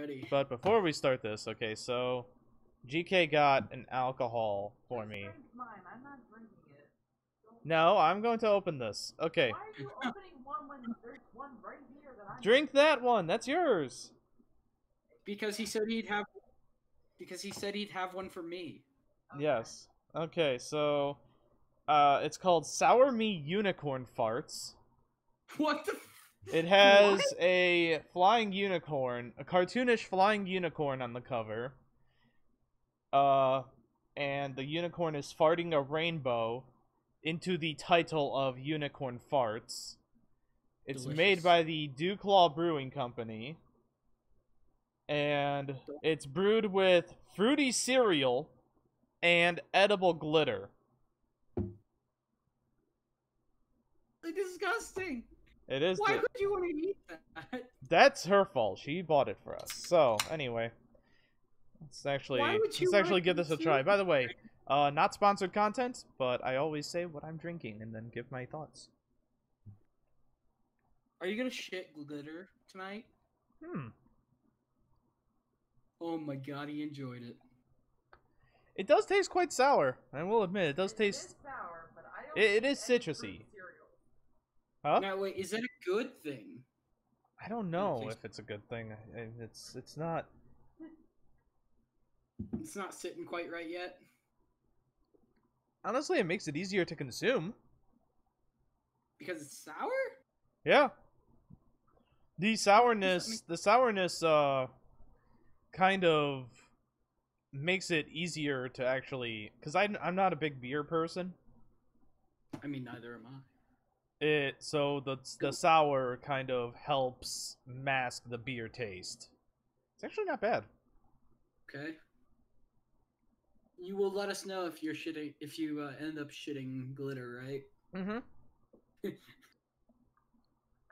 already. But before we start this, okay, so GK got an alcohol for me. Mine. I'm not drinking it. No, I'm going to open this. Okay. Why are you opening one when there's one right here that I'm Drink that one. That's yours. Because he said he'd have. Because he said he'd have one for me. Okay. Yes. Okay, so it's called Sour Me Unicorn Farts. What the? It has a flying unicorn, a cartoonish flying unicorn on the cover. And the unicorn is farting a rainbow into the title of Unicorn Farts. It's Delicious. made by the Dewclaw Brewing Company. And it's brewed with fruity cereal and edible glitter. Disgusting. It is. Why would you want to eat that? That's her fault. She bought it for us. So, anyway. Let's actually give this a try. By the way, not sponsored content, but I always say what I'm drinking and then give my thoughts. Are you gonna shit glitter tonight? Oh my god, he enjoyed it. It does taste quite sour. I will admit, it does taste. It is sour, but I don't It is eat any citrusy. fruit cereal. Huh? Now wait, is that a good thing? I don't know Okay. if it's a good thing. It's not. It's not sitting quite right yet. Honestly, it makes it easier to consume. Because it's sour? Yeah. The sourness, kind of makes it easier to actually, because I'm not a big beer person. I mean, neither am I. So the sour kind of helps mask the beer taste. It's actually not bad. Okay. You will let us know if you're shitting, if you end up shitting glitter, right? Mm-hmm.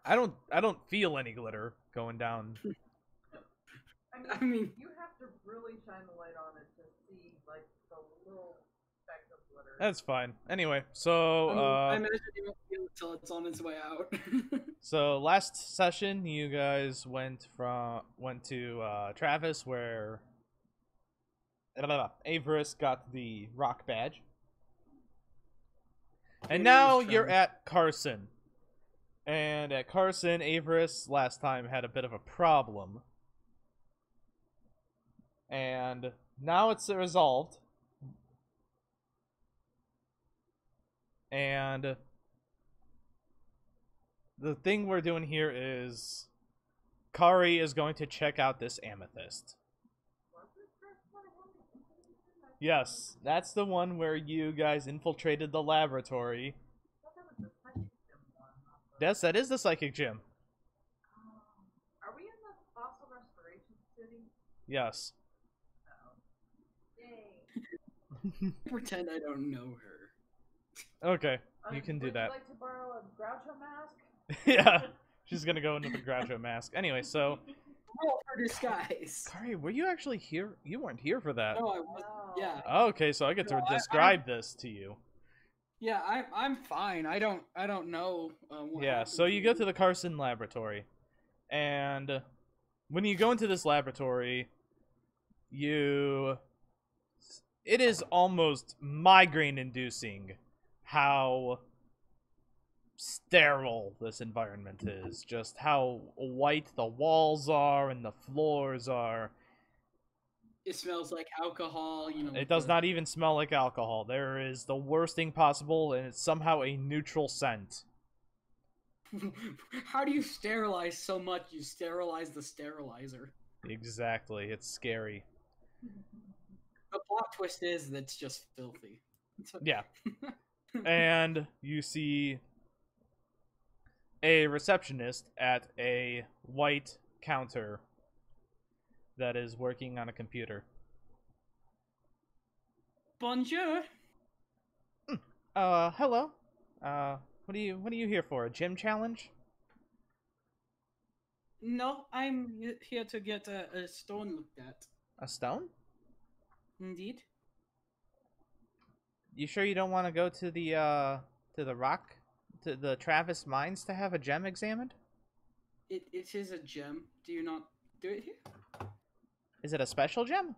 I don't feel any glitter going down. I mean, you have to really shine the light on it to see like the little speck of glitter. That's fine. Anyway, so I imagine you won't feel it till it's on its way out. so last session you guys went to Travis where Averis got the rock badge. And now you're at Carson. And at Carson, Averis last time had a bit of a problem. And now it's resolved. And the thing we're doing here is Kari is going to check out this amethyst. Yes, that's the one where you guys infiltrated the laboratory. Yes, that is the psychic gym. Are we in the fossil restoration city? Yes. Yay. Pretend I don't know her. Okay, you can do Would that. you like to borrow a Groucho mask? Yeah, she's gonna go into the Groucho mask. Anyway, so Roll for disguise. Kari, were you actually here? You weren't here for that. No, I wasn't. Yeah, Okay, so I get to No, describe this to you. yeah, I'm fine. I don't know. What Yeah, happened so you to go to the Carson laboratory, and when you go into this laboratory, it is almost migraine-inducing how sterile this environment is. Just how white the walls are and the floors are. It smells like alcohol, you know. It does not even smell like alcohol. There is the worst thing possible, and it's somehow a neutral scent. How do you sterilize so much? You sterilize the sterilizer. Exactly, it's scary. The plot twist is that's just filthy. Yeah. And you see a receptionist at a white counter that is working on a computer. Bonjour. Hello. What are you here for? A gym challenge? No, I'm here to get a stone looked at. A stone? Indeed. You sure you don't want to go to the Travis mines to have a gem examined? It is a gem. Do you not do it here? Is it a special gem?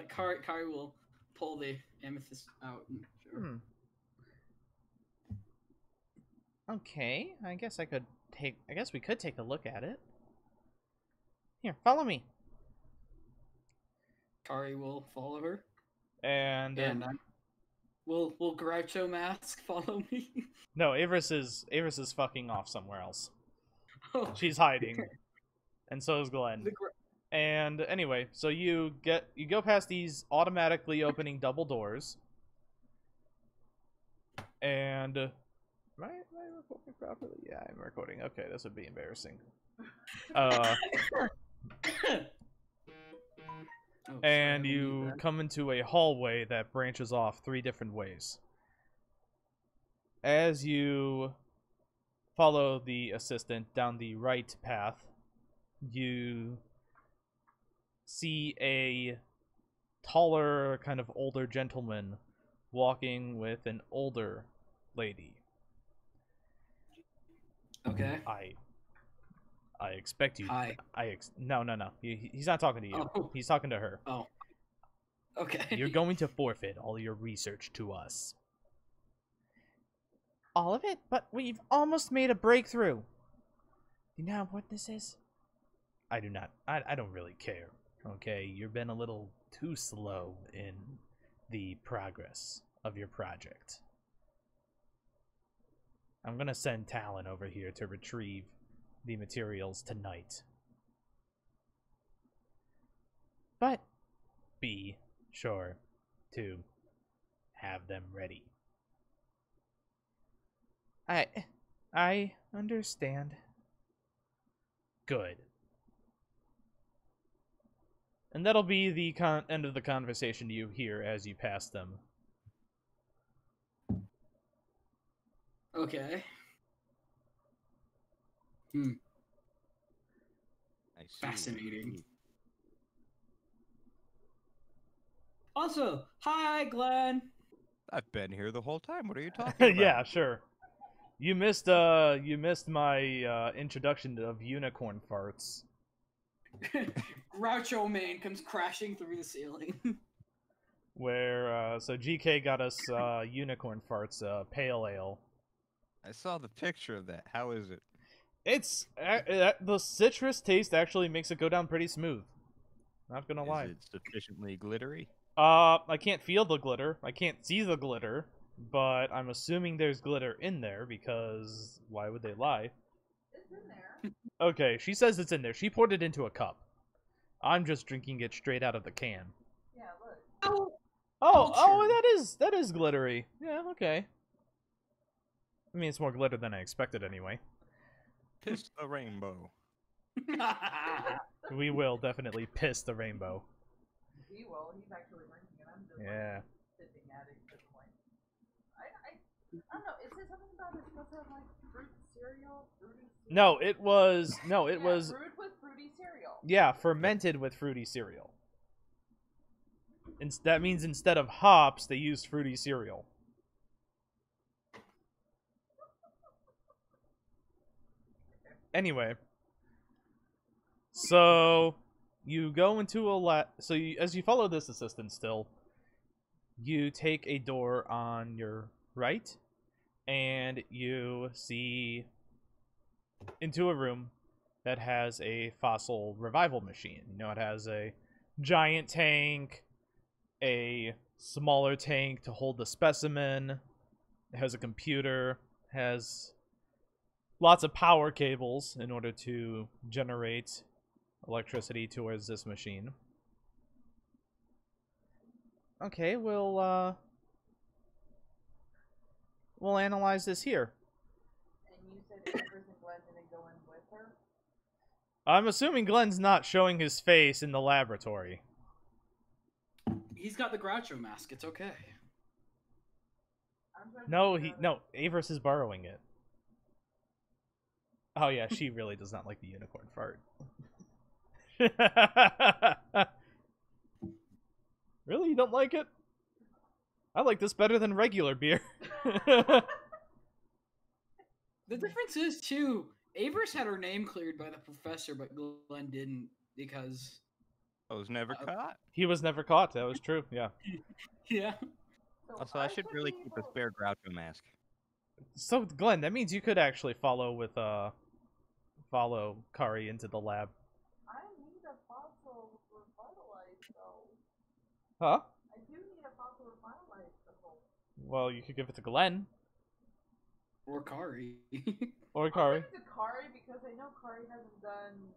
Kari will pull the amethyst out. And show her. Okay, I guess we could take a look at it. Here, follow me. Kari will follow her. And will Groucho Mask follow me? No, Averis is fucking off somewhere else. Oh. She's hiding. And so is Glen. And anyway, so you go past these automatically opening double doors. And am I recording properly? Yeah, I'm recording. Okay, this would be embarrassing. And you come into a hallway that branches off 3 different ways. As you follow the assistant down the right path, you see a taller, kind of older gentleman walking with an older lady. Okay. I expect you. Hi. No. He's not talking to you. Oh. He's talking to her. Oh. Okay. You're going to forfeit all your research to us. All of it? But we've almost made a breakthrough. You know what this is? I do not. I don't really care. Okay, you've been a little too slow in the progress of your project. I'm gonna send Talon over here to retrieve the materials tonight. But be sure to have them ready. I understand. Good. And that'll be the end of the conversation you hear as you pass them. Okay. Fascinating. Also, hi, Glen. I've been here the whole time. What are you talking about? Yeah, sure. You missed my introduction of unicorn farts. Groucho Man comes crashing through the ceiling. Where so GK got us unicorn farts, pale ale. I saw the picture of that. How is it? It's the citrus taste actually makes it go down pretty smooth. Not gonna lie. Is it sufficiently glittery? I can't feel the glitter. I can't see the glitter, but I'm assuming there's glitter in there because why would they lie? It's in there. Okay, she says it's in there. She poured it into a cup. I'm just drinking it straight out of the can. Yeah, look. That is glittery. Yeah, okay. I mean, it's more glitter than I expected anyway. Piss the rainbow. We will definitely piss the rainbow. He will. He's actually drinking it. I'm just Yeah. sipping at it at this point. I don't know. Is there something about it supposed to have like fruit cereal? Fruity cereal? No, it was brewed with fruity cereal. Yeah, fermented with fruity cereal. That means instead of hops, they used fruity cereal. Anyway, so you go into as you follow this assistant still, you take a door on your right, and you see into a room that has a fossil revival machine. You know, it has a giant tank, a smaller tank to hold the specimen, it has a computer, has lots of power cables in order to generate electricity towards this machine. Okay, we'll analyze this here. And you said Averis and Glen didn't go in with her? I'm assuming Glen's not showing his face in the laboratory. He's got the Groucho mask. It's okay. No, Averis is borrowing it. Oh yeah, she really does not like the unicorn fart. Really? You don't like it? I like this better than regular beer. The difference is, too, Averis had her name cleared by the professor, but Glen didn't, because I was never caught. He was never caught. That was true. Yeah. Yeah. So Also, I should really keep a spare Groucho mask. So Glenn, that means you could actually follow Kari into the lab. I need a fossil revitalized though. Huh? I do need a fossil revitalized though. Well, you could give it to Glenn Or Kari. or Kari. I'll give it to Kari because I know Kari hasn't done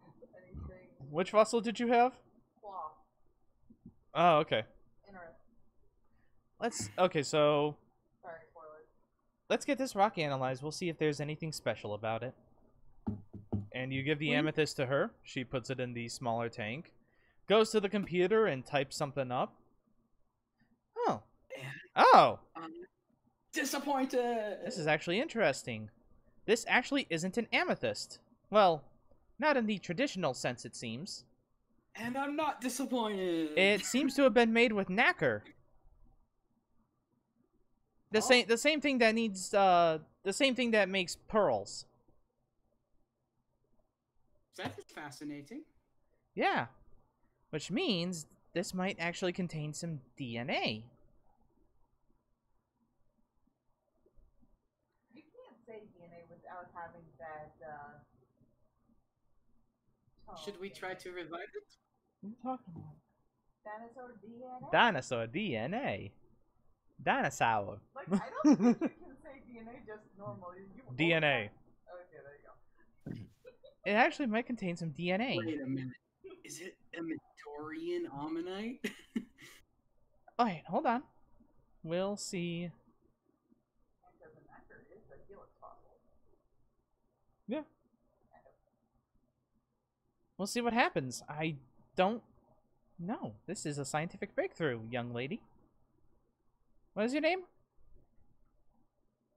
anything. Which fossil did you have? Claw. Oh, okay. Interesting. Okay, so Sorry, spoilers. let's get this rock analyzed. We'll see if there's anything special about it. And you give the amethyst to her. She puts it in the smaller tank. Goes to the computer and types something up. Oh. Oh! Disappointed! This is actually interesting. This actually isn't an amethyst. Well, not in the traditional sense, it seems. And I'm not disappointed! It seems to have been made with nacre. The same thing that needs the same thing that makes pearls. That is fascinating. Yeah. Which means this might actually contain some DNA. You can't say DNA without having that, Should we try to revive it? What are you talking about? Dinosaur DNA? Dinosaur DNA. Dinosaur. Like, I don't think you can say DNA just normally. DNA. Okay, there you go. It actually might contain some DNA. Wait a minute. Is it a Midorian ammonite? Alright, hold on. We'll see. Because an actor is a helix fossil. Yeah. We'll see what happens. I don't know. This is a scientific breakthrough, young lady. What is your name?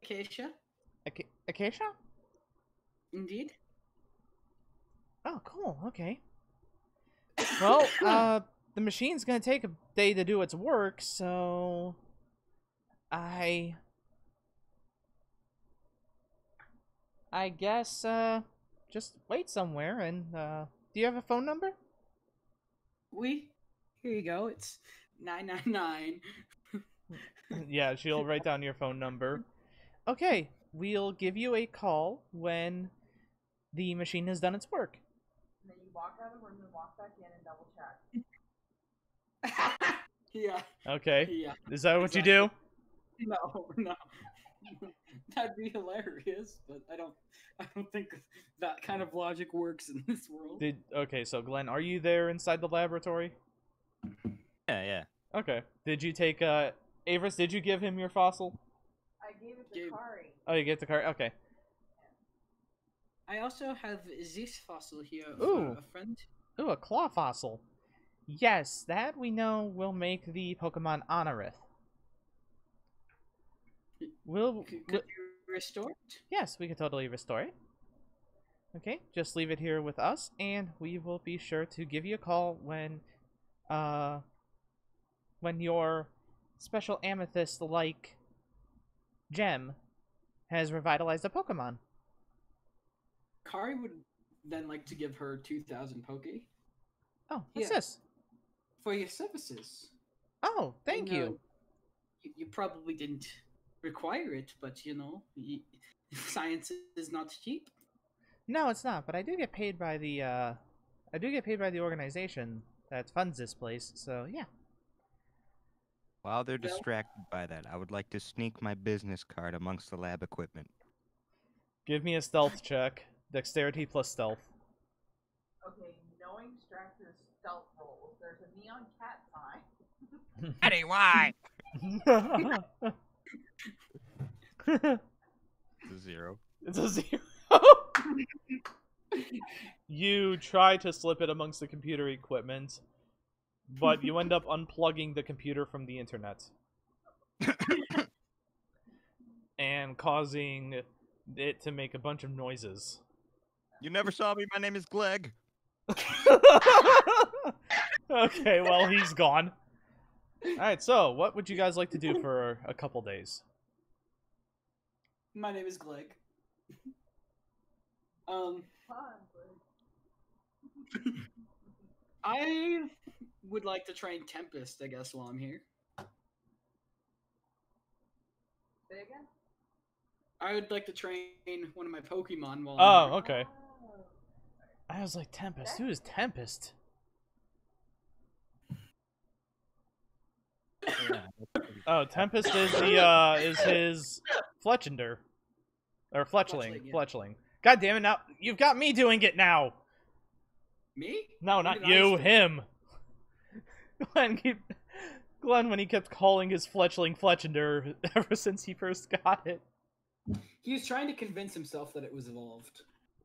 Acacia? Acacia? Indeed. Oh, cool. Okay. Well, the machine's gonna take a day to do its work, so I guess just wait somewhere and do you have a phone number? Here you go. It's 999. Yeah, she'll write down your phone number. Okay, we'll give you a call when the machine has done its work. And then you walk out of the room and walk back in and double check. Yeah. Okay. Yeah. Is that what you do? No. That'd be hilarious, but I don't think that kind of logic works in this world. Okay, so Glenn, are you there inside the laboratory? Yeah. Okay. Did you take Averis, did you give him your fossil? I gave it to Kari. Oh, you get the card. Okay. I also have this fossil here Ooh. for a friend. Ooh, a claw fossil. Yes, that we know will make the Pokemon Honorith. Could you restore it? Yes, we can totally restore it. Okay, just leave it here with us, and we will be sure to give you a call when your special amethyst-like gem has revitalized a Pokemon. Kari would then like to give her 2,000 Poke Oh, what's Yeah. this? for your services. Oh, thank I know you. You probably didn't require it, but you know, science is not cheap. No, it's not, but I do get paid by the organization that funds this place, so yeah. While they're Well- distracted by that, I would like to sneak my business card amongst the lab equipment. Give me a stealth check. Dexterity plus stealth. Okay, knowing Strax's stealth rolls, there's a neon cat sign. Eddie, why? It's a 0. It's a 0. You try to slip it amongst the computer equipment, but you end up unplugging the computer from the internet. And causing it to make a bunch of noises. You never saw me. My name is Gleg. Okay, well, he's gone. Alright, so, what would you guys like to do for a couple days? My name is Gleg. Fun, but... would like to train Tempest, I guess, while I'm here. Say again? I would like to train one of my Pokemon while I'm Oh, here. okay. Oh. I was like, Tempest? Who is Tempest? Oh, Tempest is the is his Fletchender. Or Fletchling. Fletchling, yeah. Fletchling. God damn it, now you've got me doing it now! Me? No, When not did I you, start? him. Glen, when he kept calling his Fletchling Fletchender ever since he first got it. He was trying to convince himself that it was evolved.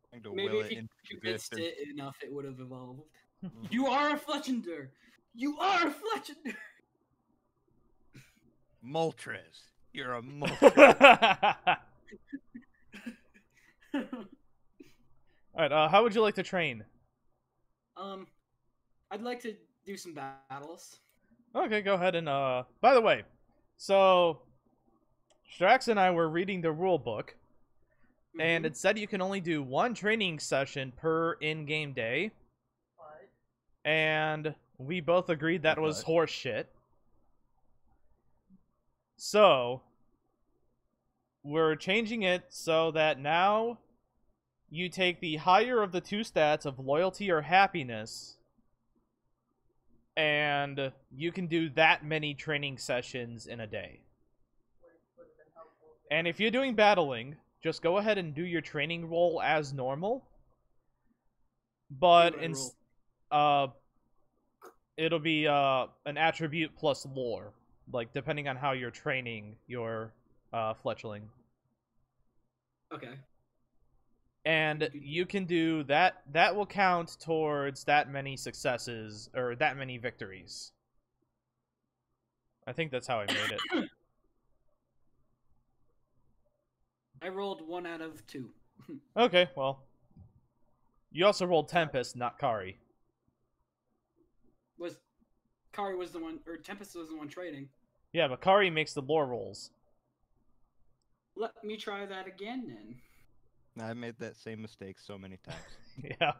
Trying to Maybe will if it he into convinced existence. it enough, it would have evolved. You are a Fletchender! You are a Fletchender! Moltres. You're a Moltres. Alright, how would you like to train? I'd like to do some battles. Okay, go ahead and, by the way, so, Strax and I were reading the rule book, and it said you can only do one training session per in-game day, What? and we both agreed that was What? horse shit. So, we're changing it so that now you take the higher of the two stats of loyalty or happiness, and you can do that many training sessions in a day. Would have been helpful. And if you're doing battling, just go ahead and do your training roll as normal. But it'll be an attribute plus lore, like depending on how you're training your Fletchling. Okay. And you can do that. That will count towards that many successes or that many victories. I think that's how I made it. I rolled 1 out of 2. Okay, well, you also rolled Tempest, not Kari. Kari was the one, or Tempest was the one trading. Yeah, but Kari makes the lore rolls. Let me try that again then. I've made that same mistake so many times. Yeah.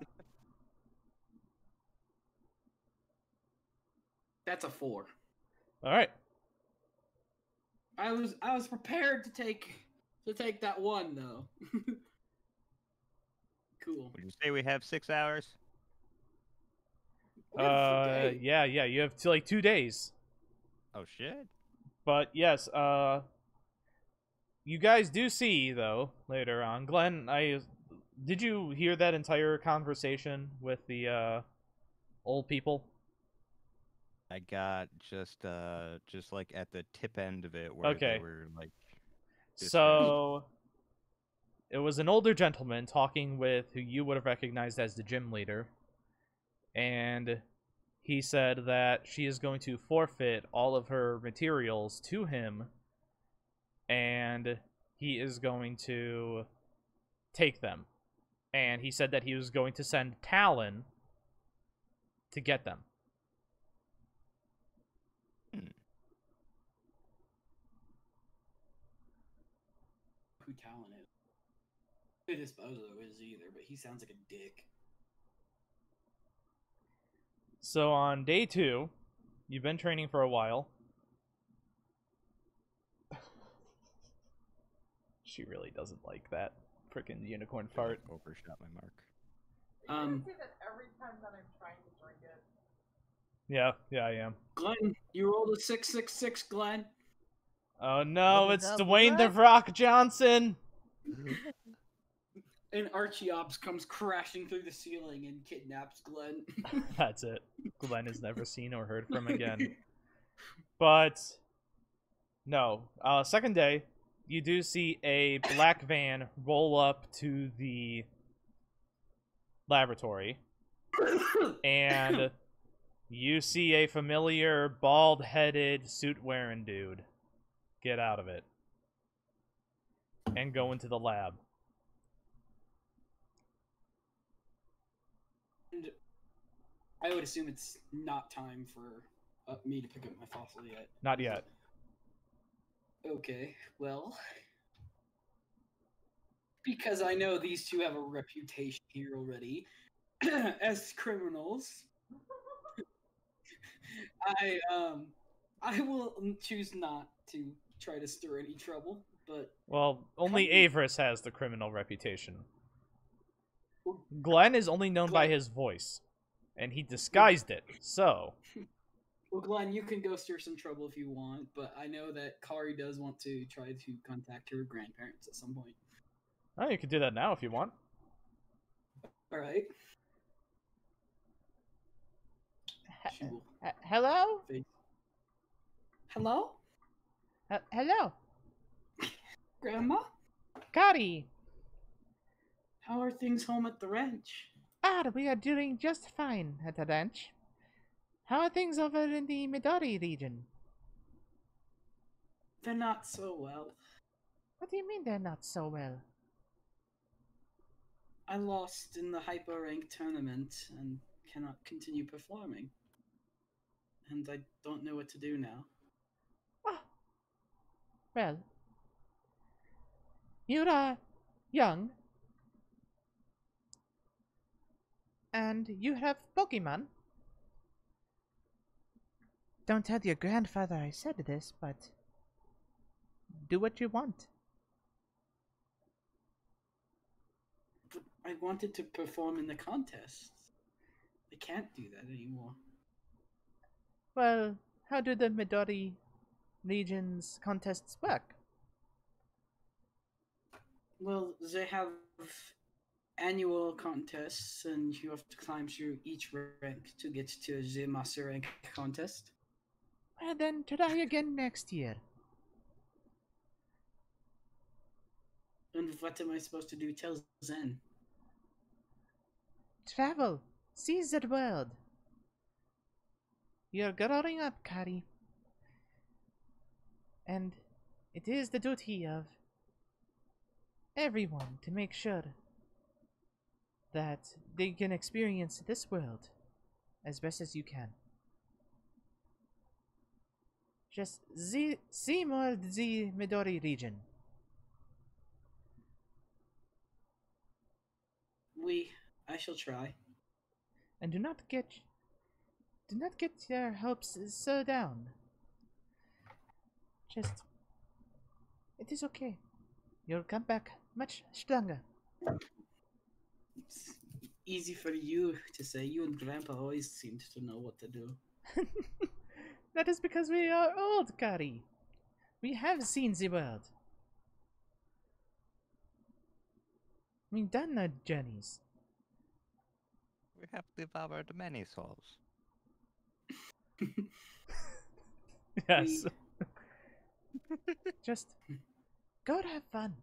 That's a 4. All right. I was prepared to take that 1 though. Cool. Would you say we have 6 hours? Okay. Yeah, you have like 2 days. Oh shit. But yes, you guys do see though later on. Glen, did you hear that entire conversation with the old people? I got just like at the tip end of it where Okay. they were like. So it was an older gentleman talking with who you would have recognized as the gym leader, and he said that she is going to forfeit all of her materials to him, and he is going to take them. And he said that he was going to send Talon to get them. Who Talon is? Who this bozo is either, but he sounds like a dick. So on day 2, you've been training for a while. She really doesn't like that frickin' unicorn fart. Overshot my mark. You say that every time that I'm trying to drink it. Yeah, I am. Glen, you rolled a 666, Glen. Oh no, What it's the Dwayne the fuck? Rock Johnson! And Archeops comes crashing through the ceiling and kidnaps Glen. That's it. Glen is never seen or heard from again. But, no. Second day, you do see a black van roll up to the laboratory. And you see a familiar, bald-headed, suit-wearing dude get out of it and go into the lab. And I would assume it's not time for me to pick up my fossil yet. Not yet. Okay, well, because I know these two have a reputation here already as criminals, I will choose not to try to stir any trouble, but Well, only Averis has the criminal reputation. Glen is only known by his voice, and he disguised it, so... Well, Glenn, you can go stir some trouble if you want, but I know that Kari does want to try to contact her grandparents at some point. Oh, you can do that now if you want. Alright. Hello? Hello? Hello? Grandma? Kari! How are things home at the ranch? We are doing just fine at the ranch. How are things over in the Midori region? They're not so well. What do you mean they're not so well? I lost in the hyper rank tournament and cannot continue performing. And I don't know what to do now. Oh. Well, you are young. And you have Pokemon. Don't tell your grandfather I said this, but do what you want. But I wanted to perform in the contest. I can't do that anymore. Well, how do the Midori region's contests work? Well, they have annual contests, and you have to climb through each rank to get to the Master Rank contest. Well, then try again next year. And what am I supposed to do till then? Travel. See the world. You're growing up, Kari. And it is the duty of everyone to make sure that they can experience this world as best as you can. Just see more the Midori region. I shall try. And do not get your hopes so down. Just, it is okay. You'll come back much stronger. It's easy for you to say. You and Grandpa always seemed to know what to do. That is because we are old, Kari. We have seen the world. We've done our journeys. We have devoured many souls. Yes. Just go to have fun.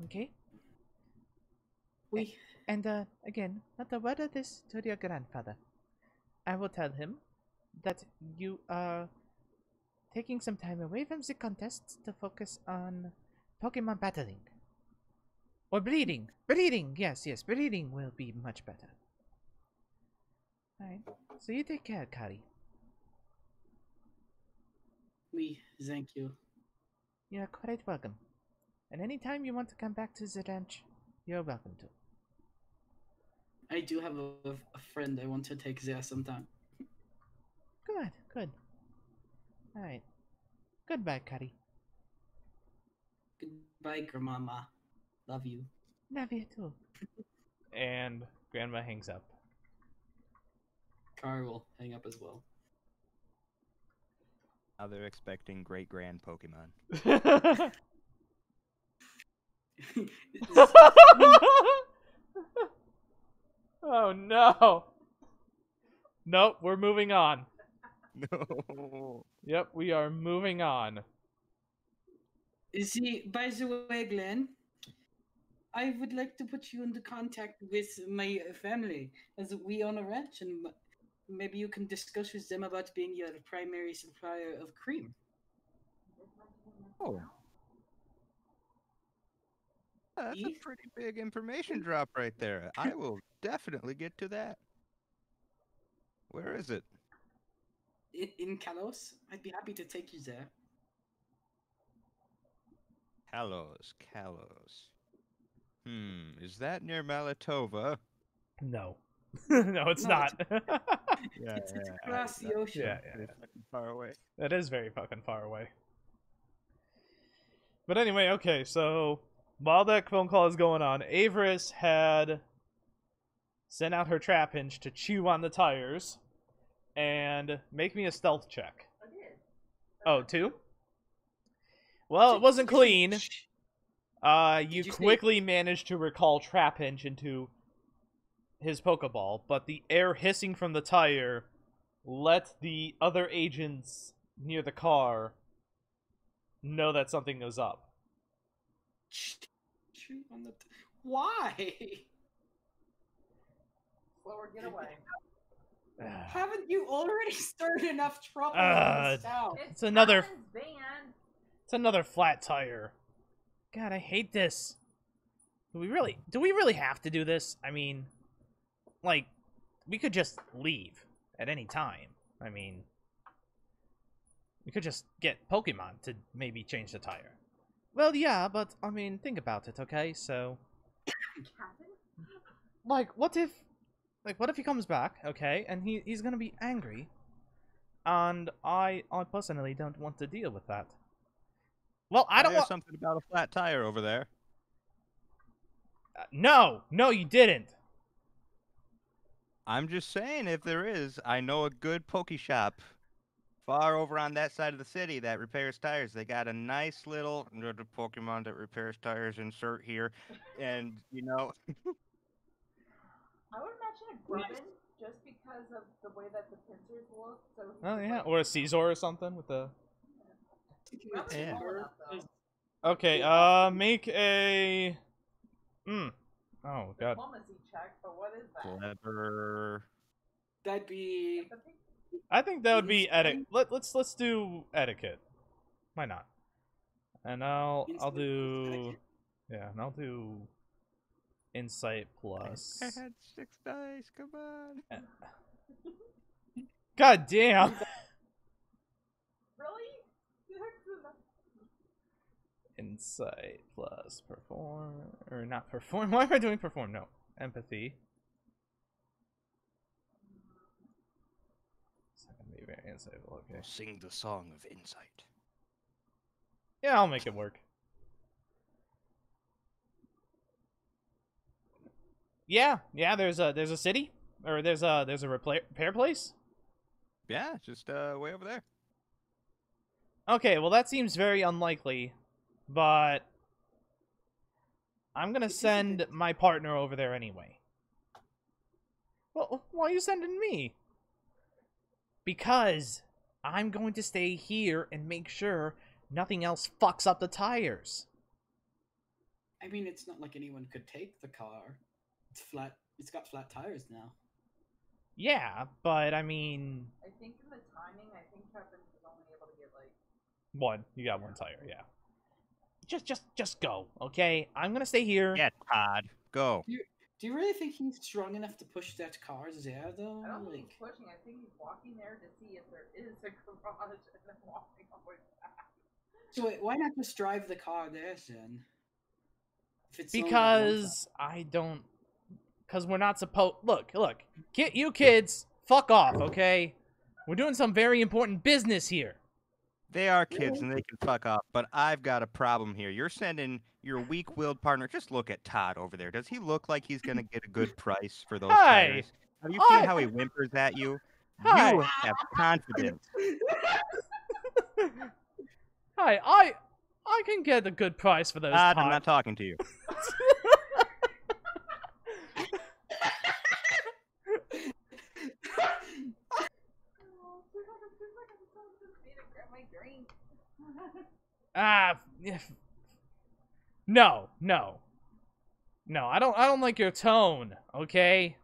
Okay? And again, not a word of this to your grandfather. I will tell him that you are taking some time away from the contests to focus on Pokemon battling. Or breeding. Breeding! Yes, breeding will be much better. Alright, so you take care, Kari. Thank you. You are quite welcome. And anytime you want to come back to the ranch, you're welcome to. I do have a friend I want to take there sometime. Good. Alright. Goodbye, Kari. Goodbye, Grandmama. Love you. Love you too. And Grandma hangs up. Kari will hang up as well. Now they're expecting great-grand Pokemon. Oh no! Nope, we're moving on. No. Yep, we are moving on. See, by the way, Glen, I would like to put you into contact with my family, as we own a ranch, and maybe you can discuss with them about being your primary supplier of cream. Oh. That's a pretty big information drop right there. I will definitely get to that. Where is it? In Kalos? I'd be happy to take you there. Kalos. Is that near Malatova? No. No, it's No, not. It's across the ocean. Yeah. Far away. That is very fucking far away. But anyway, okay, so while that phone call is going on, Averis had sent out her trap hinge to chew on the tires and make me a stealth check. I did. Oh, 2? Well, it wasn't clean. You quickly managed to recall trap hinge into his Pokeball, but the air hissing from the tire let the other agents near the car know that something was up. Why? Slower, get away. Haven't you already stirred enough trouble in this town? It's another. Carson's van. It's another flat tire. God, I hate this. Do we really have to do this? I mean, like, we could just leave at any time. I mean, we could just get Pokemon to maybe change the tire. Well, yeah, but, I mean, think about it, okay? So, like, what if he comes back, okay, and he's gonna be angry, and I personally don't want to deal with that. Well, I don't want... something about a flat tire over there. No, you didn't. I'm just saying, if there is, I know a good Poke Shop far over on that side of the city that repairs tires. They got a nice little Pokemon that repairs tires insert here, and you know. I would imagine a Grubbin just because of the way that the pincers look. So Oh yeah, or a Caesar or something with the. Yeah. Okay, make a. Oh god. Diplomacy check, but what is that? Clever. That'd be. I think that would be etiquette. Let's do etiquette. Why not? And I'll do. Yeah, and I'll do. Insight plus. I had 6 dice. Come on. God damn. Really? Insight plus perform, or not perform. Why am I doing perform? No, empathy. It's not gonna be very insightful. Okay. Sing the song of insight. Yeah, I'll make it work. Yeah. There's a city, or there's a repair place. Yeah, just way over there. Okay, well that seems very unlikely, but I'm gonna send my partner over there anyway. Well, why are you sending me? Because I'm going to stay here and make sure nothing else fucks up the tires. I mean, it's not like anyone could take the car. It's flat. It's got flat tires now. Yeah, but I mean... I think in the timing, I think Kevin is only able to get, like... One. You got one tire, yeah. Just go, okay? I'm gonna stay here. Yeah, Todd. Go. Do you really think he's strong enough to push that car there, though? I don't think he's pushing. I think he's walking there to see if there is a garage and then walking all the way back. So wait, why not just drive the car there, then? If it's Because I don't... Because we're not supposed... Look. You kids, fuck off, okay? We're doing some very important business here. They are kids and they can fuck off, but I've got a problem here. You're sending your weak-willed partner. Just look at Todd over there. Does he look like he's going to get a good price for those tires? Have you seen how he whimpers at you? Hi. You have confidence. Hi, I can get a good price for those Todd, tires. I'm not talking to you. No. I don't like your tone, okay?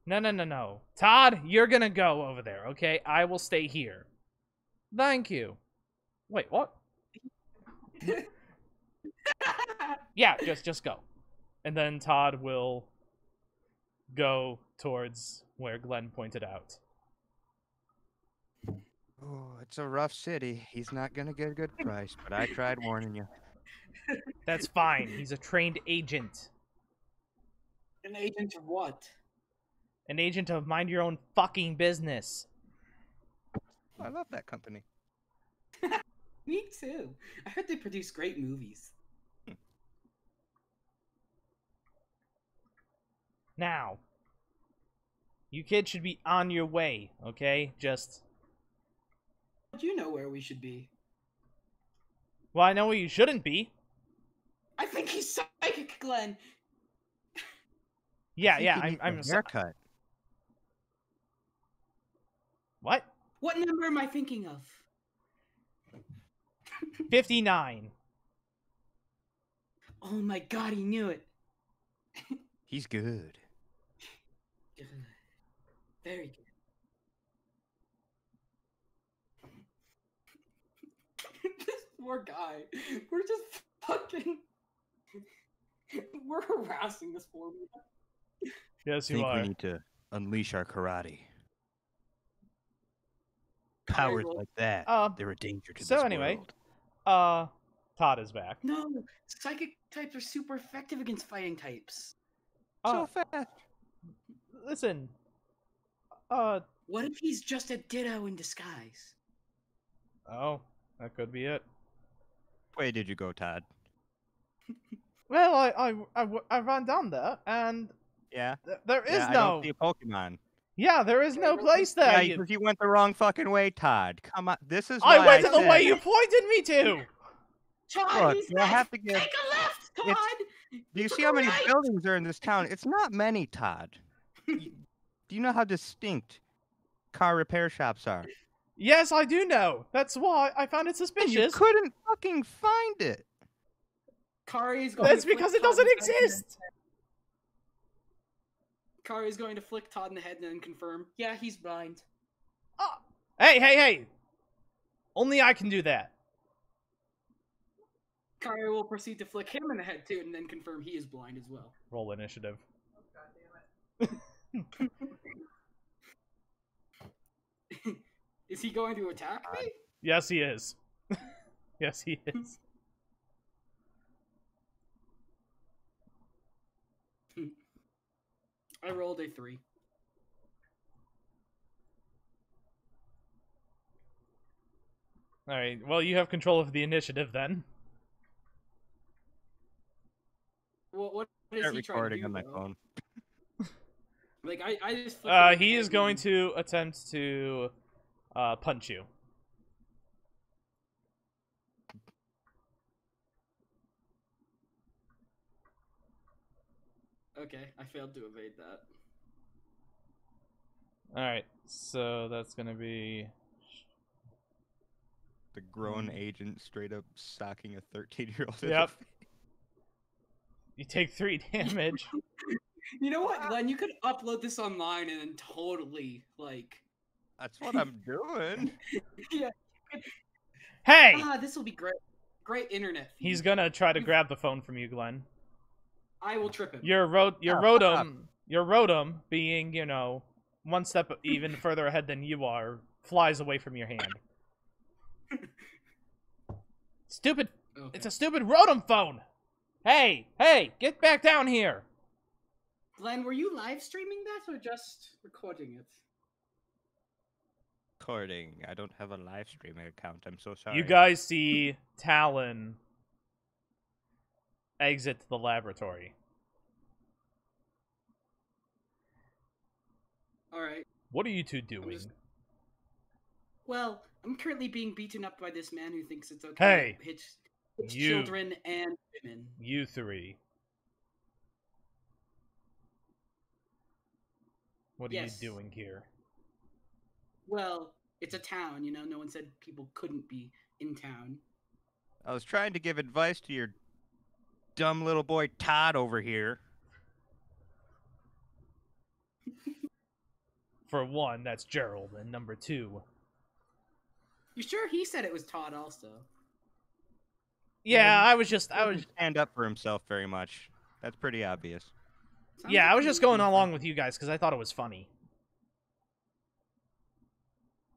No. Todd, you're gonna go over there, okay? I will stay here. Thank you. Wait, what? Yeah, just go. And then Todd will go towards where Glen pointed out. Oh, it's a rough city. He's not going to get a good price, but I tried warning you. That's fine. He's a trained agent. An agent of what? an agent of mind your own fucking business. I love that company. Me too. I heard they produce great movies. Now, you kids should be on your way, okay? Just... Do you know where we should be? Well, I know where you shouldn't be. I think he's psychic, Glen. Yeah, I'm a haircut. What? What number am I thinking of? 59. Oh my god, he knew it. He's good. Good. Very good. This poor guy. We're just fucking... We're harassing this poor man. Yes, I you think are. we need to unleash our karate. Powers like that, they're a danger to this So anyway, world. Todd is back. No, psychic types are super effective against fighting types. So fast. Listen. What if he's just a Ditto in disguise? Oh, that could be it. Way did you go, Todd? Well, I ran down there, and Yeah. there is I no. don't see a Pokemon. Yeah, there is no place there. Yeah, because you went the wrong fucking way, Todd. Come on, this is. I why went to the said- way you pointed me to. Todd, Look, he's you have to take give- a left, Todd! Do you see how many buildings are in this town? It's not many, Todd. Do you know how distinct car repair shops are? Yes, I do know. That's why I found it And you suspicious. couldn't fucking find it. Kari's going That's to flick because it Todd doesn't in the head. exist. Kari's going to flick Todd in the head and then confirm, yeah, he's blind. Hey! Only I can do that. Kari will proceed to flick him in the head too and then confirm he is blind as well. Roll initiative. Is he going to attack me? Yes, he is. Yes, he is. I rolled a 3. Alright, well, you have control of the initiative then. What is Start he trying to recording do, on my though? phone. Like, I just flicked him in the He head is and- going to attempt to punch you. Okay, I failed to evade that. Alright, so that's gonna be... The grown agent straight up socking a 13-year-old. Yep. You take 3 damage. You know what, Glenn? You could upload this online and then totally, like... That's what I'm doing. Yeah. Hey! This will be great. Great internet feed. He's gonna try to grab the phone from you, Glenn. I will trip him. Your fuck Rotom, being, you know, one step even further ahead than you are, flies away from your hand. Stupid! Okay. It's a stupid Rotom phone! Hey! Get back down here! Glenn, were you live streaming that or just recording it? Recording. I don't have a live streaming account. I'm so sorry. You guys see Talon exit the laboratory. Alright. What are you two doing? Well, I'm currently being beaten up by this man who thinks it's okay to hit you- children and women. You 3. What are Yes. you doing here? Well, it's a town, you know, no one said people couldn't be in town. I was trying to give advice to your dumb little boy Todd over here. For one, that's Gerald, and number 2... You sure he said it was Todd also? Yeah, I was He doesn't going stand up for himself very much. That's pretty obvious. Sounds Yeah, like I was he just going was along with you guys because I thought it was funny.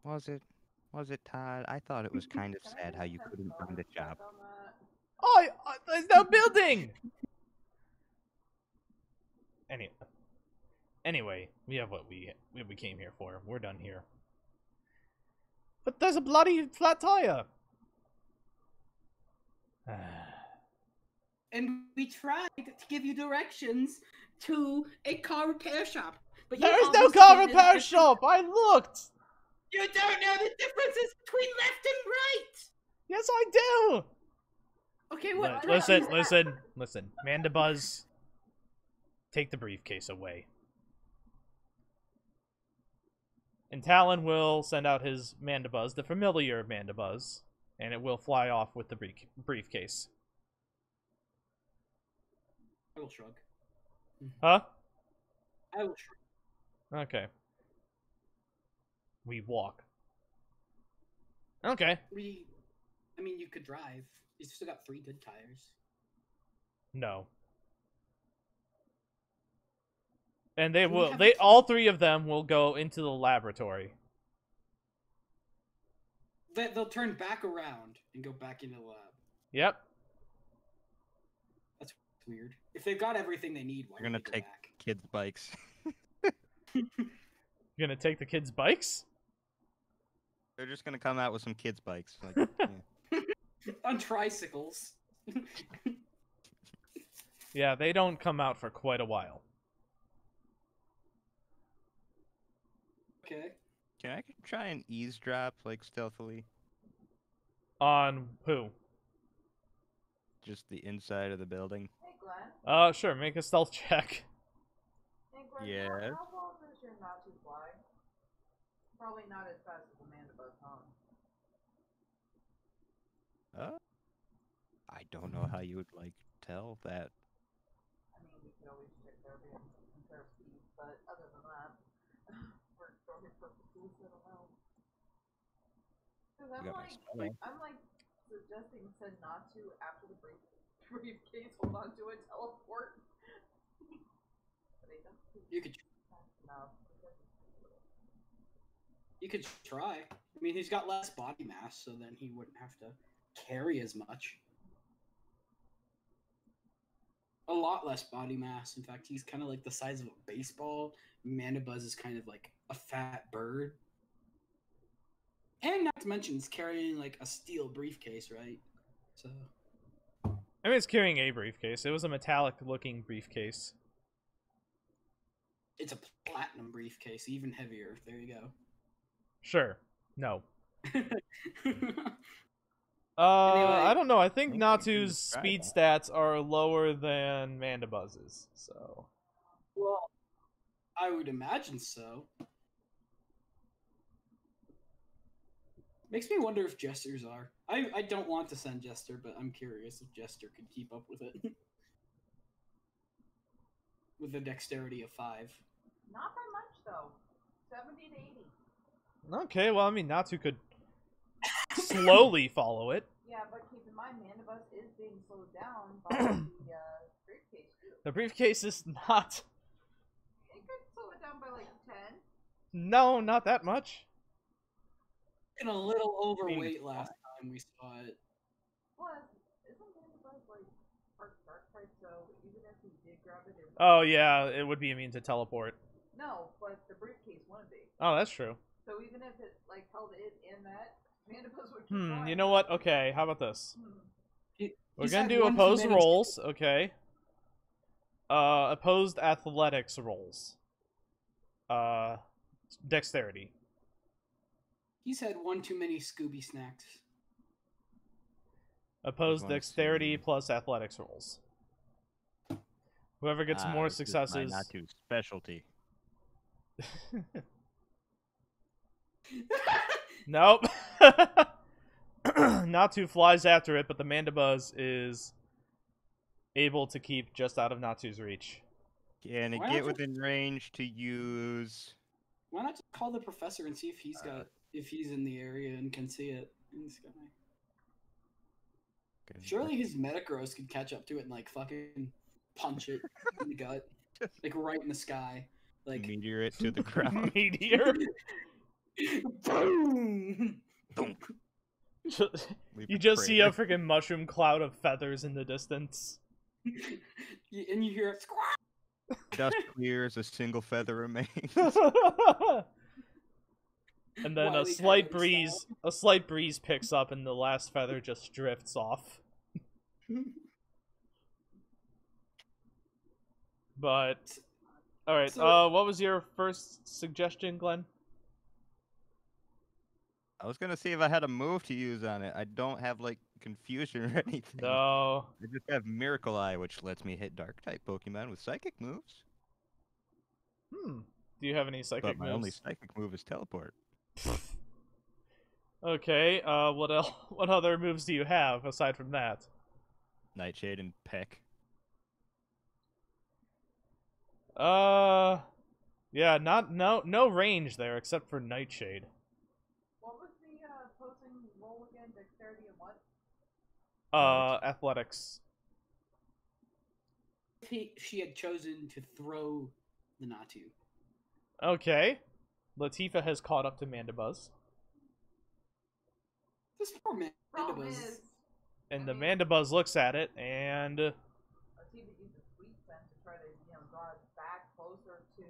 Was it? Was it, Todd? I thought it was kind of sad how you couldn't find a job. Oh, there's no building! Anyway. Anyway, we have what we came here for. We're done here. But there's a bloody flat tire! And we tried to give you directions to a car repair shop. But there is no car repair shop! I looked! You don't know the differences between left and right! Yes, I do! Okay, what? Listen. Mandibuzz, take the briefcase away. And Talon will send out his Mandibuzz, the familiar Mandibuzz, and it will fly off with the briefcase. I will shrug. Huh? I will shrug. Okay. We walk. Okay. I mean, you could drive. You still got 3 good tires. No. And all 3 of them will go into the laboratory. They'll turn back around and go back into the lab. Yep. That's weird. If they've got everything they need, why You're gonna would they take go back? kids' bikes. You're gonna take the kids' bikes? They're just gonna come out with some kids' bikes. Like, yeah. On tricycles. Yeah, they don't come out for quite a while. Okay. Can I try and eavesdrop, like, stealthily? On who? Just the inside of the building. Hey, Glenn. Sure, make a stealth check. Hey, Glenn. Yes. How fast does your Nazi fly? Probably not as fast as Amanda Buzz, huh? I don't know how you would, like, tell that. I mean, we could always check their compare speed, but other than that, for story purposes, I don't know. Because I'm like suggesting send not to after the briefcase hold on to a teleport. But I don't think You could. no. You could try. I mean, he's got less body mass, so then he wouldn't have to carry as much. A lot less body mass. In fact, he's kind of like the size of a baseball. Mandibuzz is kind of like a fat bird. And not to mention, it's carrying like a steel briefcase, right? So. I mean, it's carrying a briefcase. It was a metallic-looking briefcase. It's a platinum briefcase, even heavier. There you go. Sure. No. Anyway, I don't know. I think I think Natsu's try speed that. stats are lower than Mandibuzz's, so... well, I would imagine so. Makes me wonder if Jesters are. I don't want to send Jester, but I'm curious if Jester could keep up with it. With a dexterity of 5. Not by much though. 70 to 80. Okay, well, I mean, Natsu could slowly follow it. Yeah, but keep in mind, Mandibuzz is being slowed down by the briefcase too. The briefcase is not... It could slow it down by like 10. No, not that much. And a little overweight last time we saw it. Plus, isn't Mandibuzz like part dark type? So even if he did grab it, it Oh, yeah, it would be immune to teleport. no, but the briefcase wouldn't be. Oh, that's true. So even if it like held it in that, Mandibuzz would keep flying. You know what? Okay, how about this? We're He's gonna had do one too opposed many- rolls, okay? Opposed athletics rolls. Dexterity. He's had one too many Scooby snacks. Opposed Let's dexterity see. plus athletics rolls. Whoever gets more This is successes. my Natu specialty. Nope. Natu flies after it, but the Mandibuzz is able to keep just out of Natsu's reach. Can it Why get not just- within range to use? Why not just call the professor and see if he's in the area and can see it in the sky? Surely his Metagross could catch up to it and like fucking punch it in the gut, like right in the sky, like Meteor it to the ground. Meteor. boom. You just see a freaking mushroom cloud of feathers in the distance. And you hear it squawk. Dust clears, a single feather remains. And then a slight breeze picks up, and the last feather just drifts off. But, all right. So, what was your first suggestion, Glenn? I was gonna see if I had a move to use on it. I don't have like confusion or anything. No. I just have Miracle Eye, which lets me hit Dark type Pokemon with Psychic moves. Do you have any psychic moves? But my only Psychic move is Teleport. Okay. What other moves do you have aside from that? Nightshade and Peck. Yeah, no range there except for Nightshade. What was the opposing roll again? Dexterity and what? Athletics. She had chosen to throw the Natu. Okay. Latifah has caught up to Mandibuzz. This poor Mandibuzz. And the Mandibuzz looks at it, and... Latifah used a sweet scent to try to, draw it back closer to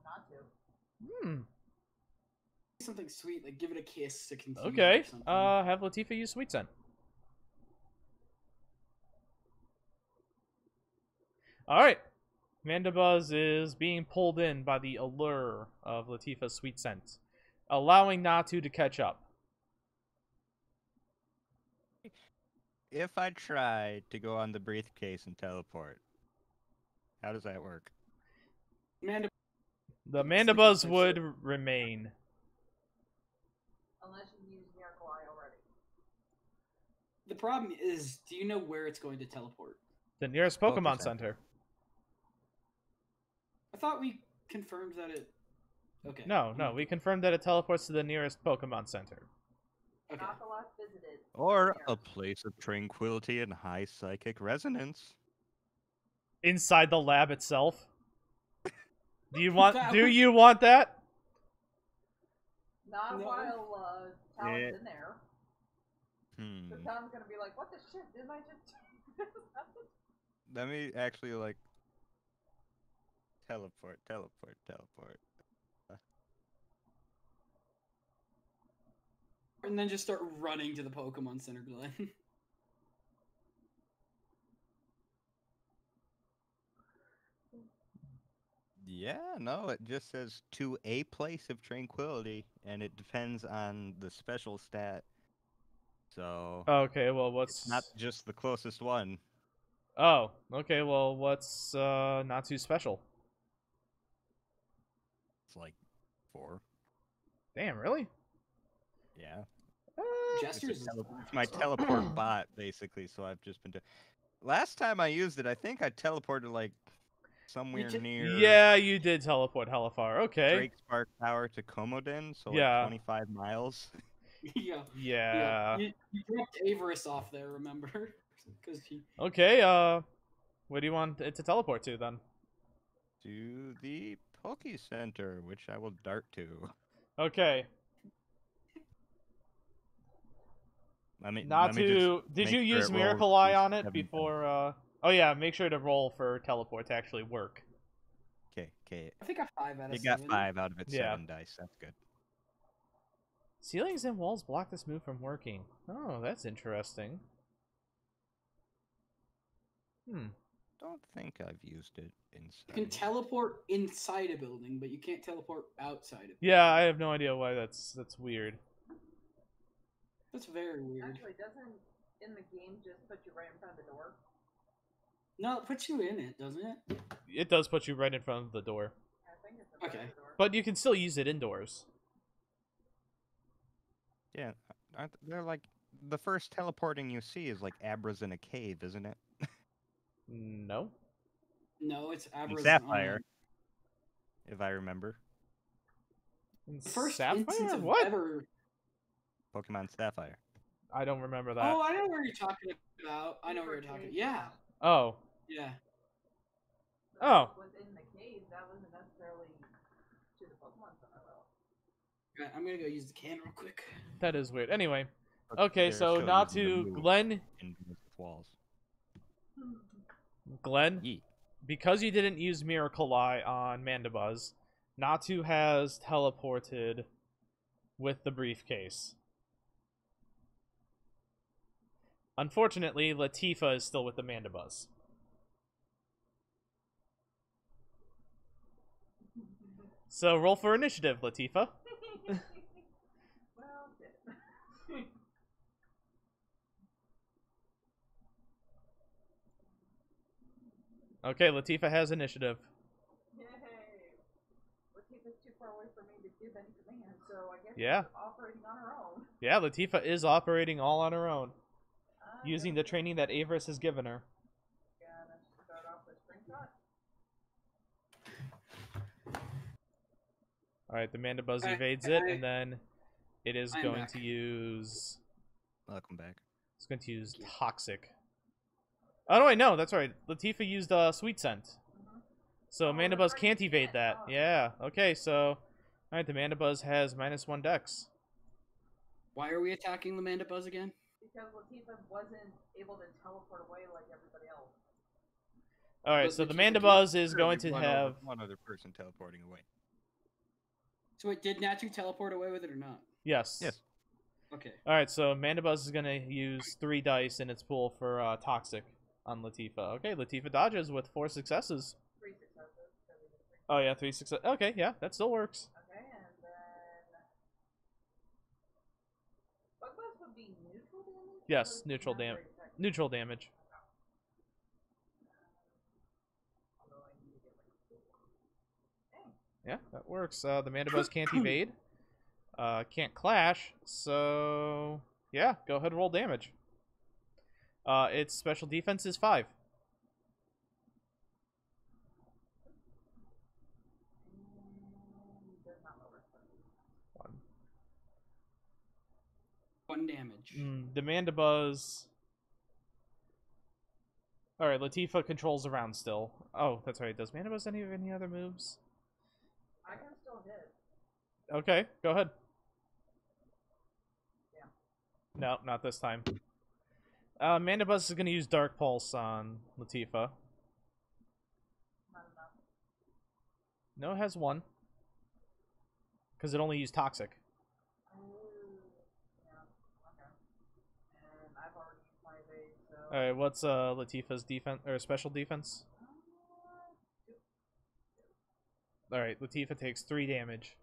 Natu. Something sweet, like give it a kiss to continue. Okay. Have Latifah use Sweet Scent. Alright. Mandibuzz is being pulled in by the allure of Latifah's Sweet Scent, allowing Natu to catch up. If I try to go on the briefcase and teleport, how does that work? The Mandibuzz would remain. Unless you use Miracle Eye already. The problem is, do you know where it's going to teleport? The nearest Pokemon Center. I thought we confirmed that it... Okay. No, we confirmed that it teleports to the nearest Pokemon Center. Okay. Not the last visited. Or a place of tranquility and high psychic resonance. Inside the lab itself. Do you want that? Not No. while Talon's in there. Hmm. So Talon's gonna be like, what the shit? Didn't I just... Let me actually, like, teleport. And then just start running to the Pokemon Center, Glen. Yeah, no, it just says to a place of tranquility, and it depends on the special stat. So... Okay, well, what's... It's not just the closest one. Oh, okay, well, what's not too special? It's like 4. Damn, really? Yeah. Gestures. It's my teleport bot, basically, so I've just been... Last time I used it, I think I teleported, like, somewhere near... Yeah, you did teleport hella far. Okay. Drake Spark Tower to Komodin, so Yeah. like 25 miles. Yeah. You dropped Averis off there, remember? Okay, where do you want it to teleport to, then? To the Poke Center, which I will dart to. Okay. Did you use Miracle Eye on it before, Oh yeah, make sure to roll for teleport to actually work. Okay. I think I got 5 out of 7. You got 5 out of its Yeah. 7 dice. That's good. Ceilings and walls block this move from working. Oh, that's interesting. Don't think I've used it inside. You can teleport inside a building, but you can't teleport outside of it. Yeah, I have no idea why that's weird. That's very weird. Actually, doesn't in the game just put you right in front of the door? No, it puts you in it, doesn't it? It does put you right in front of the door. I think it's in front Okay. of the door. But you can still use it indoors. Yeah, they're like the first teleporting you see is like Abras in a cave, isn't it? No. No, it's And Averis. Sapphire, if I remember. The first Sapphire? instance of What? ever. Pokemon Sapphire. I don't remember that. Oh, I know where you're talking about. I know where you're talking. Yeah. Oh. Yeah. But Oh. within the cave, that wasn't necessarily to the Pokemon Center, though. Right, I'm gonna go use the can real quick. That is weird. Anyway. But Okay, they're so still not using the to move Glen. in the walls. Glen? Yeet. because you didn't use Miracle Eye on Mandibuzz, Natu has teleported with the briefcase. Unfortunately, Latifa is still with the Mandibuzz. So roll for initiative, Latifa. Well, Okay, Latifa has initiative. yay! Latifa's too far away for me to give any command, so I guess Yeah. she's operating on her own. Yeah, Latifa is operating all on her own, using the training that Averis has given her. Gonna start off with Spring Shot. Alright, the Mandibuzz I- evades I- it, and then it is I'm going back. to use... Welcome back. It's going to use Thank you. Toxic. Oh, no, wait, no, that's right. Latifa used Sweet Scent. So Oh, Mandibuzz that's can't right, evade yeah. that. Oh. Yeah, okay, so... Alright, the Mandibuzz has -1 dex. Why are we attacking the Mandibuzz again? Because Latifa wasn't able to teleport away like everybody else. Alright, But so the Latifa Mandibuzz is going to One have... one other person teleporting away. So wait, did Natu teleport away with it or not? Yes. Yes. Okay. Alright, so Mandibuzz is going to use 3 dice in its pool for Toxic on Latifa. Okay, Latifa dodges with 4 successes. 3 successes. So we did 3. Oh, yeah, 3 successes. Okay, yeah, that still works. Okay, and then... Bug Buzz would be neutral damage? Yes, Or neutral not dam- very effective? Neutral damage. Although I need to get like 4. Dang. Yeah, that works. The Mandibuzz can't evade. Can't clash, so... Yeah, go ahead and roll damage. Its special defense is 5. Does not lower it. 1. 1 damage. The Mandibuzz... Alright, Latifa controls around still. Oh, that's right. Does Mandibuzz have any other moves? I can still hit. Okay, go ahead. Yeah. No, not this time. Mandibuzz is going to use Dark Pulse on Latifa. Not enough. No, it has 1. Because it only used Toxic. Oh, yeah. Okay. And I've already used my evade, so... Alright, what's Latifa's defense or special defense? Alright, Latifa takes 3 damage.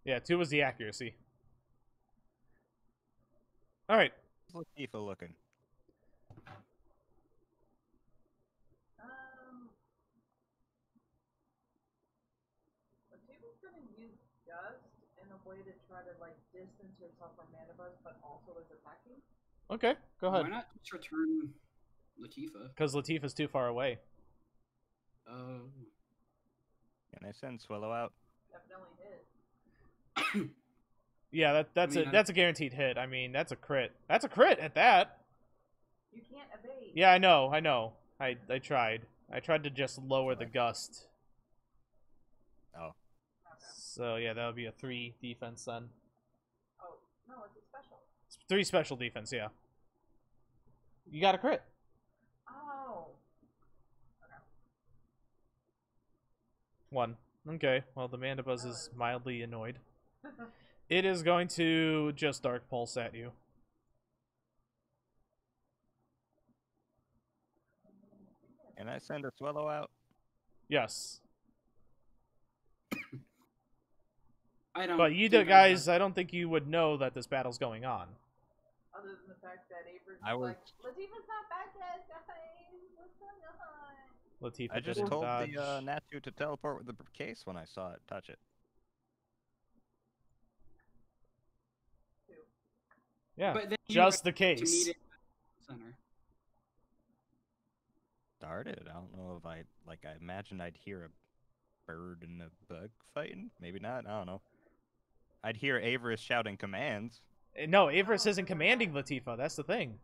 Yeah, 2 was the accuracy. Alright. How's Latifa looking? Latifa's gonna use Dust in a way to try to, like, distance herself from Mandibuzz, but also is attacking. Okay, go ahead. Why not just return Latifa? Because Latifa's too far away. Oh. Can I send Swallow out? Definitely hit. Yeah, that's I mean, a guaranteed hit. I mean, that's a crit. That's a crit at that. You can't evade. Yeah, I know. I tried. I tried to just lower the gust. Oh. Okay. So yeah, that would be a 3 defense then. Oh, no, it's a special. 3 special defense, yeah. You got a crit. Oh. 1. Okay, well the Mandibuzz is mildly annoyed. It is going to just Dark Pulse at you. Can I send a Swallow out? Yes. I don't. But you think guys, I don't think you would know that this battle's going on. Other than the fact that Averis I was- like, Latifa's not back yet, guys. What's going on? Latifa I just didn't told dodge. the Natu to teleport with the case when I saw it touch it. Yeah, But then you just the to meet case. it at the center. Started. I don't know if I imagined I'd hear a bird and a bug fighting. Maybe not. I don't know. I'd hear Averis shouting commands. No, Averis isn't commanding Latifa. That's the thing.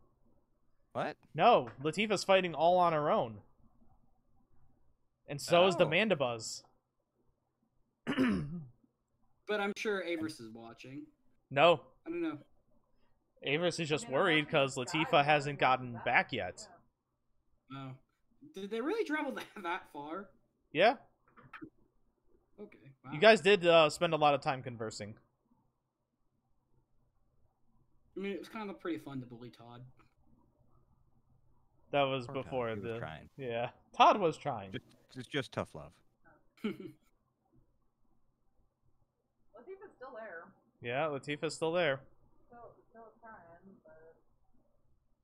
What? No, Latifa's fighting all on her own. And so is the Oh. Mandibuzz. But I'm sure Averis is watching. No, I don't know. Averis is just worried because Latifah hasn't gotten back yet. Oh. Did they really travel that far? Yeah. Okay. Wow. You guys did spend a lot of time conversing. I mean, it was kind of pretty fun to bully Todd. That was Poor before Todd, he was the... trying. Yeah. Todd was trying. It's just tough love. Latifah's still there. Yeah, Latifah's still there. Still trying, but...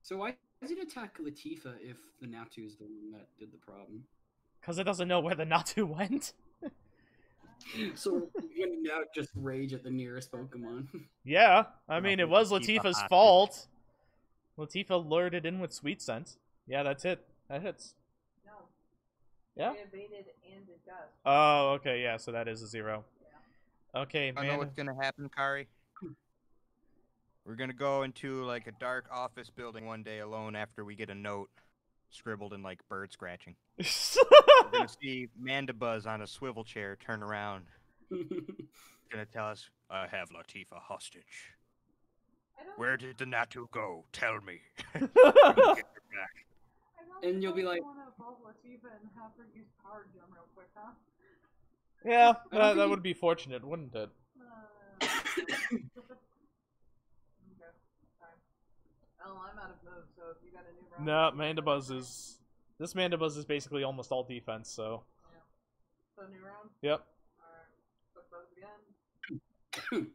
So why does it attack Latifah if the Natu is the one that did the problem? Because it doesn't know where the Natu went. So you're gonna now just rage at the nearest Pokemon. Yeah, I mean, it was Latifah's fault. Latifah lured it in with Sweet Scent. Yeah, that's it. That hits. No. Yeah? They evaded and did dust. Oh, okay, yeah, so that is a 0. Yeah. Okay, I know what's gonna happen, Kari. We're gonna go into like a dark office building one day alone after we get a note scribbled in like bird scratching. We're gonna see Mandibuzz on a swivel chair turn around. Gonna tell us, I have Latifah hostage. Where did the Natu go? Tell me. Get her back. And you'll be like, want to evolve Latifah and have her use Power Gem real quick, huh? Yeah, that would be fortunate, wouldn't it? Okay. Oh, I'm out of moves, so if you got a new round... No, Mandibuzz is... This Mandibuzz is basically almost all defense, so... Yeah. So new round? Yep. Alright. Flip those again.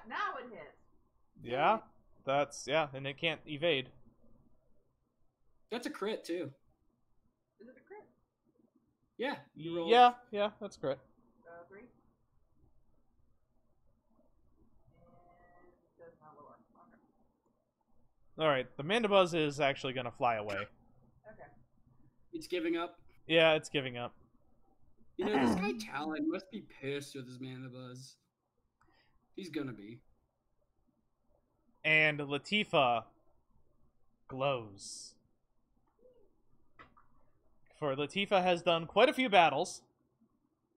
Now it hits! Yeah, that's... Yeah, and it can't evade. that's a crit too. Is it a crit? Yeah. You roll. Yeah, that's crit. 3. And does not lower. Okay. Alright, the Mandibuzz is actually gonna fly away. Okay. It's giving up. Yeah, it's giving up. You know, this guy Talon must be pissed with his Mandibuzz. He's gonna be. And Latifah glows. For Latifah has done quite a few battles,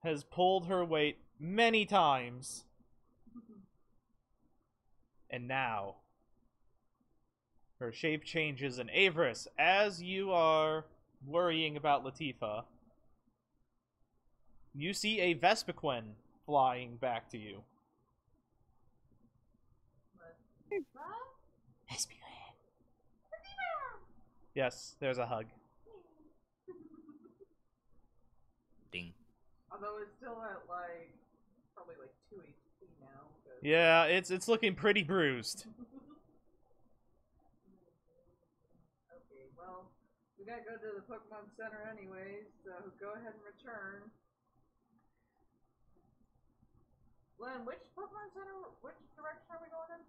has pulled her weight many times, and now her shape changes. And Averis, as you are worrying about Latifah, you see a Vespiquen flying back to you. Yes, there's a hug. Ding. Although it's still at like probably like 2 HP now. Yeah, it's looking pretty bruised. Okay, well, we gotta go to the Pokemon Center anyways, so go ahead and return. Glen, which Pokemon Center, which direction are we going in?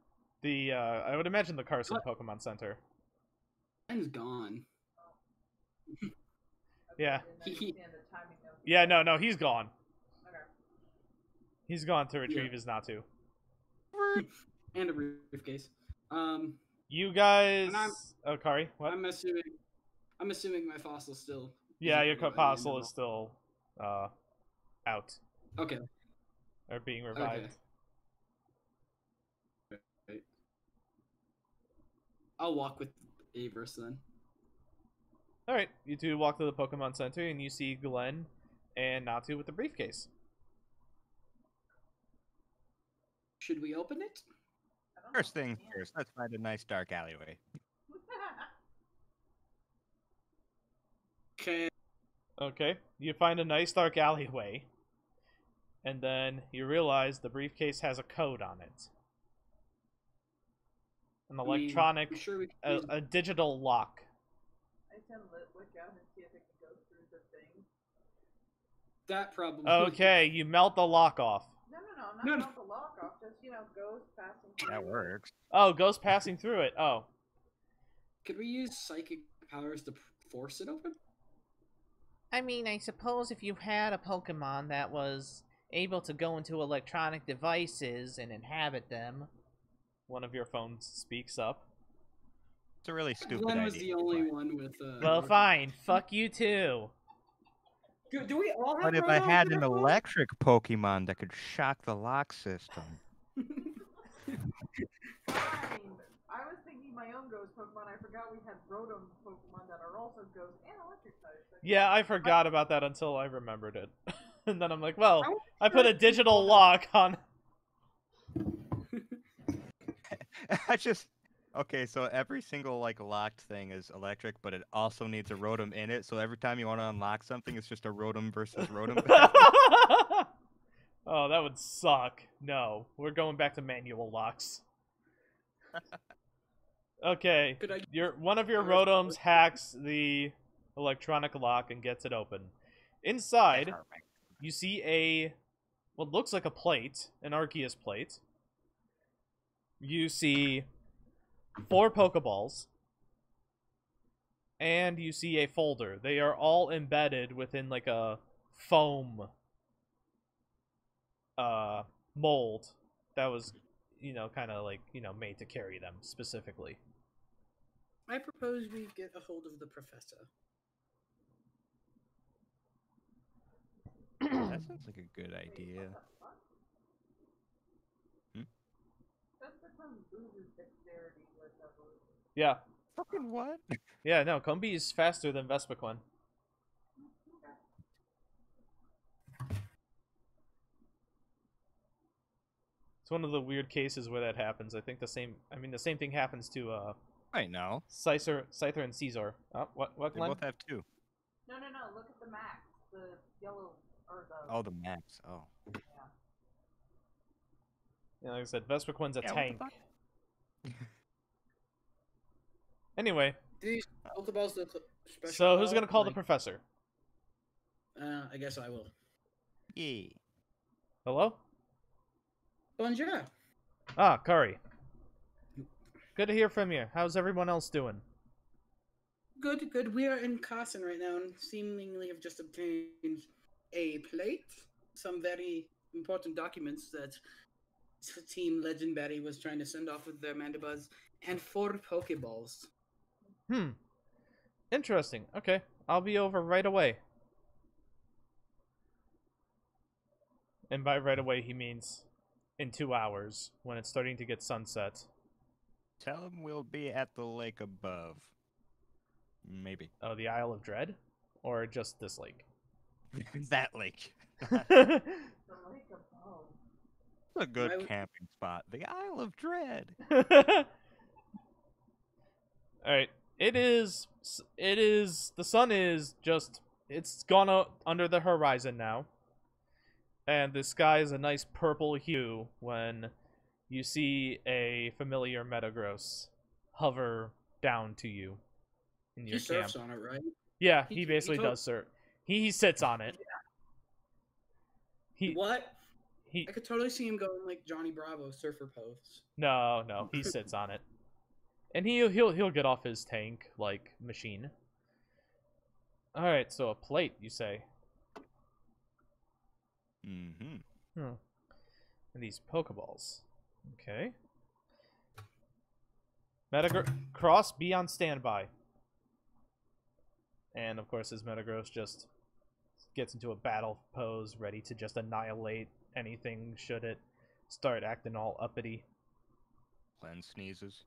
The I would imagine the Carson Pokemon Center. Mine's gone. Yeah. The Yeah, no, he's gone. Okay. He's gone to retrieve his Natu. And a briefcase. You guys. Oh, Kari, what? I'm assuming my fossil still. Yeah, your fossil is still out. Okay. Or being revived. Okay. Right. I'll walk with Averis then. Alright, you two walk to the Pokemon Center and you see Glen and Natu with the briefcase. Should we open it? First things first, let's find a nice dark alleyway. Okay. Okay, you find a nice dark alleyway. And then you realize the briefcase has a code on it. An electronic, a digital lock. I can look out and see if it can go through the thing. That probably. Okay, you melt the lock off. No, not the lock off. Just, ghost passing through. That works. Oh, ghost passing through it. Oh. Could we use psychic powers to force it open? I mean, I suppose if you had a Pokemon that was able to go into electronic devices and inhabit them. One of your phones speaks up. It's a really stupid Glen idea. was the only one with. Well, fine. Fuck you too. Do we all have? But if I had an electric Pokemon that could shock the lock system. Fine. I my own ghost Pokemon, I forgot we had Rotom Pokemon that are also ghost and electric types. Yeah, I forgot about that until I remembered it. And then I'm like, well, I put a digital lock on. I just... Okay, so every single, like, locked thing is electric, but it also needs a Rotom in it, so every time you want to unlock something, it's just a Rotom versus Rotom battle. Oh, that would suck. No, we're going back to manual locks. Okay, one of your Rotoms hacks the electronic lock and gets it open. Inside, you see what looks like a plate, an Arceus plate. You see 4 Pokeballs, and you see a folder. They are all embedded within like a foam mold that was, kind of like, made to carry them specifically. I propose we get a hold of the professor. That sounds like a good idea. Yeah. Fucking what? Yeah, no, Combi is faster than Vespiquen. It's one of the weird cases where that happens. I think the same thing happens to I know. Scyther and Caesar. Oh, what They Glen? both have 2. No. Look at the max. The yellow or the. Oh, the max. Oh. Yeah, like I said, Vespiquen's a Yeah, tank. Anyway. These Pokeballs look special. So who's gonna call the professor? I guess I will. Yeah. Hello? Bonjour. Ah, Kari. Good to hear from you. How's everyone else doing? Good. We are in Carson right now and seemingly have just obtained a plate, some very important documents that Team Legendberry was trying to send off with their Mandibuzz, and 4 Pokeballs. Interesting. Okay. I'll be over right away. And by right away, he means in 2 hours, when it's starting to get sunset. Tell him we'll be at the lake above. Maybe. Oh, the Isle of Dread? Or just this lake? That lake. The lake above. It's a good camping spot. The Isle of Dread. Alright. The sun is just, it's gone under the horizon now. And the sky is a nice purple hue when you see a familiar Metagross hover down to you in your He camp. surfs on it, right? Yeah, he basically does surf. He sits on it. What? I could totally see him going like Johnny Bravo surfer pose. No, he sits on it. And he'll get off his tank like machine. Alright, so a plate, you say. Mm-hmm. And these Pokeballs. Okay. Cross, be on standby. And of course his Metagross just gets into a battle pose, ready to just annihilate anything should it start acting all uppity. Glen sneezes.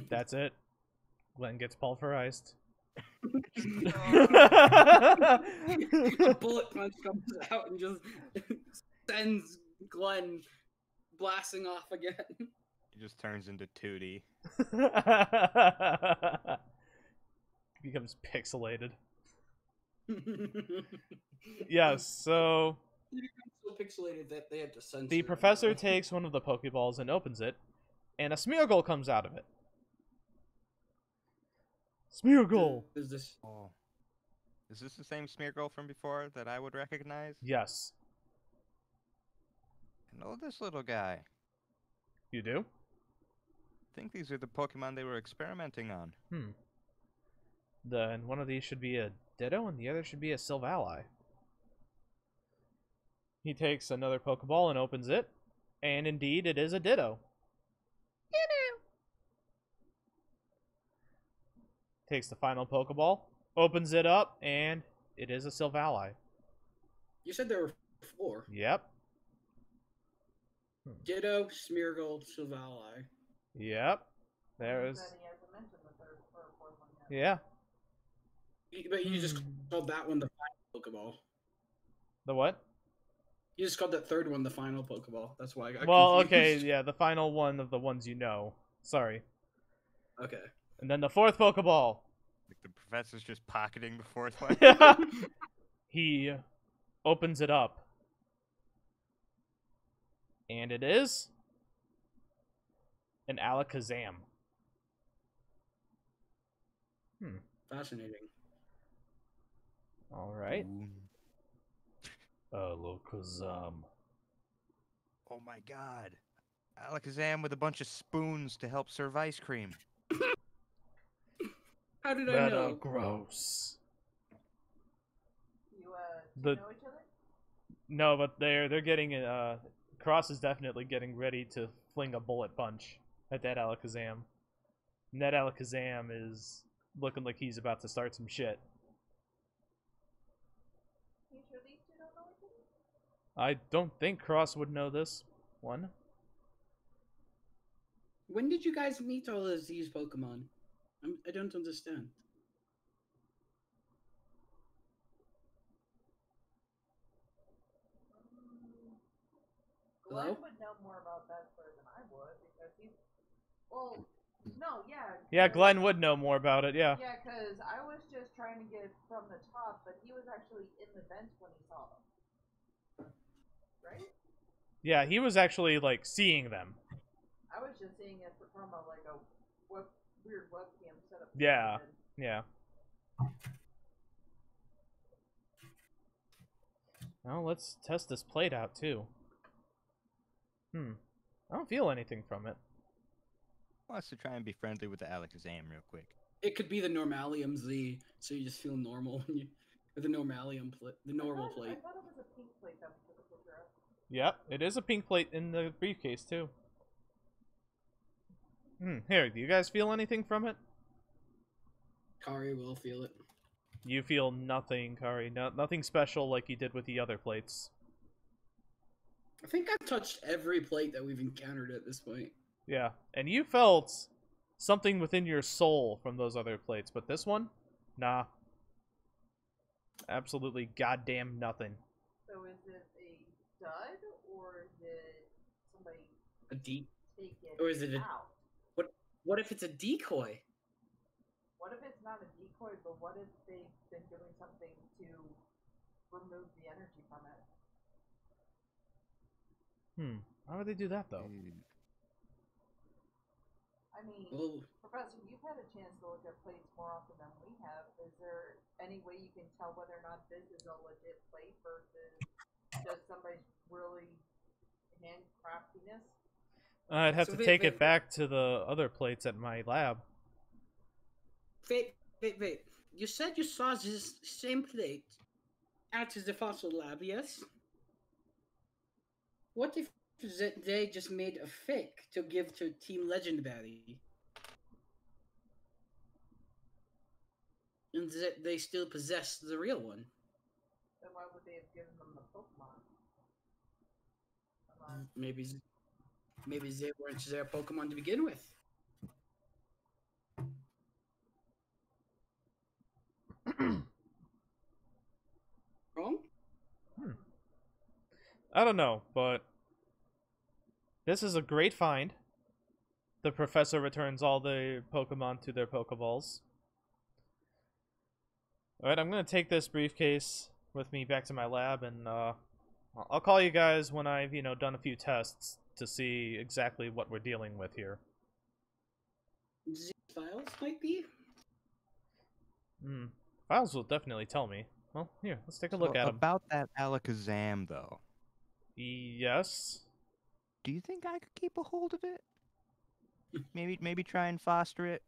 That's it. Glen gets pulverized. A bullet punch comes out and just sends Glen blasting off again. He just turns into 2D. Becomes pixelated. Yes, so He becomes so pixelated that they have to censor the it professor now. takes one of the Pokeballs and opens it, and a Smeargle comes out of it. Smeargle! Is this? Oh. Is this the same Smeargle from before that I would recognize? Yes. I know this little guy. You do? I think these are the Pokemon they were experimenting on. Then one of these should be a Ditto and the other should be a Silvally. He takes another Pokeball and opens it, and indeed it is a Ditto. Ditto! Takes the final Pokeball, opens it up, and it is a Silvally. You said there were 4. Yep. Ditto, Smeargle, Silvally. Yep. There's. That he hasn't mentioned the third or fourth one yet. Yeah. But you just called that one the final Pokeball. The what? You just called that third one the final Pokeball. That's why I got Well, confused. okay, yeah, the final one of the ones you know. Sorry. Okay. And then the fourth Pokeball. Like the professor's just pocketing the fourth one. He opens it up. And it is an Alakazam. Fascinating. All right. Ooh. Alakazam. Oh my god. Alakazam with a bunch of spoons to help serve ice cream. How did I know? Gross. You know each other? No, but they're getting Cross is definitely getting ready to fling a bullet punch at that Alakazam. And that Alakazam is looking like he's about to start some shit. You sure these two don't know each other? I don't think Cross would know this one. When did you guys meet all of these Pokemon? I don't understand. Glen Hello? would know more about that story than I would because he's. Well, no, yeah. Yeah, Glen would know more about it, yeah. Yeah, because I was just trying to get from the top, but he was actually in the vent when he saw them. Right? Yeah, he was actually, like, seeing them. I was just seeing it from a, like, a weird webcam setup. Yeah, yeah. Now let's test this plate out, too. I don't feel anything from it. Wants to try and be friendly with the Alakazam real quick. It could be the Normalium Z, so you just feel normal when you, or the Normalium plate, the normal plate. I thought it was a pink plate that was for the picture of. Yep, it is a pink plate in the briefcase, too. Here, do you guys feel anything from it? Kari will feel it. You feel nothing, Kari. Nothing special like you did with the other plates. I think I've touched every plate that we've encountered at this point. Yeah, and you felt something within your soul from those other plates, but this one? Nah. Absolutely goddamn nothing. So is it a dud, or is it somebody A deep, take it or is it out? what if it's a decoy? What if it's not a decoy, but what if they've been doing something to remove the energy from it? How would they do that, though? I mean, Well, Professor, you've had a chance to look at plates more often than we have. Is there any way you can tell whether or not this is a legit plate versus just somebody's really handcraftiness? I'd have So to take it back to the other plates at my lab. Wait. You said you saw this same plate at the fossil lab, yes? What if they just made a fake to give to Team Legendary? And that they still possess the real one? Then why would they have given them the Pokemon? Maybe they weren't their Pokemon to begin with. Wrong? I don't know, but this is a great find. The professor returns all the Pokemon to their Pokeballs. Alright, I'm going to take this briefcase with me back to my lab, and I'll call you guys when I've, done a few tests to see exactly what we're dealing with here. These files might be? Files will definitely tell me. Well, here, let's take a look at them. About that Alakazam, though. Yes? Do you think I could keep a hold of it? Maybe try and foster it?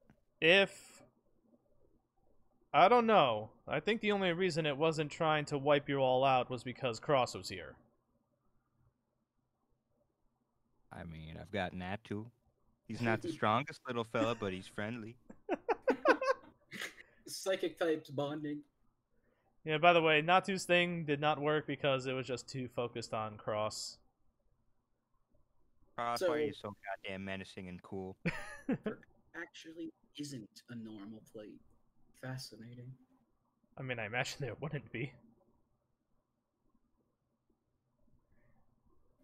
I don't know. I think the only reason it wasn't trying to wipe you all out was because Cross was here. I mean, I've got Natu. He's not the strongest little fella, but he's friendly. Psychic types bonding. Yeah, by the way, Natu's thing did not work because it was just too focused on Cross. Cross, why are you so goddamn menacing and cool? actually isn't a normal plate. Fascinating. I mean, I imagine there wouldn't be.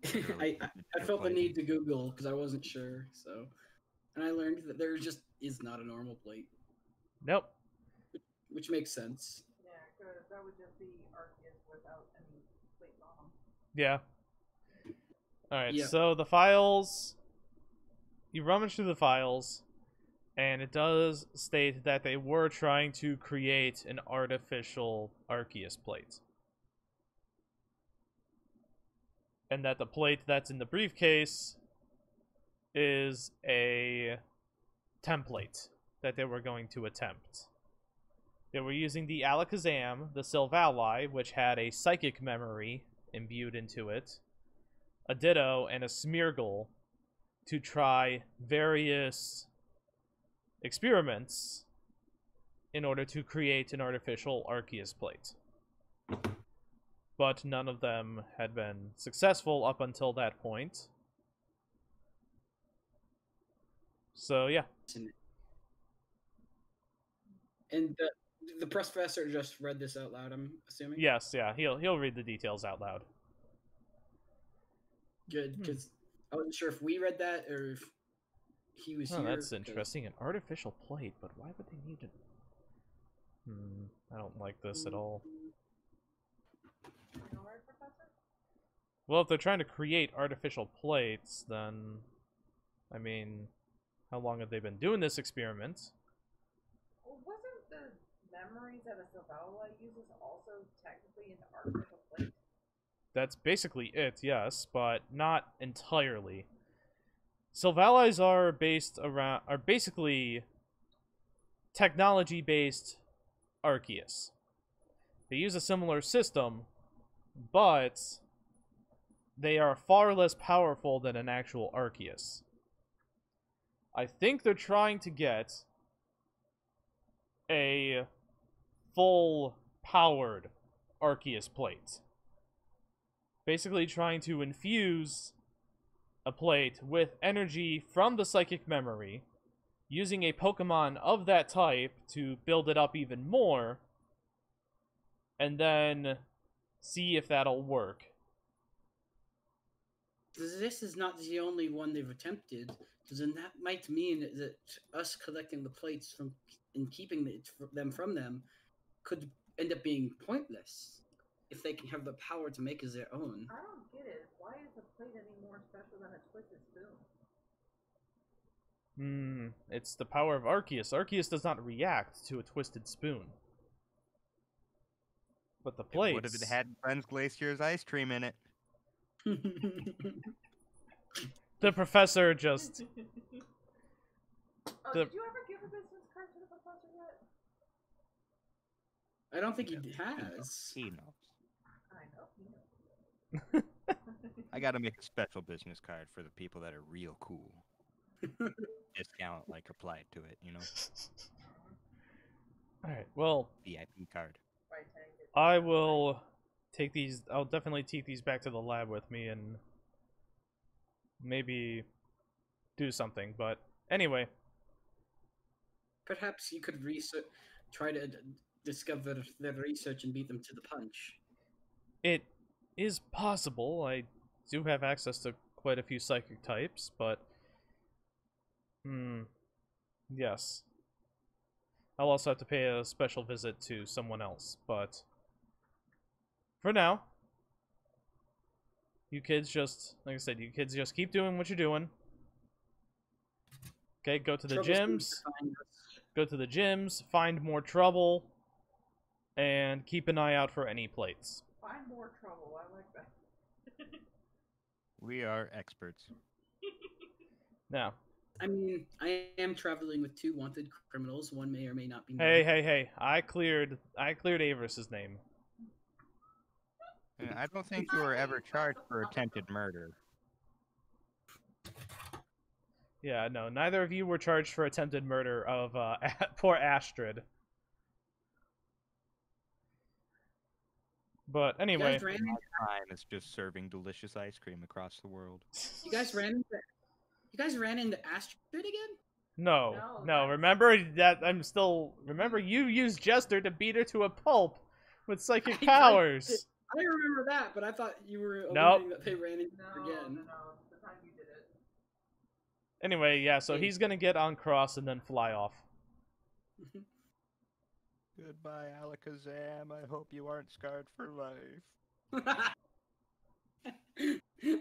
I felt the need to Google because I wasn't sure. So, and I learned that there just is not a normal plate. Nope. Which makes sense. Yeah, because that would just be Arceus without any plates on them. Yeah. Alright, Yeah. so the files... You rummage through the files, and it does state that they were trying to create an artificial Arceus plate. And that the plate that's in the briefcase is a template that they were going to attempt. They were using the Alakazam, the Silvally, which had a psychic memory imbued into it, a Ditto, and a Smeargle to try various experiments in order to create an artificial Arceus plate. But none of them had been successful up until that point. So, yeah. And the professor just read this out loud, I'm assuming? Yes, yeah, he'll read the details out loud. Good, because I wasn't sure if we read that or if he was here. That's interesting. An artificial plate, but why would they need it? I don't like this at all. Well, if they're trying to create artificial plates, then... I mean, how long have they been doing this experiment? Well, wasn't the memories that a Silvally uses also technically an artificial plate? That's basically it, yes, but not entirely. Silvallis are basically technology-based Arceus. They use a similar system, but they are far less powerful than an actual Arceus. I think they're trying to get a full-powered Arceus plate. Basically trying to infuse a plate with energy from the psychic memory, using a Pokemon of that type to build it up even more, and then see if that'll work. This is not the only one they've attempted, because then that might mean that us collecting the plates from and keeping them from them could end up being pointless if they can have the power to make as their own. I don't get it. Why is a plate any more special than a twisted spoon? It's the power of Arceus. Arceus does not react to a twisted spoon. But the plates... What if it had Glen's Glacier's ice cream in it? The professor just... Did you ever give a business card to the professor yet? I don't think he has. He knows. I know. I gotta make a special business card for the people that are real cool. Discount, like, applied to it, you know? Alright, well... VIP card. I will take these... I'll definitely take these back to the lab with me and... maybe... do something, but... Anyway. Perhaps you could try to discover their research and beat them to the punch. It is possible. I do have access to quite a few psychic types, but... yes. I'll also have to pay a special visit to someone else, but... for now... you kids just... like I said, you kids just keep doing what you're doing. Okay, go to the gyms. Go to the gyms, find more trouble, and keep an eye out for any plates. Find more trouble, I like that. We are experts. Now. I mean, I am traveling with 2 wanted criminals. One may or may not be... Hey. I cleared Averis' name. I don't think you were ever charged for attempted murder. Yeah, no, neither of you were charged for attempted murder of poor Astrid. But anyway, time is just serving delicious ice cream across the world. You guys ran into Astrid again? No. Remember that Remember you used Jester to beat her to a pulp with psychic powers. I remember that, but I thought you were nope. alluding that they ran into again. No. The time you did it. Anyway, yeah, so he's gonna get on cross and then fly off. Goodbye, Alakazam. I hope you aren't scarred for life.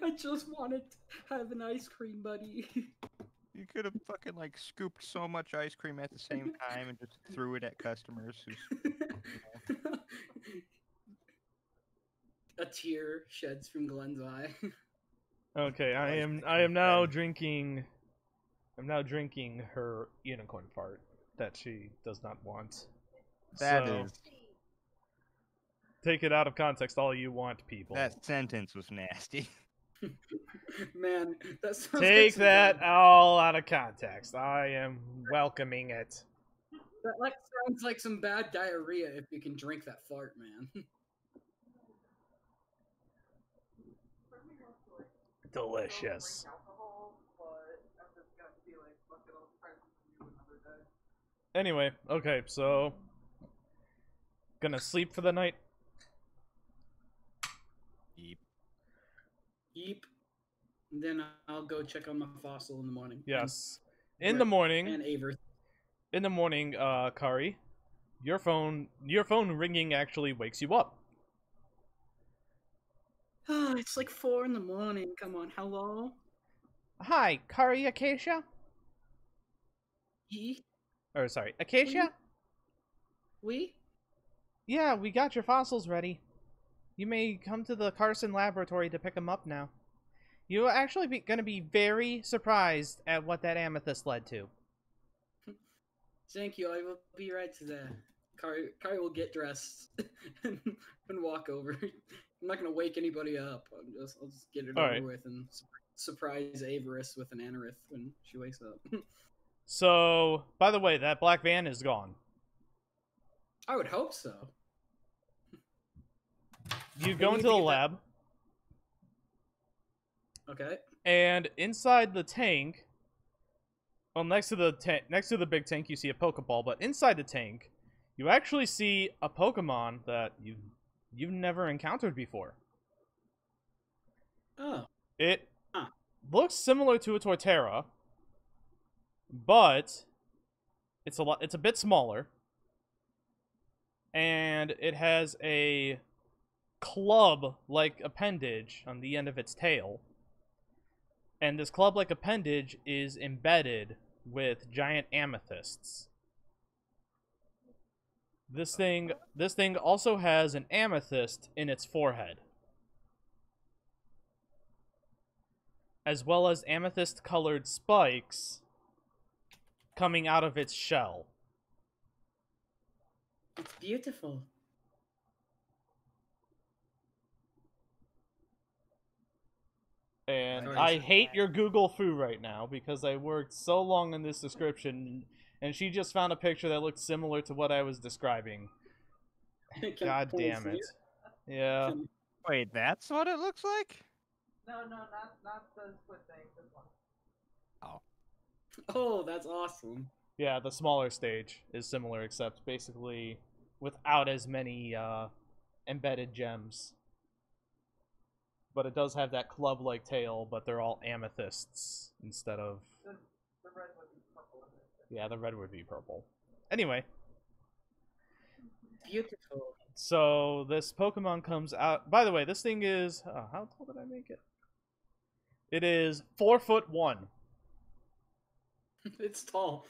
I just wanted to have an ice cream, buddy. You could have fucking like scooped so much ice cream at the same time and just threw it at customers. A tear sheds from Glen's eye. Okay, I am now drinking. I'm now drinking her unicorn fart that she does not want. That is. Take it out of context all you want, people. That sentence was nasty. Man, that sounds Take like that all out of context. I am welcoming it. That sounds like some bad diarrhea if you can drink that fart, man. Delicious. Anyway, okay, so gonna sleep for the night. Yeep. Then I'll go check on my fossil in the morning. Yes. In the morning. And Averis. In the morning, Kari, your phone ringing actually wakes you up. Oh, it's like 4 in the morning. Come on, hello? Hi, Kari Acacia? Acacia? We? Yeah, we got your fossils ready. You may come to the Carson laboratory to pick them up now. You're actually going to be very surprised at what that amethyst led to. Thank you. I will be right to there. Kari will get dressed and walk over. I'm not gonna wake anybody up. I'll just get it over with and surprise Averis with an anerith when she wakes up. So, by the way, that black van is gone. I would hope so. You go into the lab. Okay. And inside the tank, well, next to the big tank, you see a Pokeball, but inside the tank, you actually see a Pokemon that you've never encountered before. Oh. It looks similar to a Torterra, but it's a bit smaller, and it has a club-like appendage on the end of its tail. And this club-like appendage is embedded with giant amethysts. This thing also has an amethyst in its forehead, as well as amethyst-colored spikes coming out of its shell. It's beautiful. And I hate your Google foo right now because I worked so long on this description, and she just found a picture that looked similar to what I was describing. God damn it. Yeah. Wait, that's what it looks like? No, not the split thing. This one. Oh. Oh, that's awesome. Yeah, the smaller stage is similar, except basically without as many embedded gems. But it does have that club-like tail, but they're all amethysts instead of... The red would be purple. Yeah, the red would be purple. Anyway. Beautiful. So, this Pokemon comes out... By the way, this thing is... how tall did I make it? It is 4'1". It's tall.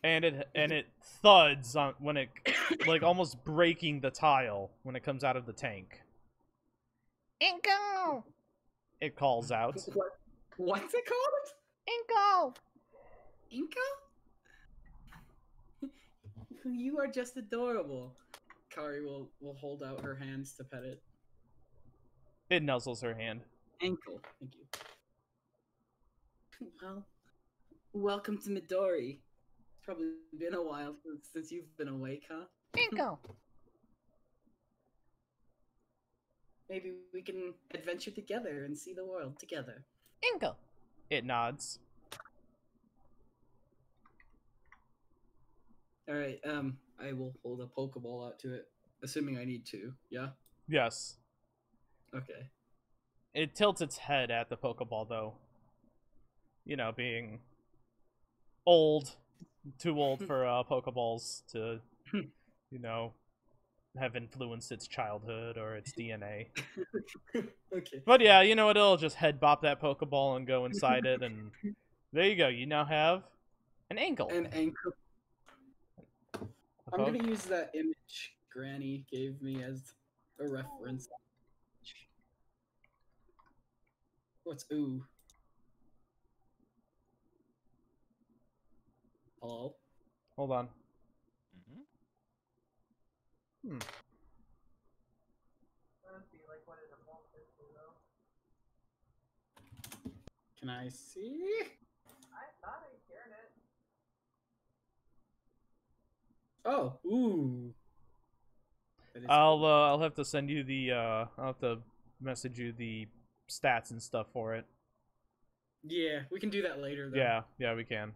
and it thuds on when it... like, almost breaking the tile when it comes out of the tank. Inko! It calls out. What's it called? Inko! Inko? You are just adorable. Kari will hold out her hands to pet it. It nuzzles her hand. Ankle. Thank you. Well, welcome to Midori. It's probably been a while since you've been awake, huh? Inko! Maybe we can adventure together and see the world together. Inko! It nods. All right. I will hold a Pokeball out to it, assuming I need to. Yeah. Yes. Okay. It tilts its head at the Pokeball, though. You know, being old, too old for Pokeballs to, you know, have influenced its childhood or its DNA. Okay. But yeah, you know what? It'll just head bop that Pokeball and go inside it, and there you go. You now have an ankle. An ankle. I'm gonna use that image Granny gave me as a reference. What's ooh? Hello? Hold on. Mm-hmm. Can I see? I thought I shared it. Oh, ooh. I'll have to send you the I'll have to message you the stats and stuff for it. Yeah, we can do that later though. Yeah, we can.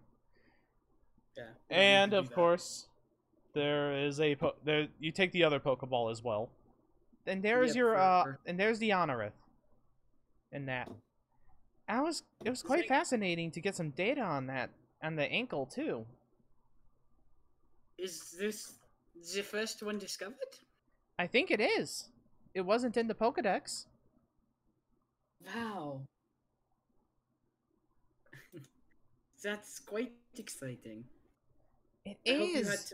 Yeah. And of course, there is a there. You take the other Pokeball as well. And there's your and there's the Honorith. And that. It was quite fascinating to get some data on that, on the ankle too. Is this the first one discovered? I think it is. It wasn't in the Pokedex. Wow. That's quite exciting. It is.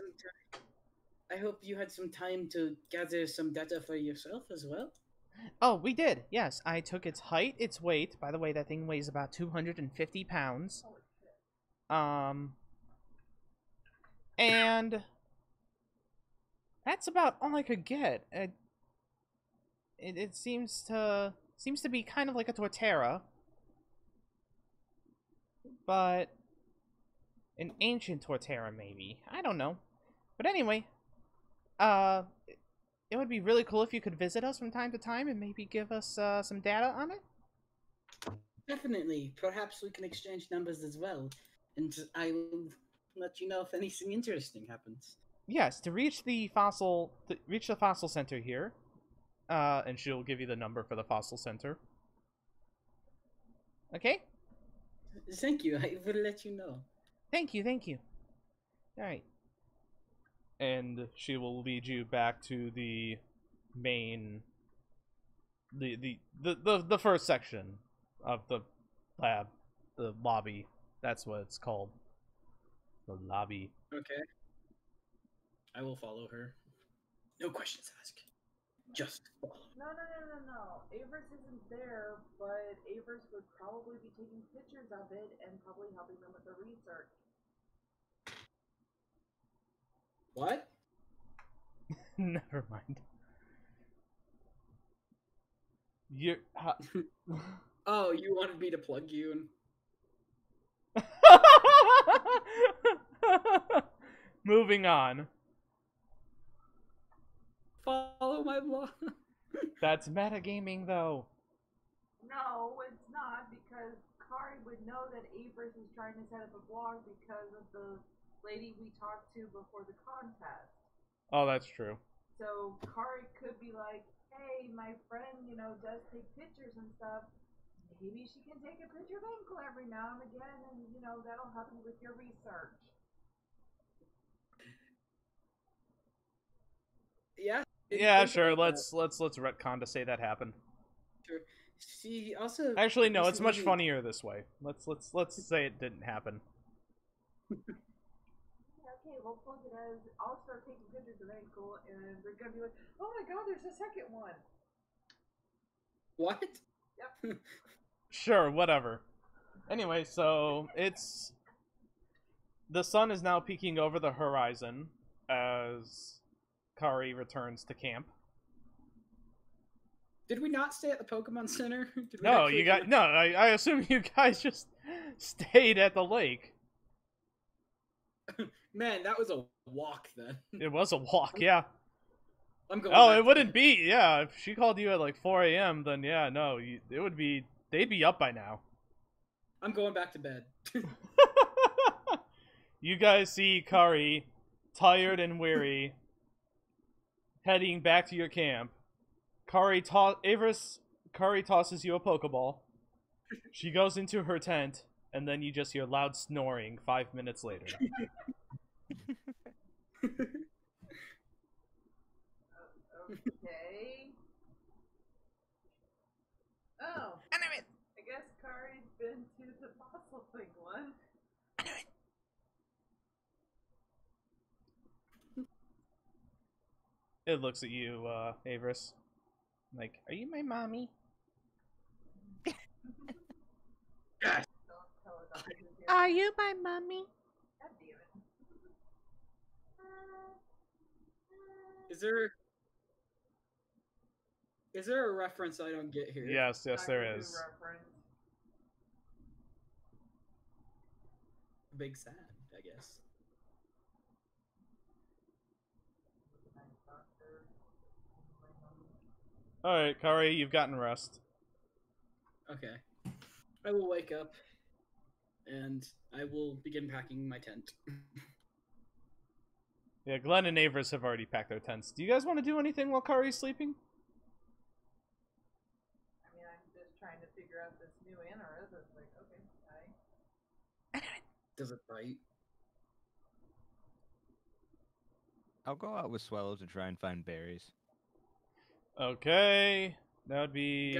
I hope you had some time to gather some data for yourself as well. Oh, we did. Yes, I took its height, its weight. By the way, that thing weighs about 250 pounds. And that's about all I could get. It seems to be kind of like a Torterra, but an ancient Torterra maybe. I don't know. But anyway, it would be really cool if you could visit us from time to time and maybe give us some data on it. Definitely. Perhaps we can exchange numbers as well, and I will let you know if anything interesting happens. Yes, to reach the fossil center here, and she'll give you the number for the fossil center. Okay. Thank you. I will let you know. Thank you. All right. And she will lead you back to the main, the first section of the lab, the lobby. That's what it's called. The lobby. Okay. I will follow her. No questions asked. Just follow. No. Averis isn't there, but Averis would probably be taking pictures of it and probably helping them with the research. What? Never mind. You. Oh, you wanted me to plug you in? Moving on. Follow my blog. That's metagaming, though. No, it's not, because Kari would know that Averis is trying to set up a blog because of the lady we talked to before the contest. Oh, that's true. So Kari could be like, hey, my friend, does take pictures and stuff. Maybe she can take a picture of Ankle every now and again, and, that'll help you with your research. Yeah. Yeah, sure. Let's retcon to say that happened. Sure. She also. Actually, no. It's much funnier this way. Let's say it didn't happen. Okay, we'll plug it as I'll start taking pictures of Ankle, and they're gonna be like, "Oh my God, there's a second one." What? Yep. Sure, whatever. Anyway, so the sun is now peeking over the horizon as Kari returns to camp. Did we not stay at the Pokemon Center? No, I assume you guys just stayed at the lake. Man, that was a walk then. It was a walk, yeah. I'm going. Oh, it wouldn't be. Yeah, if she called you at like 4 a.m., then yeah, no, it would be. They'd be up by now. I'm going back to bed. You guys see Kari tired and weary, heading back to your camp. Kari tosses you a Pokeball. She goes into her tent, and then you just hear loud snoring 5 minutes later. Okay. Oh. I guess Kari's been to the fossil thing one. It looks at you, Averis. Like, are you my mommy? Yes. Are you my mommy? God damn it. Is there a reference I don't get here? Yes, there is. Big sad, I guess. Alright, Kari, you've gotten rest. Okay. I will wake up, and I will begin packing my tent. Yeah, Glen and Averis have already packed their tents. Do you guys want to do anything while Kari's sleeping? I mean, I'm just trying to figure out this new Averis. It's like, okay, Does it bite? I'll go out with Swallow to try and find berries. Okay. That would be...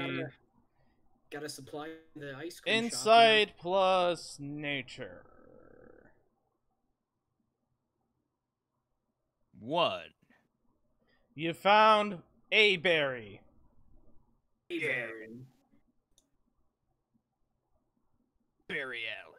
Gotta supply the ice cream Insight shop, plus nature. 1. You found a berry. Berry. Barry Allen.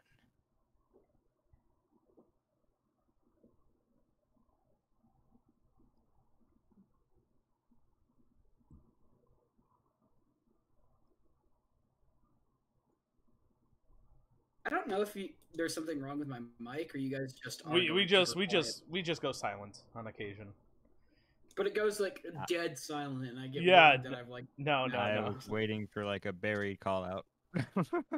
I don't know if there's something wrong with my mic, or you guys just are We going just super quiet. go silent on occasion. But it goes like dead silent, and I get Yeah, worried that I've like. No. I was waiting for like a berry call out.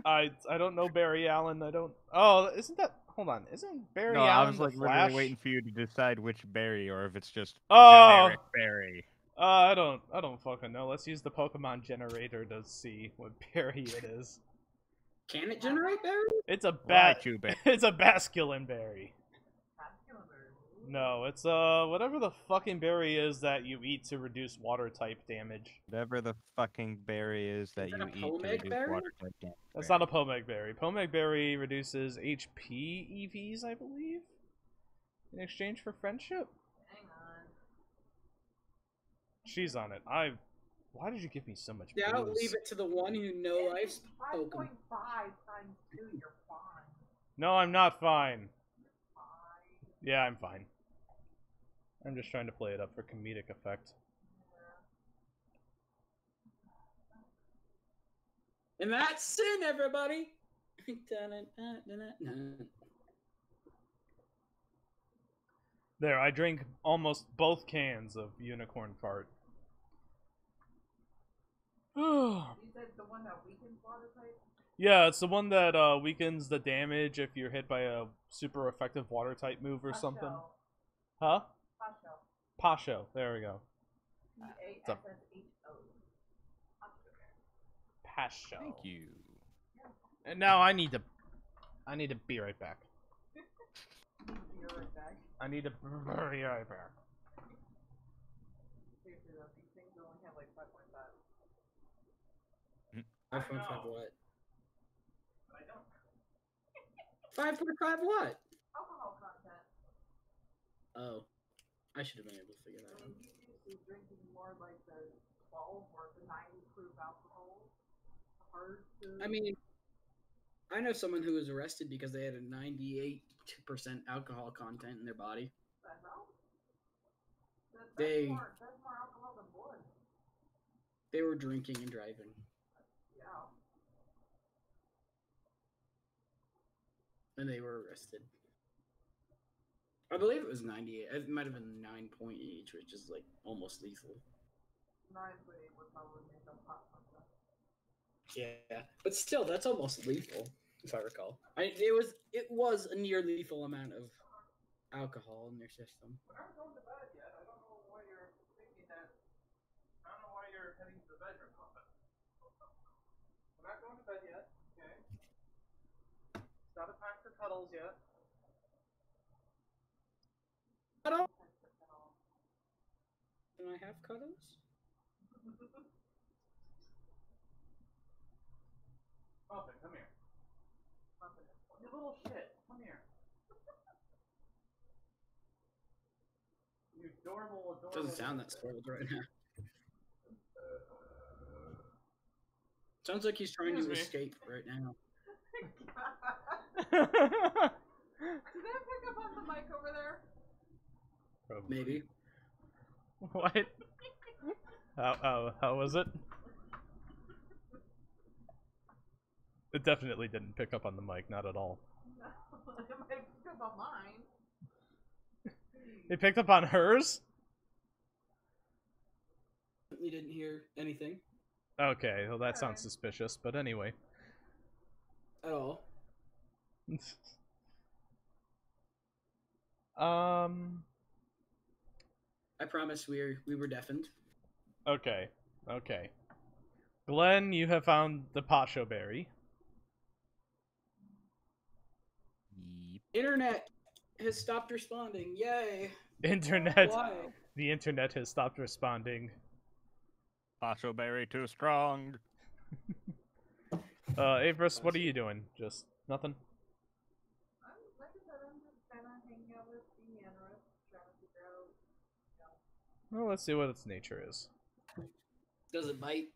I don't know Barry Allen. I don't. Oh, isn't that? Hold on. Isn't Barry No, Allen I was like the literally Flash? waiting for you to decide which berry, or if it's just Oh, generic berry. I don't fucking know. Let's use the Pokemon generator to see what berry it is. Can it generate berries? It's a Raichu berry. It's a basculin berry. No, it's whatever the fucking berry is that you eat to reduce water type damage. Whatever the fucking berry is that you eat to reduce water type damage. That's not a Pomeg berry. Pomeg berry reduces HP EVs, I believe, in exchange for friendship. hang on. She's on it. Why did you give me so much? Yeah, I'll booze? leave it to the one who knows I've It's spoken. 5.5 times 2, you're fine. No, I'm not fine. Fine. Yeah, I'm fine. I'm just trying to play it up for comedic effect. And that's sin, everybody! There, I drank almost both cans of unicorn fart. You said the one that weakens water type? Yeah, it's the one that weakens the damage if you're hit by a super effective water type move or something. Huh? Pasho. There we go. P-A-S-S-H-O. Pasho. Thank you. And now I need to be right back. You're right back. I need to be right back. Seriously though, these things only have like 5.5. 5.5 what? 5.5 what? Alcohol content. Oh. I should have been able to figure that out. You used to drinking more like the 12 or the 90 proof alcohol. Hard to... I mean, I know someone who was arrested because they had a 98% alcohol content in their body. The hell? That's more alcohol than blood. They were drinking and driving. Yeah. And they were arrested. I believe it was 98. It might have been 9 point each, which is like almost lethal. 9.8 would probably make them pop something. Yeah, but still, that's almost lethal, if I recall. It was a near lethal amount of alcohol in their system. We're not going to bed yet. I don't know why you're thinking that. I don't know why you're heading to the bedroom, Muffin. We're not going to bed yet, okay? It's not a time for cuddles yet. Cuddle? Can I have cuddles? Muffin, come here. Muffin, you little shit, come here. You adorable. Doesn't sound that spoiled right now. Sounds like he's trying to escape right now. Did that pick up on the mic over there? Probably. Maybe. What? How was it? It definitely didn't pick up on the mic, not at all. No, it might pick up on mine. It picked up on hers? We didn't hear anything Okay, well that sounds suspicious, but anyway. at all. I promise we were deafened. Okay. Glen, you have found the Pacho berry. Yeep. Internet has stopped responding. Yay! Internet. Why? The internet has stopped responding. Pacho berry too strong. Averis, what are you doing? Just nothing? Like I said, I'm just kind of hanging out with the Averis, trying to figure out, Well, let's see what its nature is. Does it bite?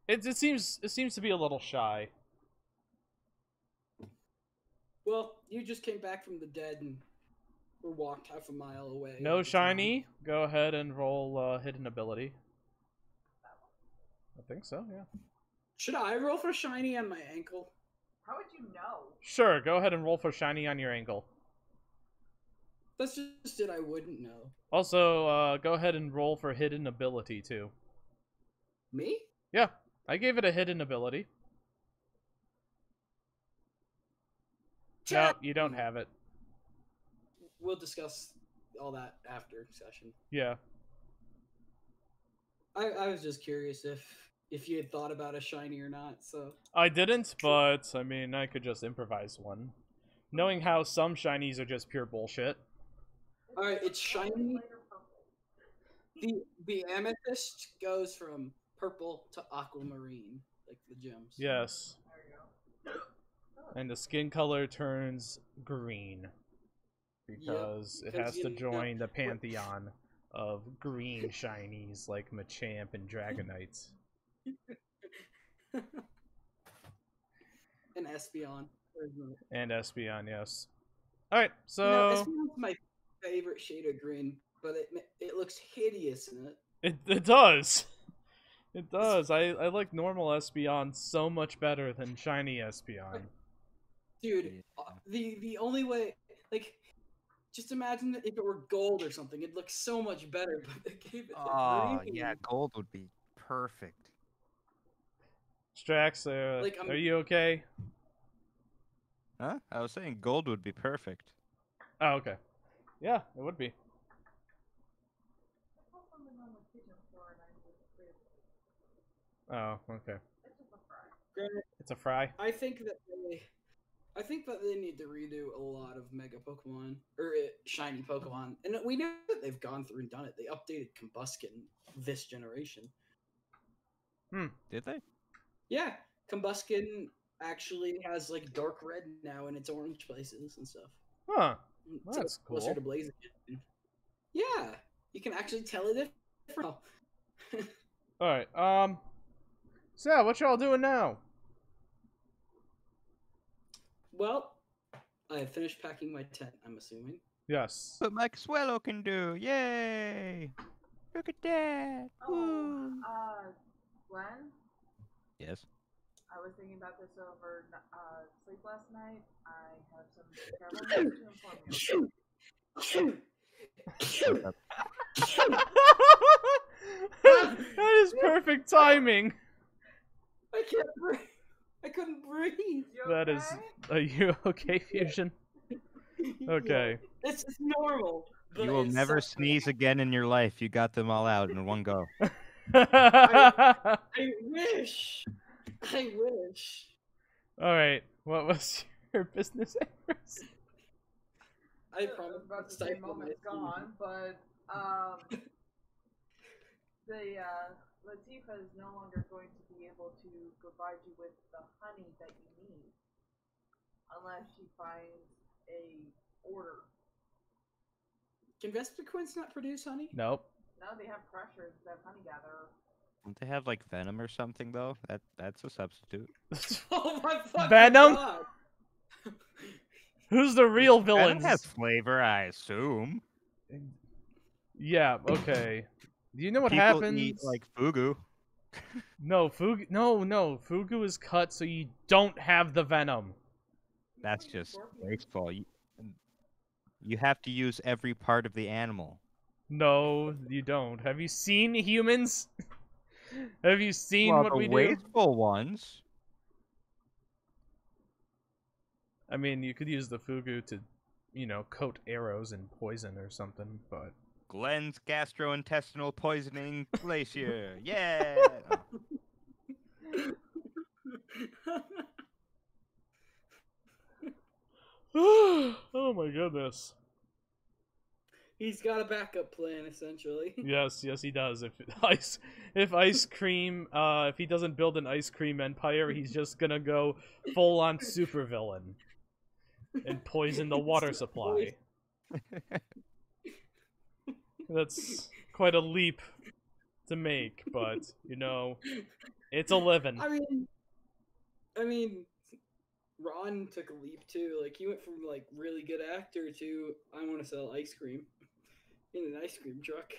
It seems to be a little shy. Well, you just came back from the dead and were walked half a mile away. No shiny. Go ahead and roll hidden ability. I think so, yeah. Should I roll for shiny on my ankle? how would you know? Sure, go ahead and roll for shiny on your ankle. That's just it. I wouldn't know. Also, go ahead and roll for hidden ability too. Me? Yeah, I gave it a hidden ability. No, you don't have it. We'll discuss all that after session. Yeah. I was just curious if you had thought about a shiny or not. So I didn't, but I mean, I could just improvise one. Knowing how some shinies are just pure bullshit. all right, it's shiny. The amethyst goes from purple to aquamarine, like the gems. Yes. And the skin color turns green. Because it has to join the pantheon of green shinies like Machamp and Dragonites. And Espeon. And Espeon, yes. Alright, so... You know, Espeon's my favorite shade of green, but it looks hideous in it. It does. It does. I like normal Espeon so much better than shiny Espeon. Dude, the only way, like, just imagine if it were gold or something. It'd look so much better, but they gave it Oh, green. yeah, gold would be perfect. Strax, Like, are you okay? Huh? I was saying gold would be perfect. Oh, okay. Yeah, it would be. Oh, okay. It's a fry. I think that they need to redo a lot of Mega Pokemon or shiny Pokemon, and we know that they've gone through and done it. They updated Combuskin this generation. Did they? Yeah, Combuskin actually has like dark red now in its orange places and stuff. Huh. So That's cool. closer to Blaziken. Yeah, you can actually tell it different. Alright, so yeah, what y'all doing now? Well, I have finished packing my tent, I'm assuming. Yes. What Maxwello can do. Yay! Look at that. Oh, Glenn? Yes. I was thinking about this over sleep last night. I have some terrible news to inform you. That is perfect timing. I can't breathe. I couldn't breathe. You That is. okay? Are you okay, Fusion? Okay. It's normal. You will never sneeze again in your life. You got them all out in one go. I wish. I wish. All right. What was your business, Averis? I promise. About to say moment's gone, but Latifah is no longer going to be able to provide you with the honey that you need unless she finds a order. Can Vespiquins not produce honey? Nope. No, they have pressure instead of honey gatherer. Don't they have like venom or something though? That's a substitute. Oh my fucking Venom? God. Who's the real Venom villains? has flavor, I assume. Yeah. Okay. Do you know what People happens? eat like fugu. No, fugu. No. Fugu is cut so you don't have the venom. That's just wasteful. You have to use every part of the animal. No, you don't. Have you seen humans? Have you seen what we the do? wasteful ones. I mean, you could use the fugu to, coat arrows in poison or something, but... Glen's gastrointestinal poisoning glacier. Yeah. Oh my goodness. He's got a backup plan, essentially. Yes, he does. If ice cream, if he doesn't build an ice cream empire, he's just gonna go full on supervillain and poison the water supply. That's quite a leap to make, but it's a living. I mean, Ron took a leap too. Like, he went from like really good actor to I want to sell ice cream in an ice cream truck.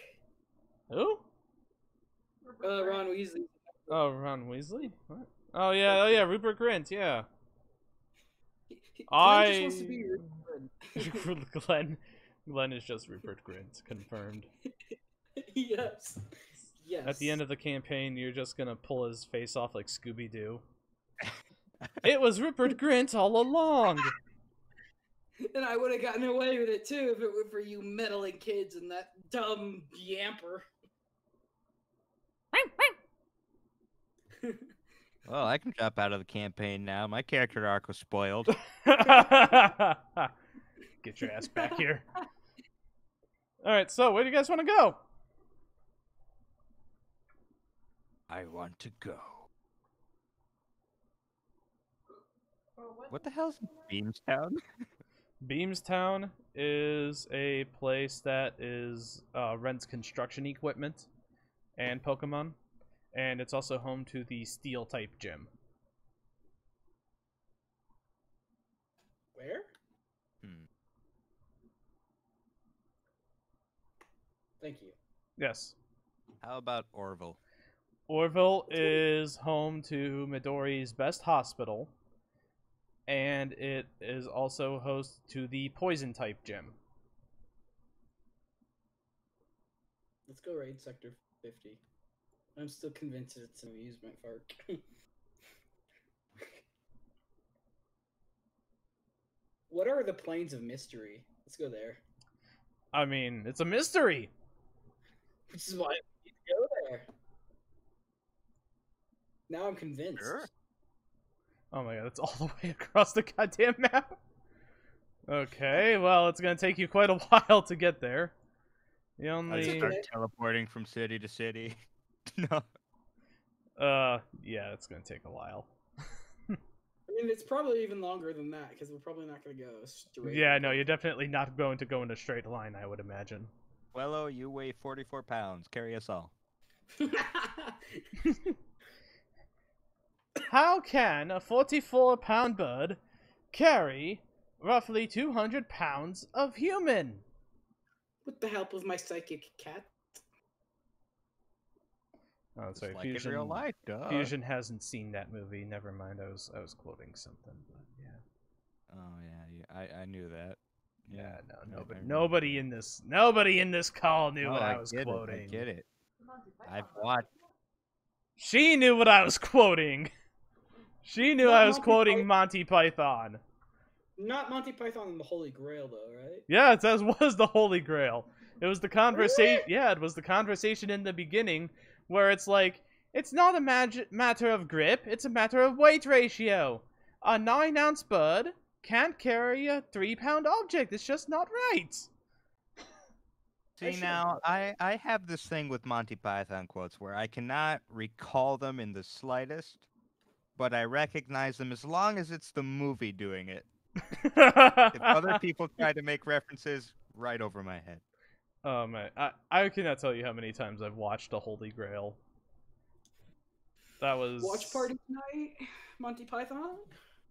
Who? Ron Weasley. Oh, Ron Weasley? What? Oh yeah, Rupert Grint, yeah. Glenn just wants to be Rupert Glenn. Glen is just Rupert Grint, confirmed. Yes. At the end of the campaign, you're just gonna pull his face off like Scooby-Doo. It was Rupert Grint all along! And I would have gotten away with it too if it were for you meddling kids and that dumb yamper. Well, I can drop out of the campaign now. My character arc was spoiled. Get your ass back here. Alright, so where do you guys want to go? I want to go. What the hell's Beamstown? Beamstown is a place that rents construction equipment and Pokemon, and it's also home to the Steel type gym. Where? Thank you. Yes. How about Orville? Orville is home to Midori's best hospital, and it is also host to the Poison type gym. Let's go raid Sector 50. I'm still convinced it's an amusement park. What are the plains of mystery? Let's go there. I mean, it's a mystery! Which is why I need to go there. Now I'm convinced. Sure. Oh my god, it's all the way across the goddamn map? Okay, well, it's gonna take you quite a while to get there. The only... I just start teleporting from city to city. No. Yeah, it's gonna take a while. I mean, it's probably even longer than that, because we're probably not gonna go straight. Yeah, no, you're definitely not going to go in a straight line, I would imagine. Wello, you weigh 44 pounds. Carry us all. How can a 44-pound bird carry roughly 200 pounds of human? With the help of my psychic cat. Oh, sorry, like Fusion. in real life, duh. Fusion hasn't seen that movie. Never mind. I was quoting something, but yeah. Oh yeah, I knew that. Yeah, no, nobody in this call knew what I was quoting. I get it. I've watched. She knew what I was quoting. She knew I was quoting Monty Python. Not Monty Python and the Holy Grail, though, right? Yeah, it says was the Holy Grail. It was the conversation. Really? Yeah, it was the conversation in the beginning where it's like, it's not a matter of grip, it's a matter of weight ratio. A 9-ounce bird can't carry a 3-pound object. It's just not right. See, now, I have this thing with Monty Python quotes where I cannot recall them in the slightest, but I recognize them as long as it's the movie doing it. If other people try to make references, right over my head. Oh man, I cannot tell you how many times I've watched The Holy Grail. That was... Watch party tonight, Monty Python?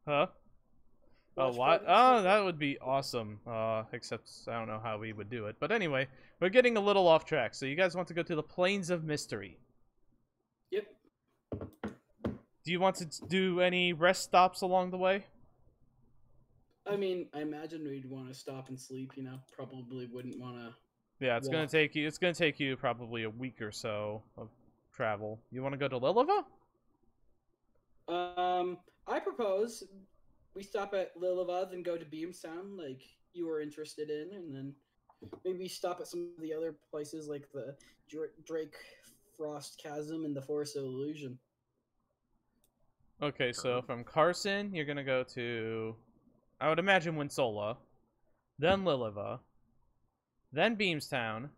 Huh? Oh, what? Oh, that would be awesome. Except I don't know how we would do it. But anyway, we're getting a little off track. So you guys want to go to the Plains of Mystery? Yep. Do you want to do any rest stops along the way? I mean, I imagine we'd want to stop and sleep, you know? Probably wouldn't want to... Yeah, it's gonna take you probably a week or so of travel. You want to go to Liliva? I propose we stop at Liliva and go to Beamstown, like you were interested in, and then maybe stop at some of the other places like the Drake Frost Chasm and the Forest of Illusion. Okay, so from Carson, you're gonna go to, I would imagine, Winsola, then Liliva, then Beamstown,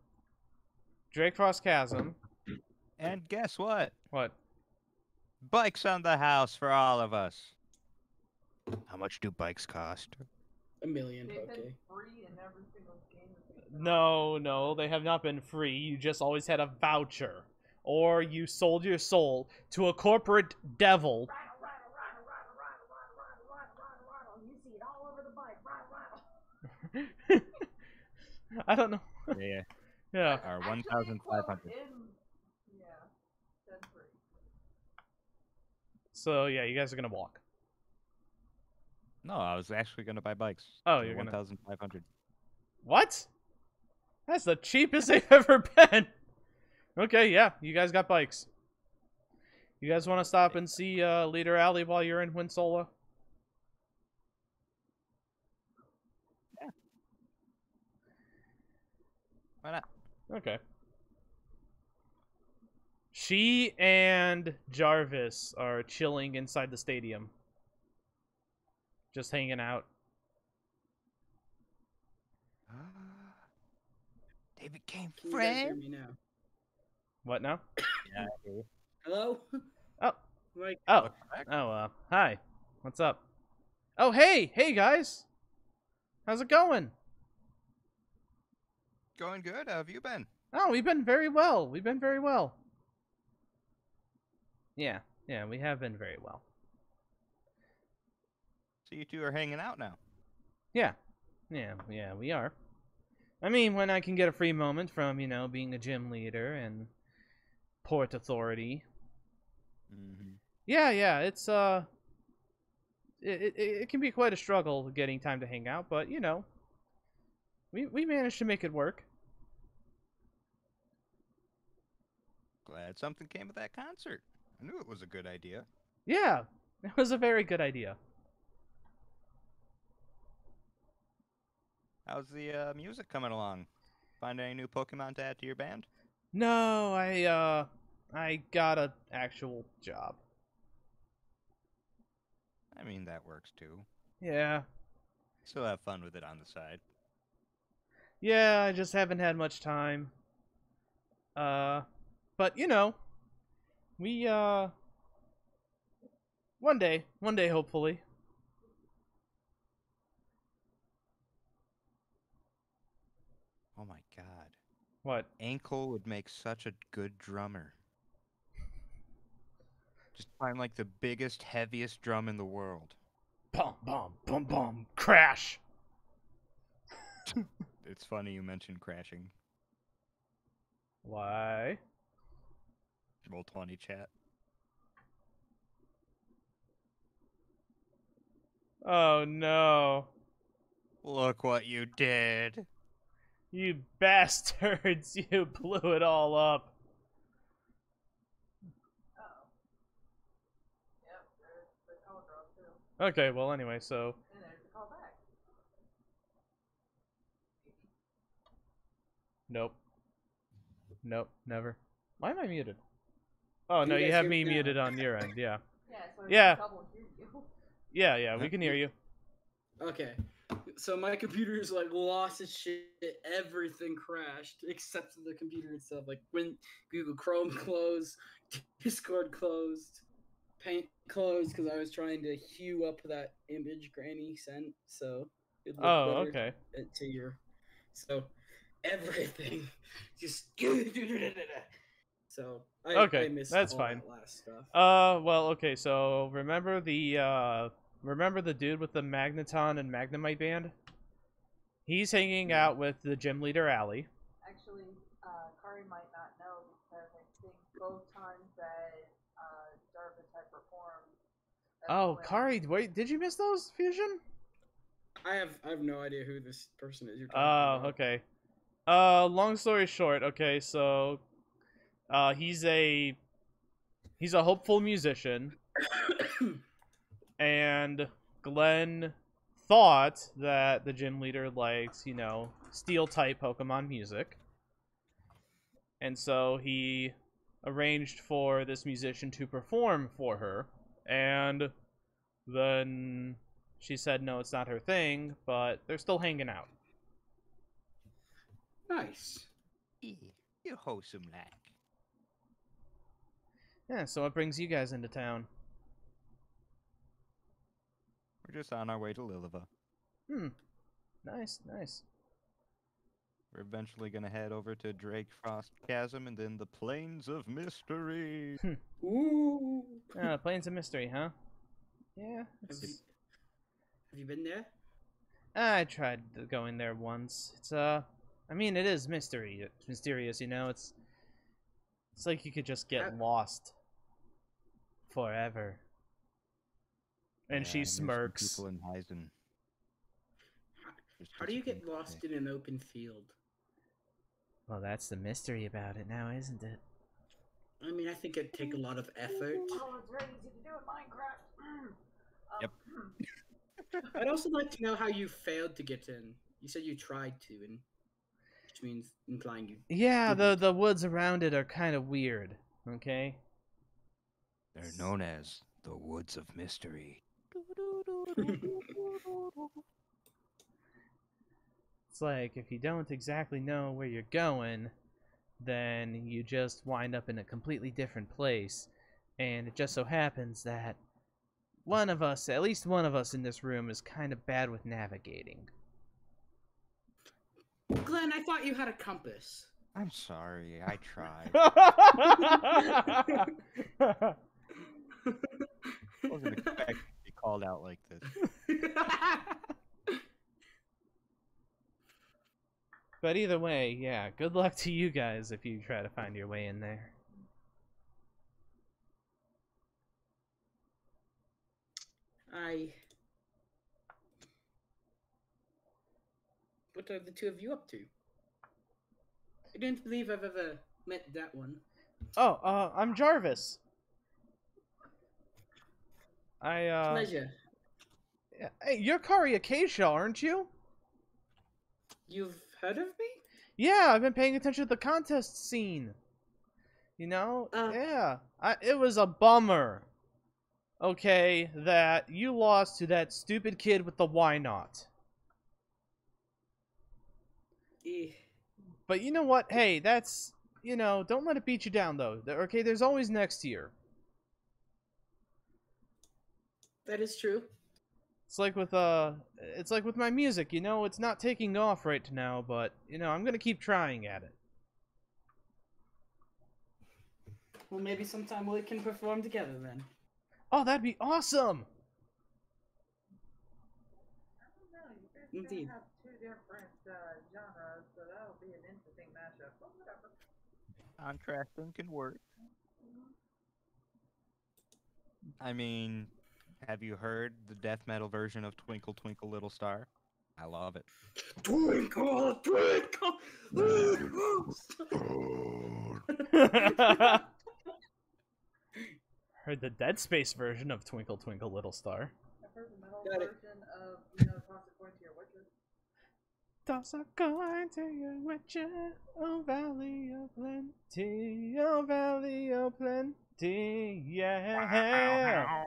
Drake Frost Chasm. And guess what? What? Bikes on the house for all of us. How much do bikes cost? $1 million, They've okay. been free in every single game that they've been No, they have not been free. You just always had a voucher. Or you sold your soul to a corporate devil. rattle. You see it all over the bike. Rattle. I don't know. Yeah. Yeah. Or Actually, 1,500. Yeah, that's free. So yeah, you guys are gonna walk. No, I was actually going to buy bikes. Oh, you're gonna... 1,500. What? That's the cheapest they've ever been. Okay, yeah, you guys got bikes. You guys want to stop and see Leader Alley while you're in Winsola? Yeah. Why not? Okay. She and Jarvis are chilling inside the stadium. Just hanging out. They became Can you guys hear friends. me now? What now? Yeah. Hello? Oh. Right. Oh. Hi. What's up? Oh, hey! Hey, guys! How's it going? Going good. How have you been? Oh, we've been very well. We've been very well. Yeah, we have been very well. So you two are hanging out now. Yeah, we are. I mean, when I can get a free moment from, you know, being a gym leader and port authority. Mm-hmm. Yeah, it's, it can be quite a struggle getting time to hang out, but, you know, we managed to make it work. Glad something came of that concert. I knew it was a good idea. Yeah, it was a very good idea. How's the music coming along? Find any new Pokemon to add to your band? No, I got an actual job. I mean, that works too. Yeah. Still have fun with it on the side. Yeah, I just haven't had much time. But, you know, we, one day, hopefully. Oh my god. What? Ankle would make such a good drummer. Just find like the biggest, heaviest drum in the world. Bum, bum, bum, bum, crash! It's funny you mentioned crashing. Why? Roll 20 chat. Oh no. Look what you did. You bastards, you blew it all up. Yep, there's the call drop too. Okay, well anyway, so... And there's the call back. Nope. Nope, never. Why am I muted? Oh, Can no, you you guys have hear me me now? muted on your end, yeah. Yeah, so Yeah. double hear you. Yeah, we can hear you. Okay. So my computer's like lost its shit. Everything crashed except for the computer itself. Like when Google Chrome closed, Discord closed, Paint closed because I was trying to hue up that image Granny sent, so it looked Oh, better okay. to your. So everything just. So I Okay, missed that's all fine. that last stuff. Well, okay, so remember the dude with the Magneton and Magnemite band? He's hanging out with the gym leader, Allie. Actually, Kari might not know because I think both times that Jarvis had performed. Oh, Kari, wait, did you miss those, Fusion? I have no idea who this person is you're talking about. Oh, okay. Long story short, okay, so he's a hopeful musician, and Glen thought that the gym leader likes, you know, steel-type Pokemon music. And so he arranged for this musician to perform for her, and then she said no, it's not her thing, but they're still hanging out. Nice. You wholesome lad. Yeah, so what brings you guys into town? We're just on our way to Liliva. Nice. We're eventually gonna head over to Drake Frost Chasm and then the Plains of Mystery. Ooh. Plains of Mystery, huh? Yeah. Have you been there? I tried going there once. It's I mean, it is mysterious, you know. It's like you could just get lost forever. And Yeah, I she knew some smirks. people in Heisen. How do you get lost in an open field? Well, that's the mystery about it now, isn't it? I mean, I think it'd take a lot of effort. Oh, it's very easy to do in Minecraft. Yep. I'd also like to know how you failed to get in. You said you tried to, which means implying you. Yeah, didn't. the woods around it are kind of weird. Okay. They're known as the Woods of Mystery. It's like if you don't exactly know where you're going, then you just wind up in a completely different place. And it just so happens that at least one of us in this room is kind of bad with navigating. Glenn, I thought you had a compass. I'm sorry, I tried. I wasn't expecting to be called out like this. But either way, yeah, good luck to you guys if you try to find your way in there. What are the two of you up to? I don't believe I've ever met that one. Oh, I'm Jarvis. Pleasure. Yeah, hey, you're Kari Acacia, aren't you? You've heard of me? Yeah, I've been paying attention to the contest scene. You know? Yeah. It was a bummer. Okay, that you lost to that stupid kid with the why not. But you know what? Hey, that's, you know, don't let it beat you down, though. Okay, there's always next year. That is true. It's like with my music, you know, it's not taking off right now, but, you know, I'm gonna keep trying at it. Well, maybe sometime we can perform together then. Oh, that'd be awesome! I don't know. You guys are Indeed. gonna have two different genres, so that'll be an interesting mashup. But whatever. Contrasting can work. I mean, have you heard the death metal version of Twinkle Twinkle Little Star? I love it. Twinkle, twinkle, little star. Heard the Dead Space version of Twinkle Twinkle Little Star. I've heard the metal Got it. version of, Toss a Coin to Your Witches. Toss a coin to your witcher, oh valley of plenty, oh valley of plenty, yeah.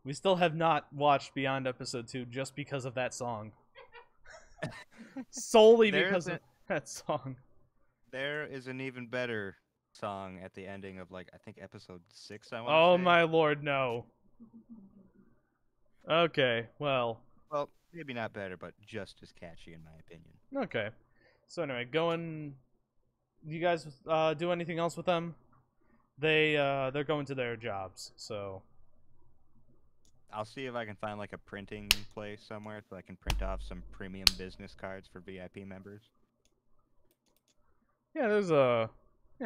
We still have not watched Beyond Episode 2 just because of that song. Solely because of that song. There is an even better song at the ending of, like, I think episode 6, I want to Oh say. my lord, no. Okay, well, maybe not better, but just as catchy in my opinion. okay. So anyway, you guys do anything else with them? They're going to their jobs, so I'll see if I can find like a printing place somewhere so I can print off some premium business cards for VIP members. yeah,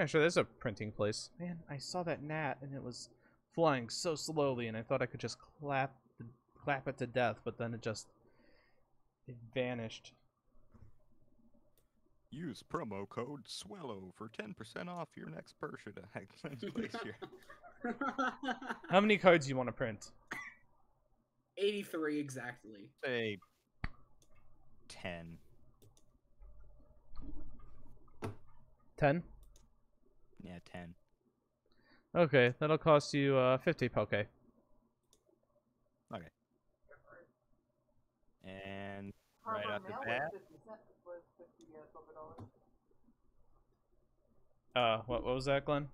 sure, there's a printing place. Man, I saw that gnat and it was flying so slowly, and I thought I could just clap it to death, but then it vanished. Use promo code SWELLO for 10% off your next purchase at Glen's place here. How many cards do you want to print? 83 exactly. Say 10. 10? Yeah, 10. Okay, that'll cost you 50 Poke. Okay. And right off the bat, what was that, Glenn?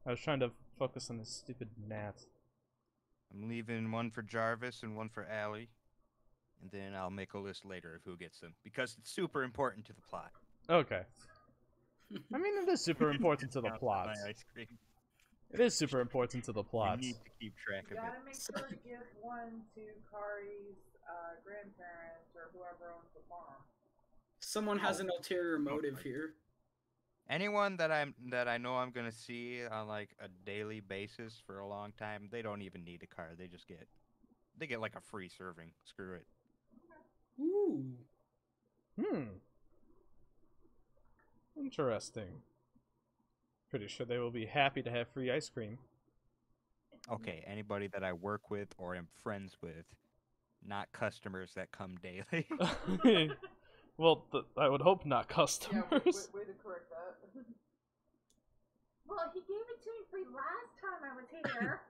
I was trying to focus on this stupid gnat. I'm leaving one for Jarvis and one for Allie. And then I'll make a list later of who gets them, because it's super important to the plot. Okay. I mean, it is super important to the plot. My ice cream. It is super important to the plot. You need to keep track of You gotta it. make sure to give one to Kari's grandparents or whoever owns the farm. Someone has an ulterior motive here. Anyone that I know I'm gonna see on like a daily basis for a long time, they don't even need a card. They get like a free serving. Screw it. Ooh. Interesting. Pretty sure they will be happy to have free ice cream. Okay, anybody that I work with or am friends with, not customers that come daily. Well, I would hope not customers. Yeah, way to correct that. Well, he gave it to me free last time I was here.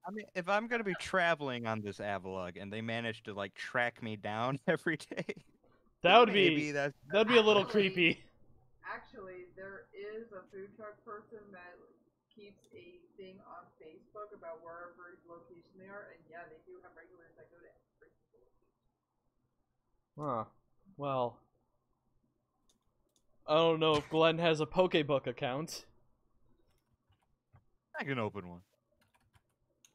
I mean, if I'm gonna be traveling on this Avalug and they manage to like track me down every day, that'd maybe be a little creepy. Actually, there is a food truck person that keeps a thing on Facebook about wherever location they are, and yeah, they do have regulars that go to every single location. Huh. Well, I don't know if Glenn has a Pokebook account. I can open one.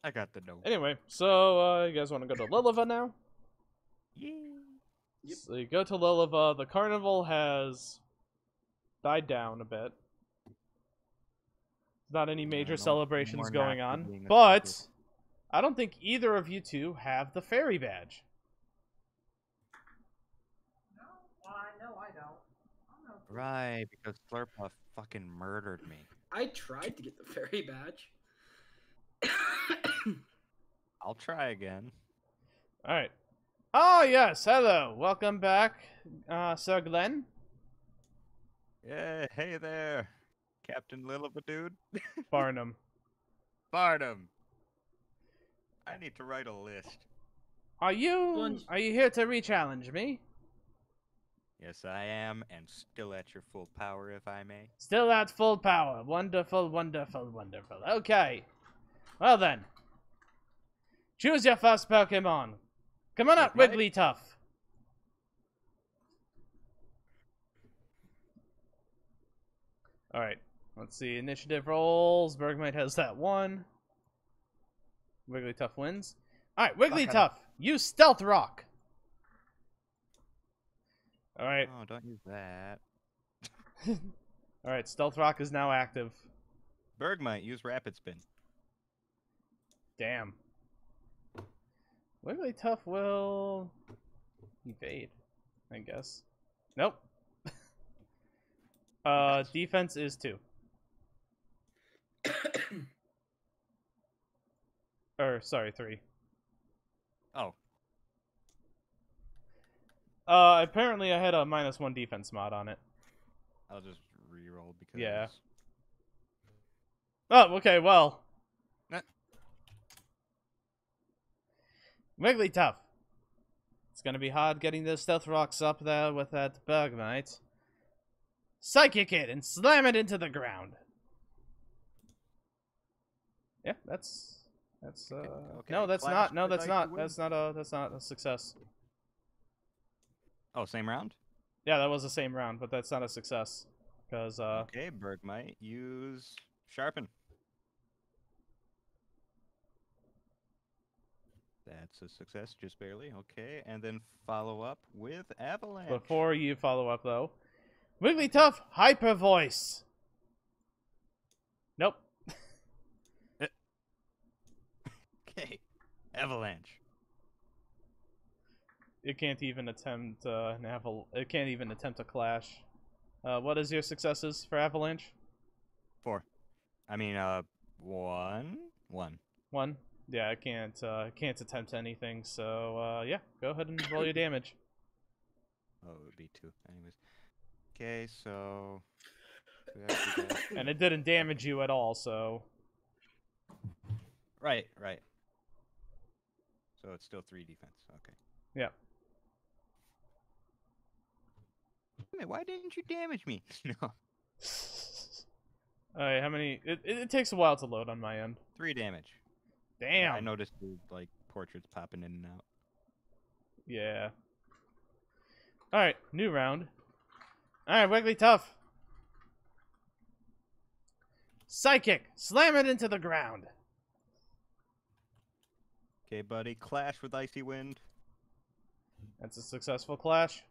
I got the note. Anyway, so you guys want to go to Liliva now? Yeah. Yep. So you go to Liliva. The carnival has died down a bit. Not any major celebrations going on, but I don't think either of you two have the fairy badge. No, well, I know I don't. Right, because Slurpuff fucking murdered me. I tried to get the fairy badge. I'll try again. Alright. Oh, yes, hello. Welcome back, Sir Glen. Yeah, hey there, Captain Liliva dude. Barnum. Barnum. I need to write a list. Are you here to re-challenge me? Yes, I am, and still at your full power, if I may. Still at full power. Wonderful, wonderful, wonderful. Okay. Well then. Choose your first Pokemon. Come on up, Wigglytuff. Alright. Let's see. Initiative rolls. Bergmite has that one. Wigglytuff wins. Alright, Wigglytuff. Use Stealth Rock. Alright. Oh, don't use that. Alright, Stealth Rock is now active. Bergmite, use Rapid Spin. Damn. Wigglytuff will evade, I guess. Nope. Defense is 2. Or, sorry, 3. Oh. Apparently I had a -1 defense mod on it. I'll just re-roll because... Yeah. Oh, okay, well. Wigglytuff. It's gonna be hard getting those stealth rocks up there with that Bergmite. Psychic it and slam it into the ground. Yeah, that's Okay. no, that's Clash not. No, with that's icy not. wind. That's not a success. Oh, same round? Yeah, that was the same round, but that's not a success. Because, Okay, Bergmite, use Sharpen. That's a success, just barely. Okay, and then follow up with Avalanche. Before you follow up, though, Wigglytuff, Hyper Voice. Nope. Okay, Avalanche. It can't even attempt it can't even attempt a clash. What is your successes for Avalanche? 4. I mean, 1. 1. 1. Yeah, I can't attempt anything. So yeah, go ahead and roll your damage. Oh, it would be 2. Anyways. Okay, so... And it didn't damage you at all, so... Right. So it's still 3 defense. Okay. Yeah. Wait, why didn't you damage me? No. Alright, how many... It takes a while to load on my end. 3 damage. Damn! I noticed the, like, portraits popping in and out. Yeah. Alright, new round. Alright, Wigglytuff. Psychic! Slam it into the ground! Okay, buddy. Clash with Icy Wind. That's a successful clash.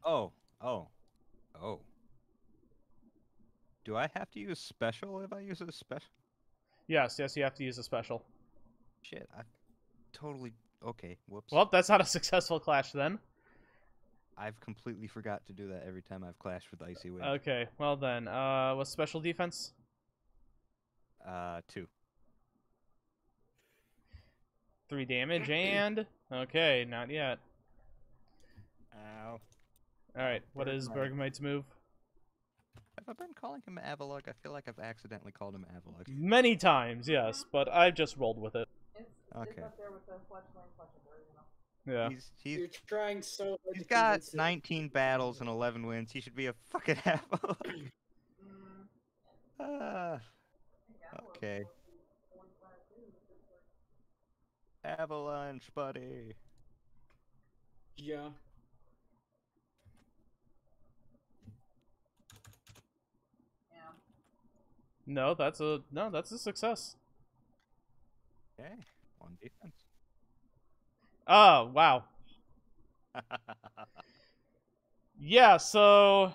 Oh. Do I have to use special if I use a special? Yes, you have to use a special. Shit, I totally... Okay, whoops. Well, that's not a successful clash then. I've completely forgot to do that every time I've clashed with Icy Wind. Okay, well then, what's special defense? 2. 3 damage and... Okay, not yet. Ow. Alright, what is Bergmite's move? Have I been calling him Avalug? I feel like I've accidentally called him Avalug. Many times, yes, but I've just rolled with it. It's Okay. up there with the fletchling, you know. Yeah. You're trying so hard He's to got convince it. 19 battles and 11 wins. He should be a fucking Avalug. Okay. Avalanche, buddy. Yeah. No, that's a success. Okay, 1 defense. Oh, wow. Yeah, so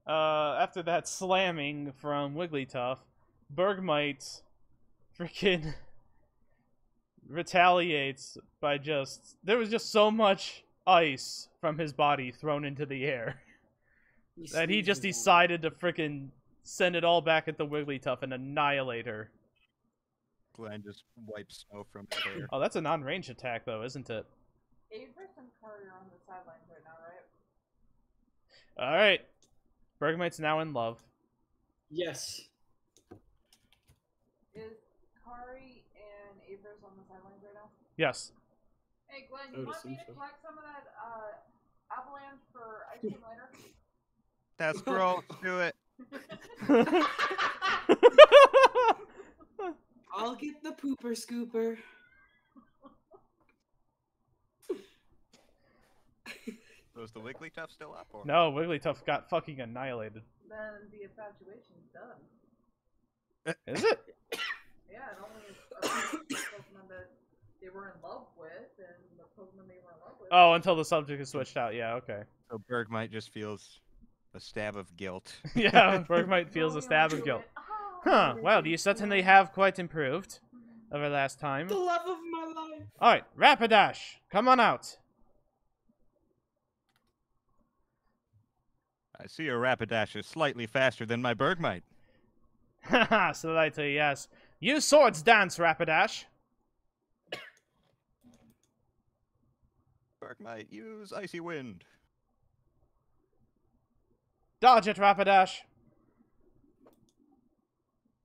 after that slamming from Wigglytuff, Bergmite freaking retaliates by there was just so much ice from his body thrown into the air that he just decided to freaking send it all back at the Wigglytuff and annihilate her. Glen just wipes snow from his hair. Oh, that's a non-range attack though, isn't it? Averis and Kari are on the sidelines right now, right? Alright. Bergmite's now in love. Yes. Is Kari and Averis on the sidelines right now? Yes. Hey, Glenn, I you would want me assume to so. collect some of that avalanche for ice cream later? That's gross. Do it. I'll get the pooper scooper. So is the Wigglytuff still up? Or? No, Wigglytuff got fucking annihilated. Then the infatuation's done. Is it? Yeah, it only is a Pokemon that they were in love with, and the Pokemon they were in love with. Oh, until the subject is switched out. Yeah, okay. So Bergmite just feels a stab of guilt. Yeah, Bergmite feels a stab of guilt. Huh, well, you certainly have quite improved over last time. The love of my life. Alright, Rapidash, come on out. I see your Rapidash is slightly faster than my Bergmite. Haha, slightly, yes. Use Swords Dance, Rapidash. Bergmite, use Icy Wind. Dodge it, Rapidash.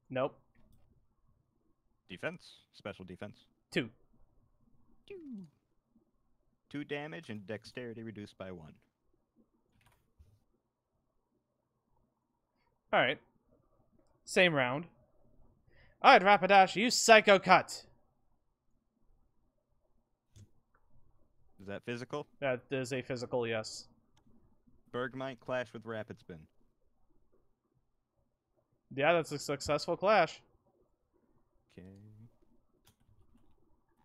Nope. Defense. Special defense. 2. 2 damage and dexterity reduced by 1. Alright. Same round. Alright, Rapidash, use Psycho Cut. Is that physical? That is a physical, yes. Bergmite clash with Rapid Spin. Yeah, that's a successful clash. Okay.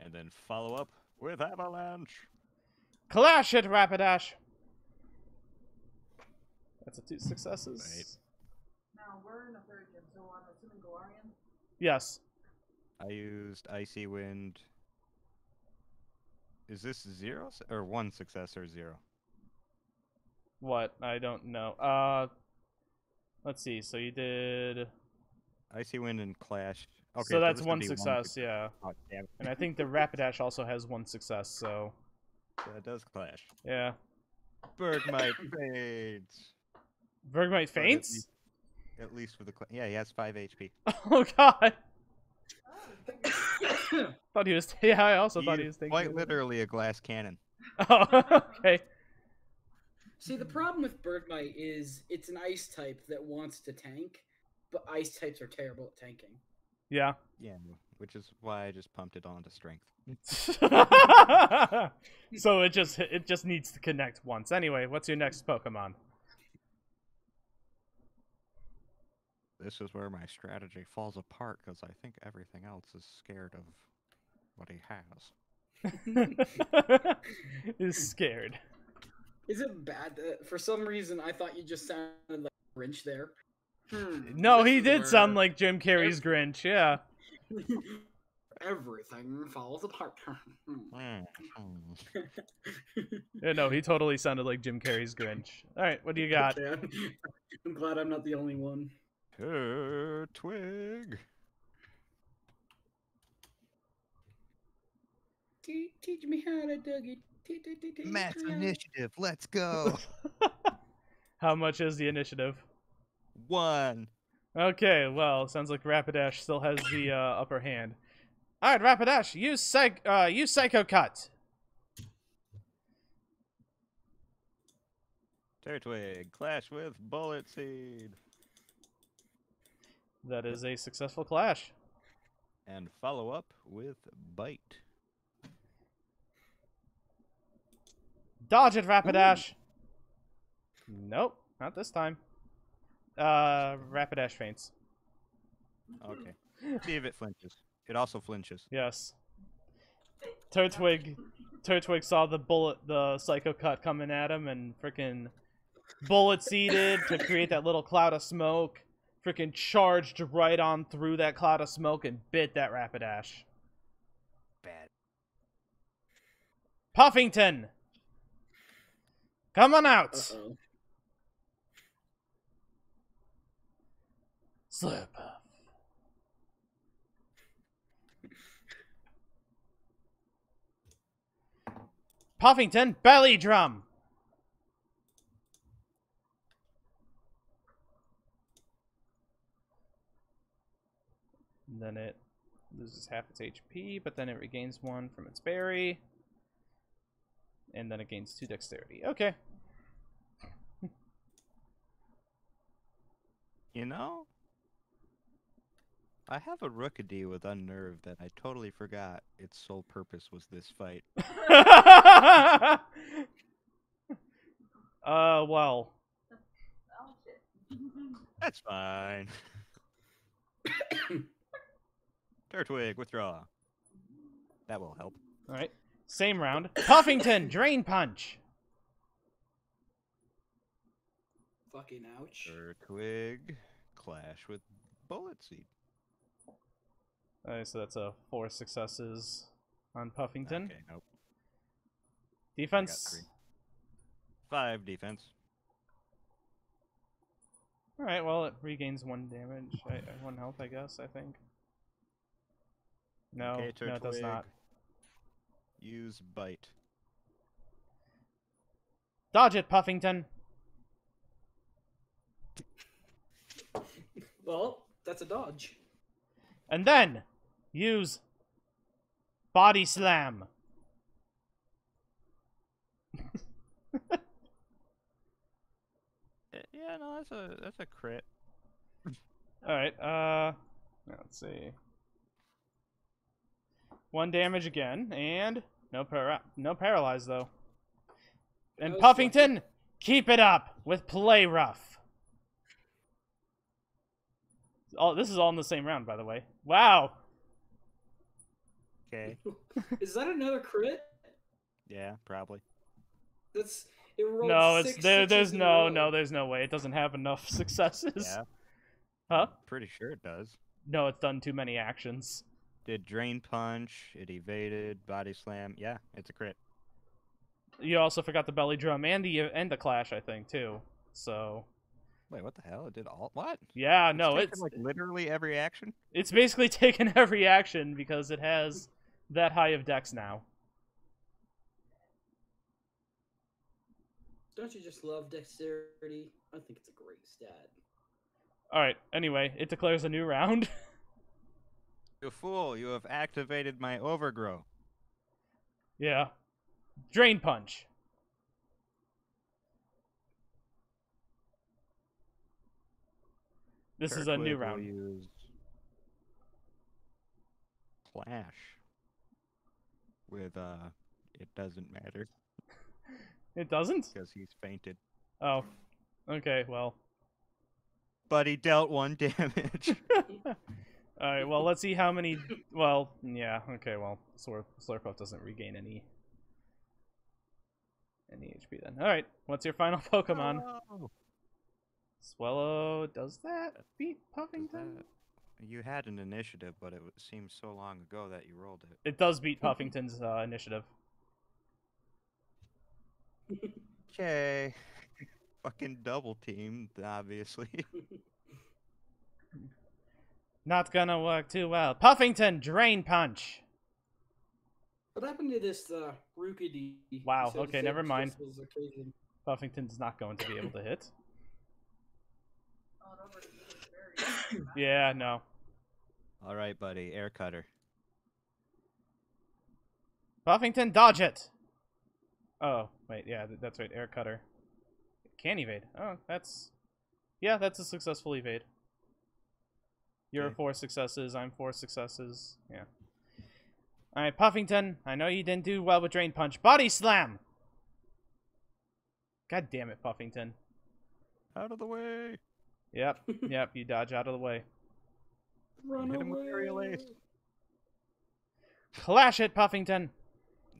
And then follow up with Avalanche. Clash it, Rapidash. That's a 2 successes. Right. Now we're in a third gym, so I'm assuming Galarian. Yes. I used Icy Wind. Is this 0 or 1 success or 0? What? I don't know. Let's see. So you did... Icy Wind and Clash. Okay, so that's this one would be success, yeah. Oh, damn it. And I think the Rapidash also has 1 success, so... That does clash. Yeah. Bergmite fades. Bergmite faints? At least with the yeah, he has 5 HP. Oh god! Thought he was... Yeah, I also thought he was thinking... Quite literally a glass cannon. Oh, okay. See, the problem with Bergmite is it's an ice type that wants to tank, but ice types are terrible at tanking. Yeah. Yeah, which is why I just pumped it onto strength. So it just needs to connect once. Anyway, what's your next Pokemon? This is where my strategy falls apart because I think everything else is scared of what he has. Is scared. Is it bad that for some reason I thought you just sounded like Grinch there? No, he did sound like Jim Carrey's Grinch, yeah. Everything falls apart. Yeah, no, he totally sounded like Jim Carrey's Grinch. Alright, what do you got? I'm glad I'm not the only one. Twig. Teach me how to dug it. Mass initiative, let's go. How much is the initiative? 1. Okay, well, sounds like Rapidash still has the upper hand. Alright, Rapidash, use Psycho Cut. Turtwig, clash with Bullet Seed. That is a successful clash. And follow up with Bite. Dodge it, Rapidash. Nope, not this time. Rapidash faints. Okay. See if it flinches. It also flinches. Yes. Turtwig saw the Psycho Cut coming at him and freaking bullet seeded to create that little cloud of smoke. Freaking charged right on through that cloud of smoke and bit that Rapidash. Bad. Puffington! Come on out! Uh-oh. Slip. Puffington, belly drum! And then it loses half its HP, but then it regains 1 from its berry. And then it gains 2 dexterity. Okay. You know, I have a Rookidee with Unnerved that I totally forgot its sole purpose was this fight. Well. Oh shit. That's fine. Turtwig, withdraw. That will help. Alright. Same round. Puffington, Drain Punch! Fucking ouch. Turtwig, clash with Bullet Seed. Alright, so that's a 4 successes on Puffington. Okay, nope. Defense. 5 defense. Alright, well, it regains 1 damage. 1 health, I guess, I think. No, Okay, no, it does Turtwig. not. Use Bite. Dodge it, Puffington. Well, that's a dodge. And then use Body Slam. Yeah, no, that's a crit. All right. Let's see. 1 damage again, and no paralyze though. And Puffington, keep it up with Play Rough. Oh, this is all in the same round, by the way. Wow. Okay. Is that another crit? Yeah, probably. That's it. Rolled No, it's six there's sixes in a row. no, there's no way. It doesn't have enough successes. Yeah. Huh? Pretty sure it does. No, it's done too many actions. Did Drain Punch, it evaded, Body Slam. Yeah, it's a crit. You also forgot the belly drum and the clash, I think, too. So. Wait, what the hell? It did all what? Yeah, It's no, taken, it's like literally every action. it's basically taken every action because it has that high of dex now. Don't you just love dexterity? I think it's a great stat. All right. Anyway, it declares a new round. You fool! You have activated my overgrow. Yeah. Drain Punch. This is a new Kirkwood will round. use Clash with it doesn't matter It doesn't? because he's fainted. Oh. Okay, well. But he dealt 1 damage. Alright, well, let's see how many... Well, yeah, okay, well, Slurpuff doesn't regain any HP then. Alright, what's your final Pokemon? Oh. Swallow, does that beat Does Puffington? that- You had an initiative, but it seems so long ago that you rolled it. It does beat Puffington's initiative. Okay. Fucking double teamed, obviously. Not gonna work too well. Puffington, Drain Punch! What happened to this Rookidee? Wow, You said okay, it never was mind. just his occasion. Puffington's not going to be able to hit. Oh, no, but it's very Yeah, no. All right, buddy. Air Cutter. Puffington, dodge it! Oh, wait, yeah, that's right, Air Cutter. Can evade. Oh, that's... Yeah, that's a successful evade. You're Okay. 4 successes, I'm 4 successes. Yeah. Alright, Puffington, I know you didn't do well with Drain Punch. Body Slam! God damn it, Puffington. Out of the way. Yep, yep, you dodge out of the way. Run Hit him with Aerial away. Ace. Clash it, Puffington!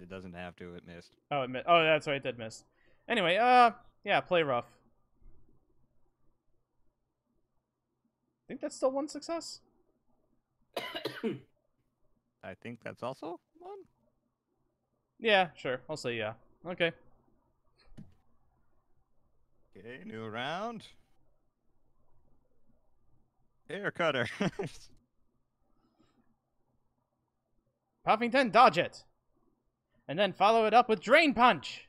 It doesn't have to. It missed. Oh, oh, that's right, it did miss. Anyway, yeah, play rough. I think that's still 1 success? I think that's also 1. Yeah, sure, I'll say yeah. Okay. Okay, new round. Air Cutter. Puffington, dodge it! And then follow it up with Drain Punch!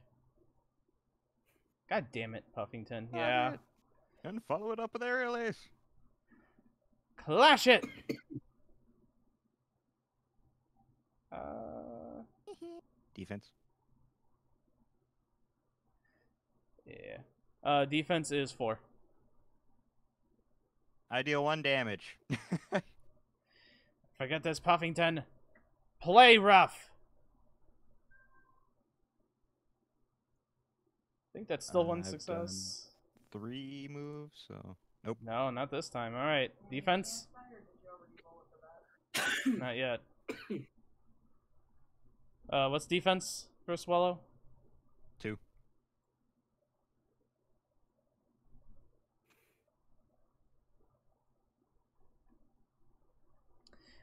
God damn it, Puffington. Yeah. And follow it up with Aerial Ace. Clash it! Defense. Yeah. Defense is 4. I deal 1 damage. Forget this, Puffington. Play rough! I think that's still 1 I've success. 3 moves, so nope. No, not this time. Alright. Defense? Not yet. What's defense for Swallow? 2.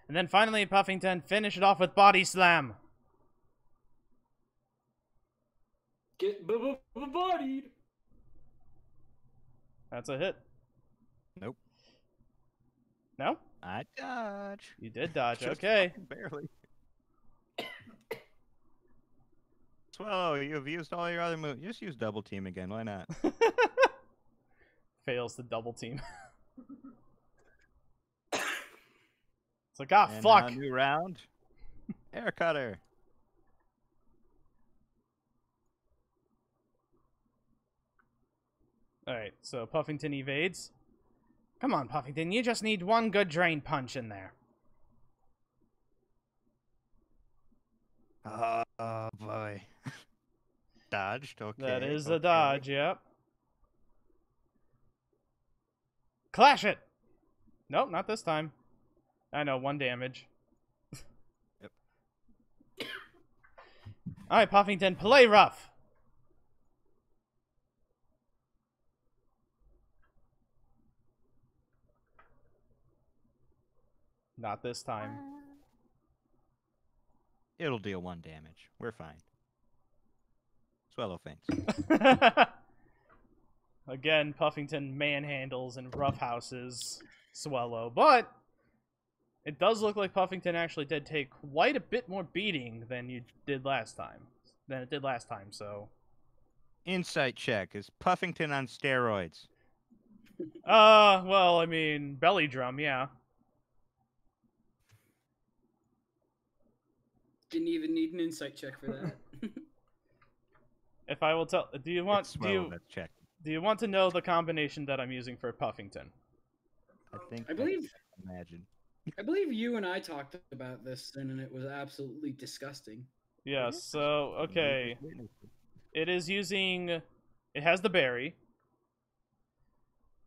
And then finally, Puffington, finish it off with Body Slam. Get bodied. That's a hit. Nope. No? I dodge. You did dodge. Just Okay. fucking barely. Swallow, you've used all your other moves. Just use double team again. Why not? Fails the double team. It's like, ah, And fuck. now, new round. Air cutter. Alright, so Puffington evades. Come on, Puffington, you just need one good drain punch in there. Oh boy. Dodged, okay. That is okay. a dodge, yep. Clash it! Nope, not this time. I know, 1 damage. Yep. Alright, Puffington, play rough! Not this time. It'll deal 1 damage. We're fine. Swallow faints. Again, Puffington manhandles and roughhouses Swallow, but it does look like Puffington actually did take quite a bit more beating than it did last time, so... Insight check. Is Puffington on steroids? Well, I mean, belly drum, yeah. Didn't even need an insight check for that. If I will tell... Do you want to know the combination that I'm using for Puffington? I believe you and I talked about this, and it was absolutely disgusting. Yes, so, okay. It is using... It has the berry.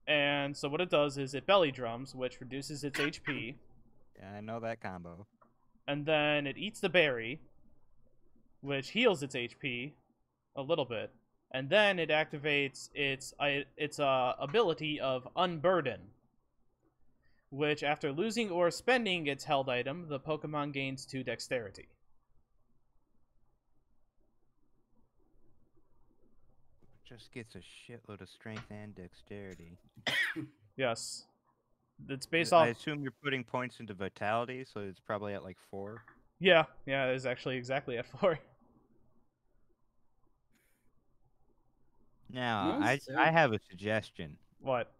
And so what it does is it belly drums, which reduces its HP. Yeah, I know that combo. And then it eats the berry, which heals its HP a little bit. And then it activates its ability of Unburden, which after losing or spending its held item, the Pokemon gains 2 dexterity. Just gets a shitload of strength and dexterity. Yes. It's based off... I assume you're putting points into vitality, so it's probably at like 4. Yeah, it is actually exactly at 4. Now, I have a suggestion. What?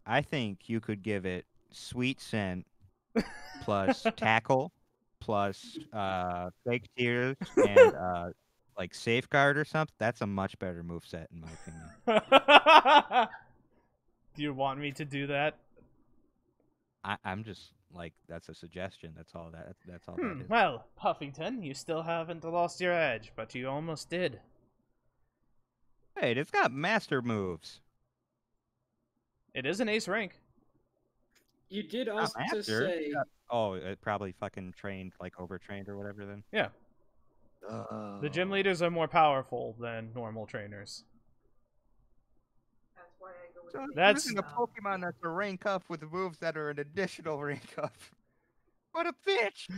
I think you could give it Sweet Scent plus Tackle plus Fake Tears and like Safeguard or something. That's a much better moveset in my opinion. Do you want me to do that? I'm just like, that's a suggestion. That's all that is. Well, Puffington, you still haven't lost your edge, but you almost did. Wait, it's got master moves. It is an ace rank. You did also say... Oh, it probably fucking trained, like overtrained or whatever then? Yeah. The gym leaders are more powerful than normal trainers. That's why I go with So That's using a Pokemon that's a rank up with moves that are an additional rank up. What a bitch!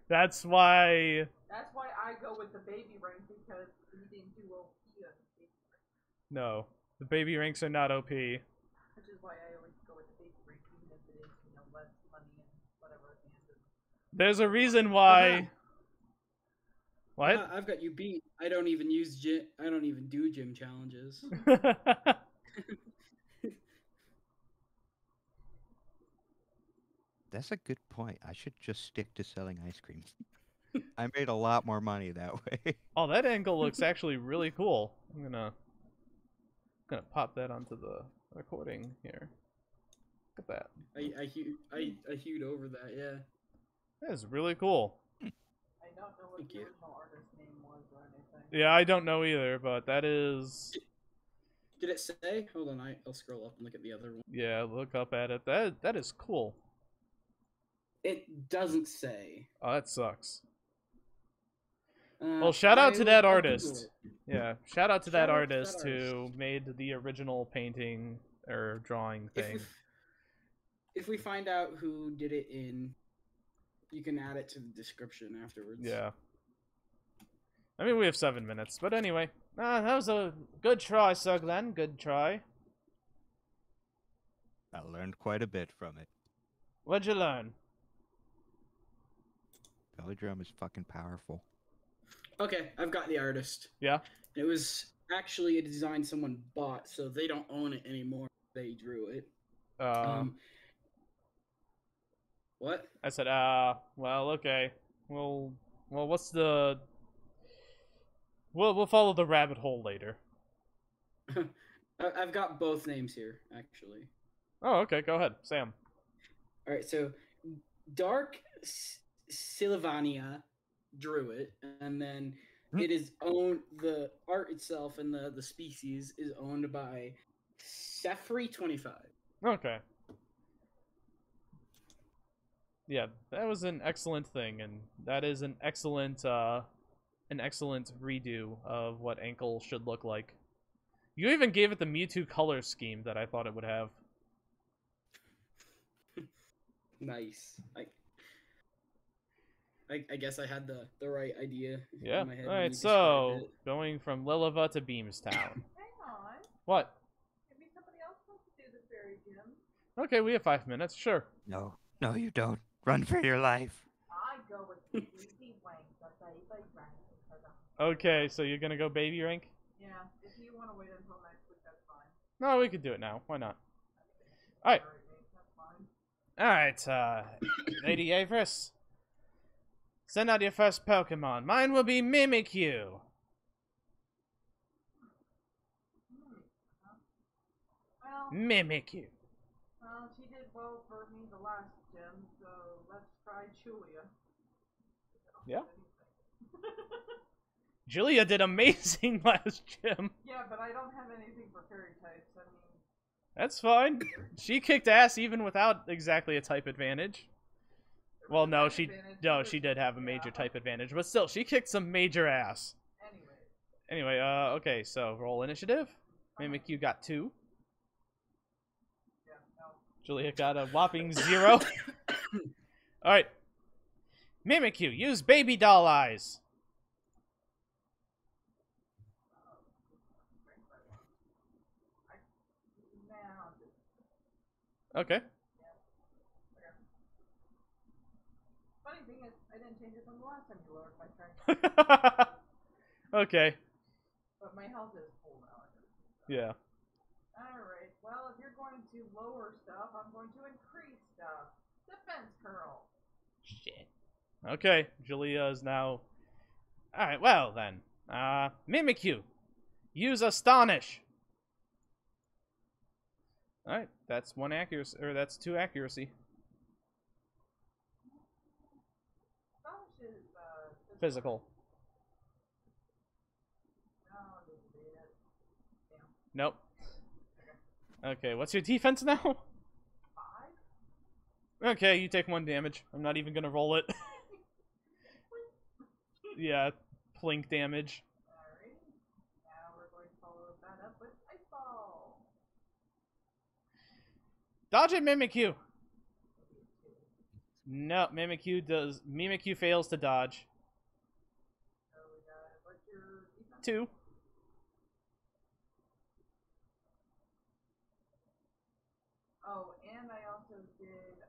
That's why... That's why I go with the baby rank, because we didn't do OP on the baby rank. No. The baby ranks are not OP. Which is why I always go with the baby rank, even if it is, less money and whatever at the end of it. There's a reason why... What? I've got you beat. I don't even do gym challenges. That's a good point. I should just stick to selling ice cream. I made a lot more money that way. Oh, that angle looks actually really cool. I'm gonna pop that onto the recording here. Look at that. I hewed over that, yeah. That is really cool. I don't know what the original artist's name was or anything. Yeah, I don't know either, but that is... Did it say? Hold on, I'll scroll up and look at the other one. Yeah, look up at it. That is cool. It doesn't say. Oh, that sucks. Well, shout out to that artist. Yeah, shout out to that artist who made the original painting or drawing thing. If we find out who did it you can add it to the description afterwards. Yeah. I mean, we have 7 minutes, but anyway. That was a good try, Sir Glen. Good try. I learned quite a bit from it. What'd you learn? Belly drum is fucking powerful. Okay, I've got the artist. Yeah. It was actually a design someone bought, so they don't own it anymore. They drew it. What? I said, well, okay. Well, what's the... We'll follow the rabbit hole later. I've got both names here, actually. Oh, okay, go ahead. Sam. All right, so Dark Sylvania drew it, and then it is owned, the art itself and the species is owned by Sefri25. Okay. Yeah, that was an excellent thing, and that is an excellent redo of what Ankle should look like. You even gave it the Mewtwo color scheme that I thought it would have. Nice. I guess I had the right idea yeah. in my head. Alright, so going from Lilova to Beamstown. Hang on. What? Maybe somebody else wants to do the fairy gym. Okay, we have 5 minutes, sure. No, you don't. Run for your life. I go with the easy wank. Okay, so you're gonna go baby rank? Yeah, if you want to wait until next week, that's fine. No, we could do it now. Why not? Alright. Alright, Lady Averis. Send out your first Pokemon. Mine will be Mimikyu. Well, Mimikyu. Well, she did well for me the last gym, so let's try Julia. Yeah. Julia did amazing last gym. Yeah, but I don't have anything for fairy types. I mean... That's fine. She kicked ass even without exactly a type advantage. Well, no, she did have a major type advantage, but still, she kicked some major ass. Anyway, okay, so roll initiative. Mimikyu got 2. Julia got a whopping 0. Alright. Mimikyu, use baby doll eyes. Okay. Funny thing is, I didn't change it from the last time you lowered my strength. Okay. But my health is full now. Yeah. Alright, well, if you're going to lower stuff, I'm going to increase stuff. Defense curl. Shit. Okay, Julia is now... Alright, well then. Mimikyu. Use Astonish. Alright, that's 1 accuracy, or that's 2 accuracy. Astonish is, physical. Nope. Okay, what's your defense now? 5? Okay, you take 1 damage. I'm not even gonna roll it. Yeah, plink damage. Alright. Now we're going to follow that up with Ice Ball. Dodge it, Mimikyu! No, Mimikyu fails to dodge. So we got, what's your defense? 2. Oh, and I also did,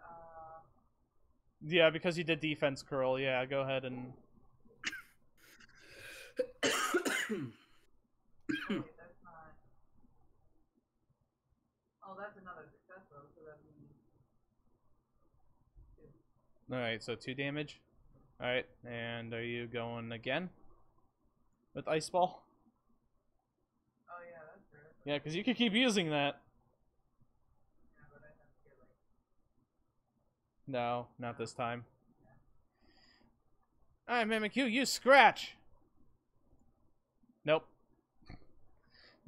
Yeah, because you did defense curl, yeah, go ahead and... wait, that's not... Oh, that's another success though, so that means... 2. Alright, so 2 damage. Alright, and are you going again? With Ice Ball? Oh yeah, that's fair. Yeah, because you could keep using that. Yeah, but I have to get like... No, not this time. Alright, Mimikyu, use Scratch! Nope.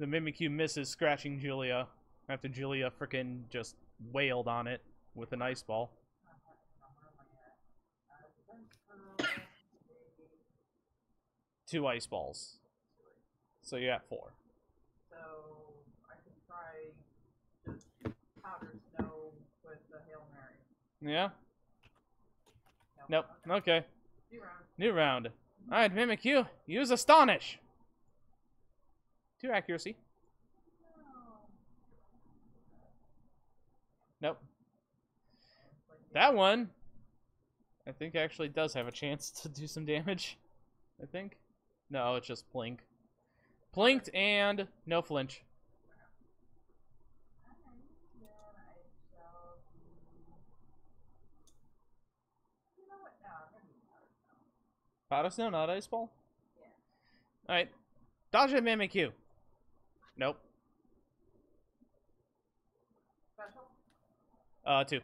The Mimikyu misses scratching Julia after Julia frickin' just wailed on it with an Ice Ball. 2 Ice Balls. So you're at 4. So I can try just powder snow with the Hail Mary. Yeah? Nope. Okay. New round. New round. Alright, Mimikyu, use Astonish! 2 accuracy. Nope. That one, I think, actually does have a chance to do some damage. I think. No, it's just plink. Plinked and no flinch. Powder Snow, not Ice Ball? Yeah. Alright. Dodge it, Mimikyu. Nope. Special? 2.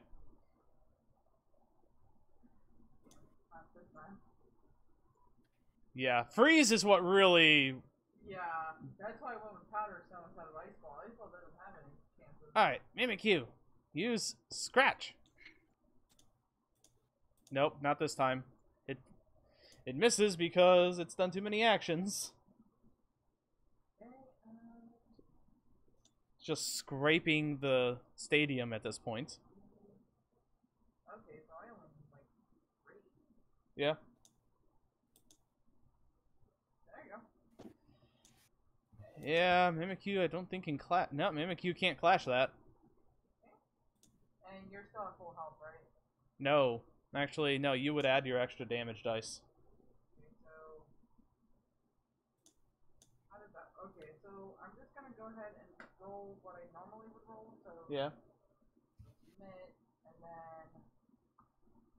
Yeah, freeze is what really... Yeah, that's why I went with Powder Snow instead of Ice Ball. Ice Ball doesn't have any chances. Alright, Mimikyu. Use Scratch. Nope, not this time. It misses because it's done too many actions. It's just scraping the stadium at this point. Okay, so I only need like 3. Yeah. There you go. Yeah, Mimikyu I don't think can clash. No, Mimikyu can't clash that. And you're still at full health, right? No. Actually, no, you would add your extra damage dice. Okay, so I'm just gonna go ahead and roll what I normally would roll. So Yeah. Submit and then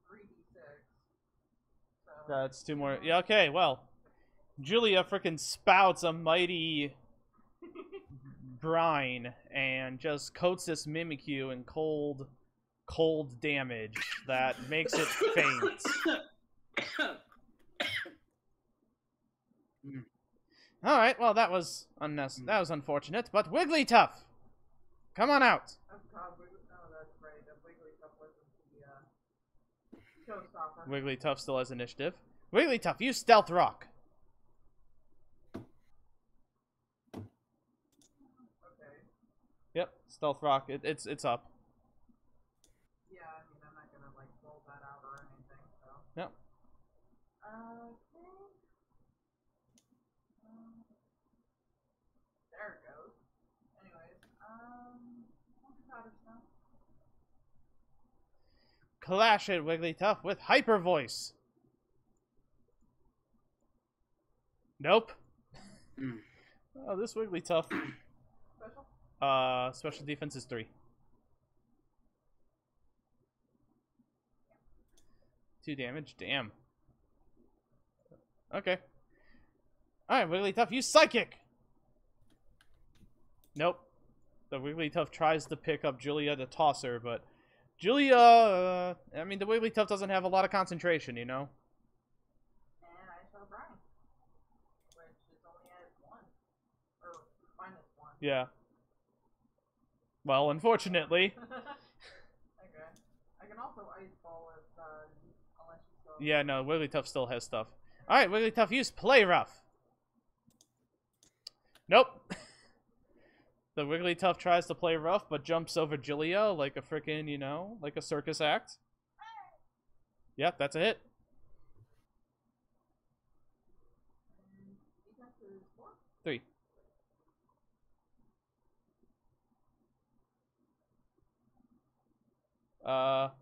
3d6. So That's 2 more. Yeah, okay, well. Julia frickin' spouts a mighty brine and just coats this Mimikyu in cold damage that makes it faint. Alright, well, that was unfortunate, but Wigglytuff! Come on out! oh god, that's right. Wigglytuff wasn't the showstopper. Wigglytuff still has initiative. Wigglytuff, use Stealth Rock! Okay. Yep, Stealth Rock, it's up. Yeah, I mean, I'm not gonna, like, roll that out or anything, so. Yep. Okay. There it goes. Anyways, Powder Snow. Clash it, Wigglytuff, with Hyper Voice! Nope. Oh, this Wigglytuff. Special? Special defense is 3. 2 damage, damn. Okay. Alright, Wigglytuff, use Psychic! Nope. The Wigglytuff tries to pick up Julia to toss her, but Julia, I mean, the Wigglytuff doesn't have a lot of concentration, you know? And I saw Brian, which is only at 1. Or -1. Yeah. Well, unfortunately. Okay. I can also Ice Ball if, unless you still... Yeah, no, Wigglytuff still has stuff. Alright, Wigglytuff, use Play Rough! Nope. The Wigglytuff tries to play rough, but jumps over Julia like a frickin', you know, like a circus act. Yep, that's a hit. Defense is 4? 3. Are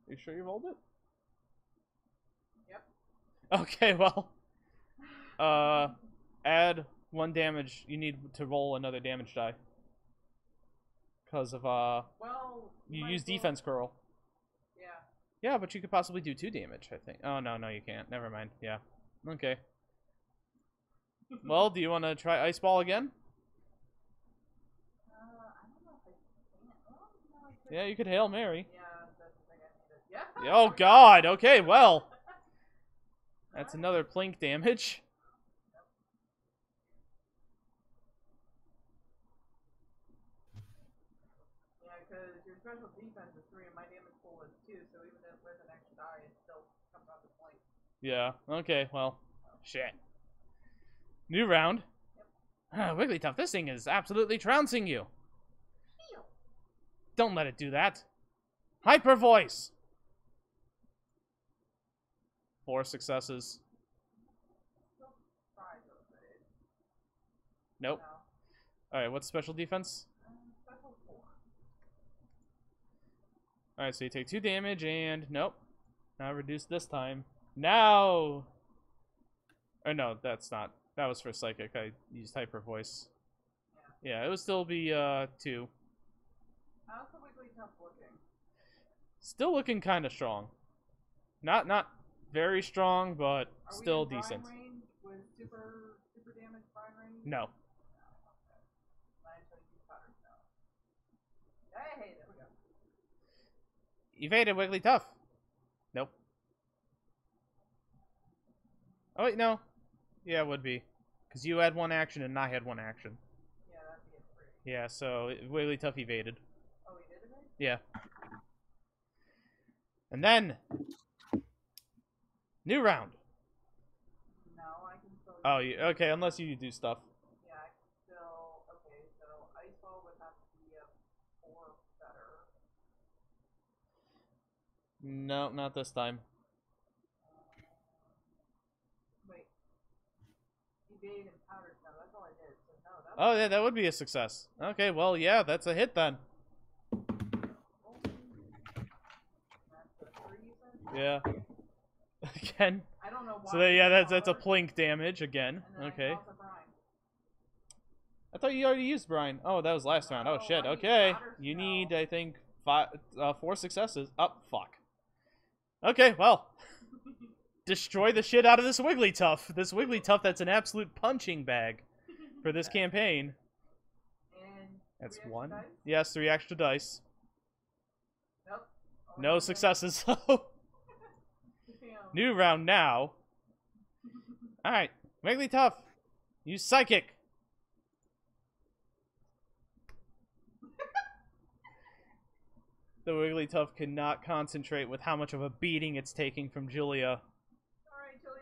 you sure you rolled it? Yep. Okay, well. Add 1 damage. You need to roll another damage die. Because of, well, you use defense curl. Yeah. Yeah, but you could possibly do 2 damage, I think. Oh, no, you can't. Never mind. Yeah. Okay. Well, do you want to try Ice Ball again? I don't know if I can. Well, no, I could. Yeah, you could Hail Mary. Yeah, that's the thing I needed. Yeah. Oh, God. Okay, well. That's another plink damage. Yeah, because your special defense is 3 and my damage pool is 2, so even if with an extra die, it still comes out to point. Yeah, okay, well. Shit. New round. Yep. Wigglytuff, this thing is absolutely trouncing you. Heal. Don't let it do that. Hyper Voice. 4 successes. Still 5 of it. Nope. No. Alright, what's special defense? Special 4. Alright, so you take 2 damage and... Nope. Now reduce this time. Now! Or no, that's not. That was for Psychic. I used Hyper Voice. Yeah, it would still be 2. How's the Wigglytuff looking? Still looking kind of strong. Not very strong, but still we in decent. Brine range with super damage Brine range? No. Okay. Nice, so you powder snow. Hey, there we go. Evaded Wigglytuff. Nope. Oh wait, no. Yeah, it would be. Because you had 1 action and I had 1 action. Yeah, that'd be a 3. Yeah, so Wigglytuff evaded. Oh, he did evade? Yeah. And then... New round. No, I can still... Oh, okay, unless you do stuff. Yeah, I can still... Okay, so Ice Ball would have to be a 4 better. No, not this time. Wait. Evade and powder snow, that's all I did. So no, that Oh, yeah, that would be a success. Okay, well, yeah, that's a hit then. that's a 3, you said? Yeah. Again. I don't know why. So, yeah, that's a plink damage again. And then Okay. I also Brine. I thought you already used Brine. Oh, that was last round. Oh, No, shit. I need Okay. powder You snow. need, I think, 4 successes. Oh, fuck. Okay, well. Destroy the shit out of this Wigglytuff. This Wigglytuff that's an absolute punching bag for this campaign. And That's 3 extra 1. dice? Yes, 3 extra dice. Nope. Only No 1 successes. Damn. New round now. Alright. Wigglytuff. Use Psychic. The Wigglytuff cannot concentrate with how much of a beating it's taking from Julia. Alright, Julia,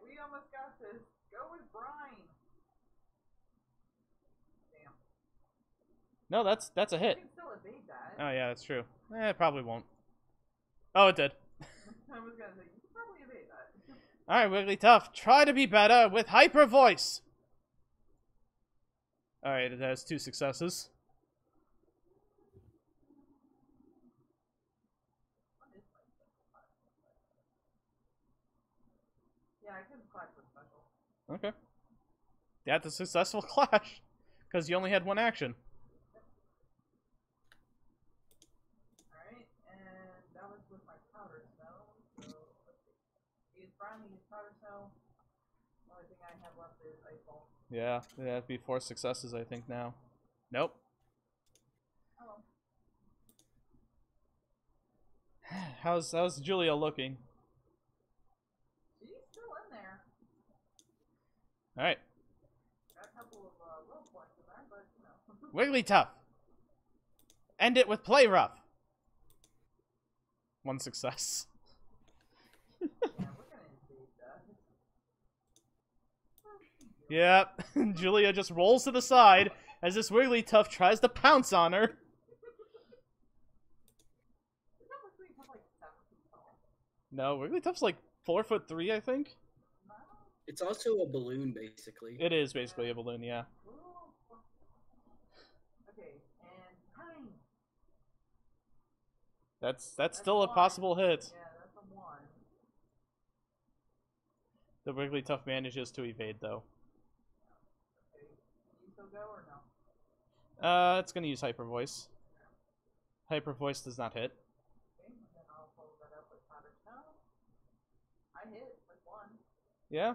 we almost got this. Go with Brine. Damn. No, that's a You hit. can still evade that. Oh yeah, that's true. It probably won't. Oh, it did. I was gonna say, you can probably evade that. Alright, Wigglytuff, try to be better with Hyper Voice. Alright, it has 2 successes. Yeah, I couldn't clash with special. Okay. That's a successful clash. Because you only had 1 action. Alright, and that was with my powder snow. So, let's see. Use Brine, use powder snow. The only thing I have left is Ice Ball. Yeah, that'd be 4 successes, I think, now. Nope. Oh. How's Julia looking? She's still in there. Alright. Got a couple of low points in there, but you know. Wigglytuff. End it with Play Rough. 1 success. Yeah, we're gonna invade that. Yep. Julia just rolls to the side as this Wigglytuff tries to pounce on her. Is that Wigglytuff like 7 feet tall? No, Wigglytuff's like 4'3", I think. No? It's also a balloon, basically. It is basically a balloon, yeah. Ooh. Okay, and time. That's still a possible hit. Yeah, that's a 1. The Wigglytuff manages to evade, though. Okay, you still go or no? It's gonna use Hyper Voice. Hyper Voice does not hit. Okay, and then I'll follow that up with powder snow. I hit with 1. Yeah?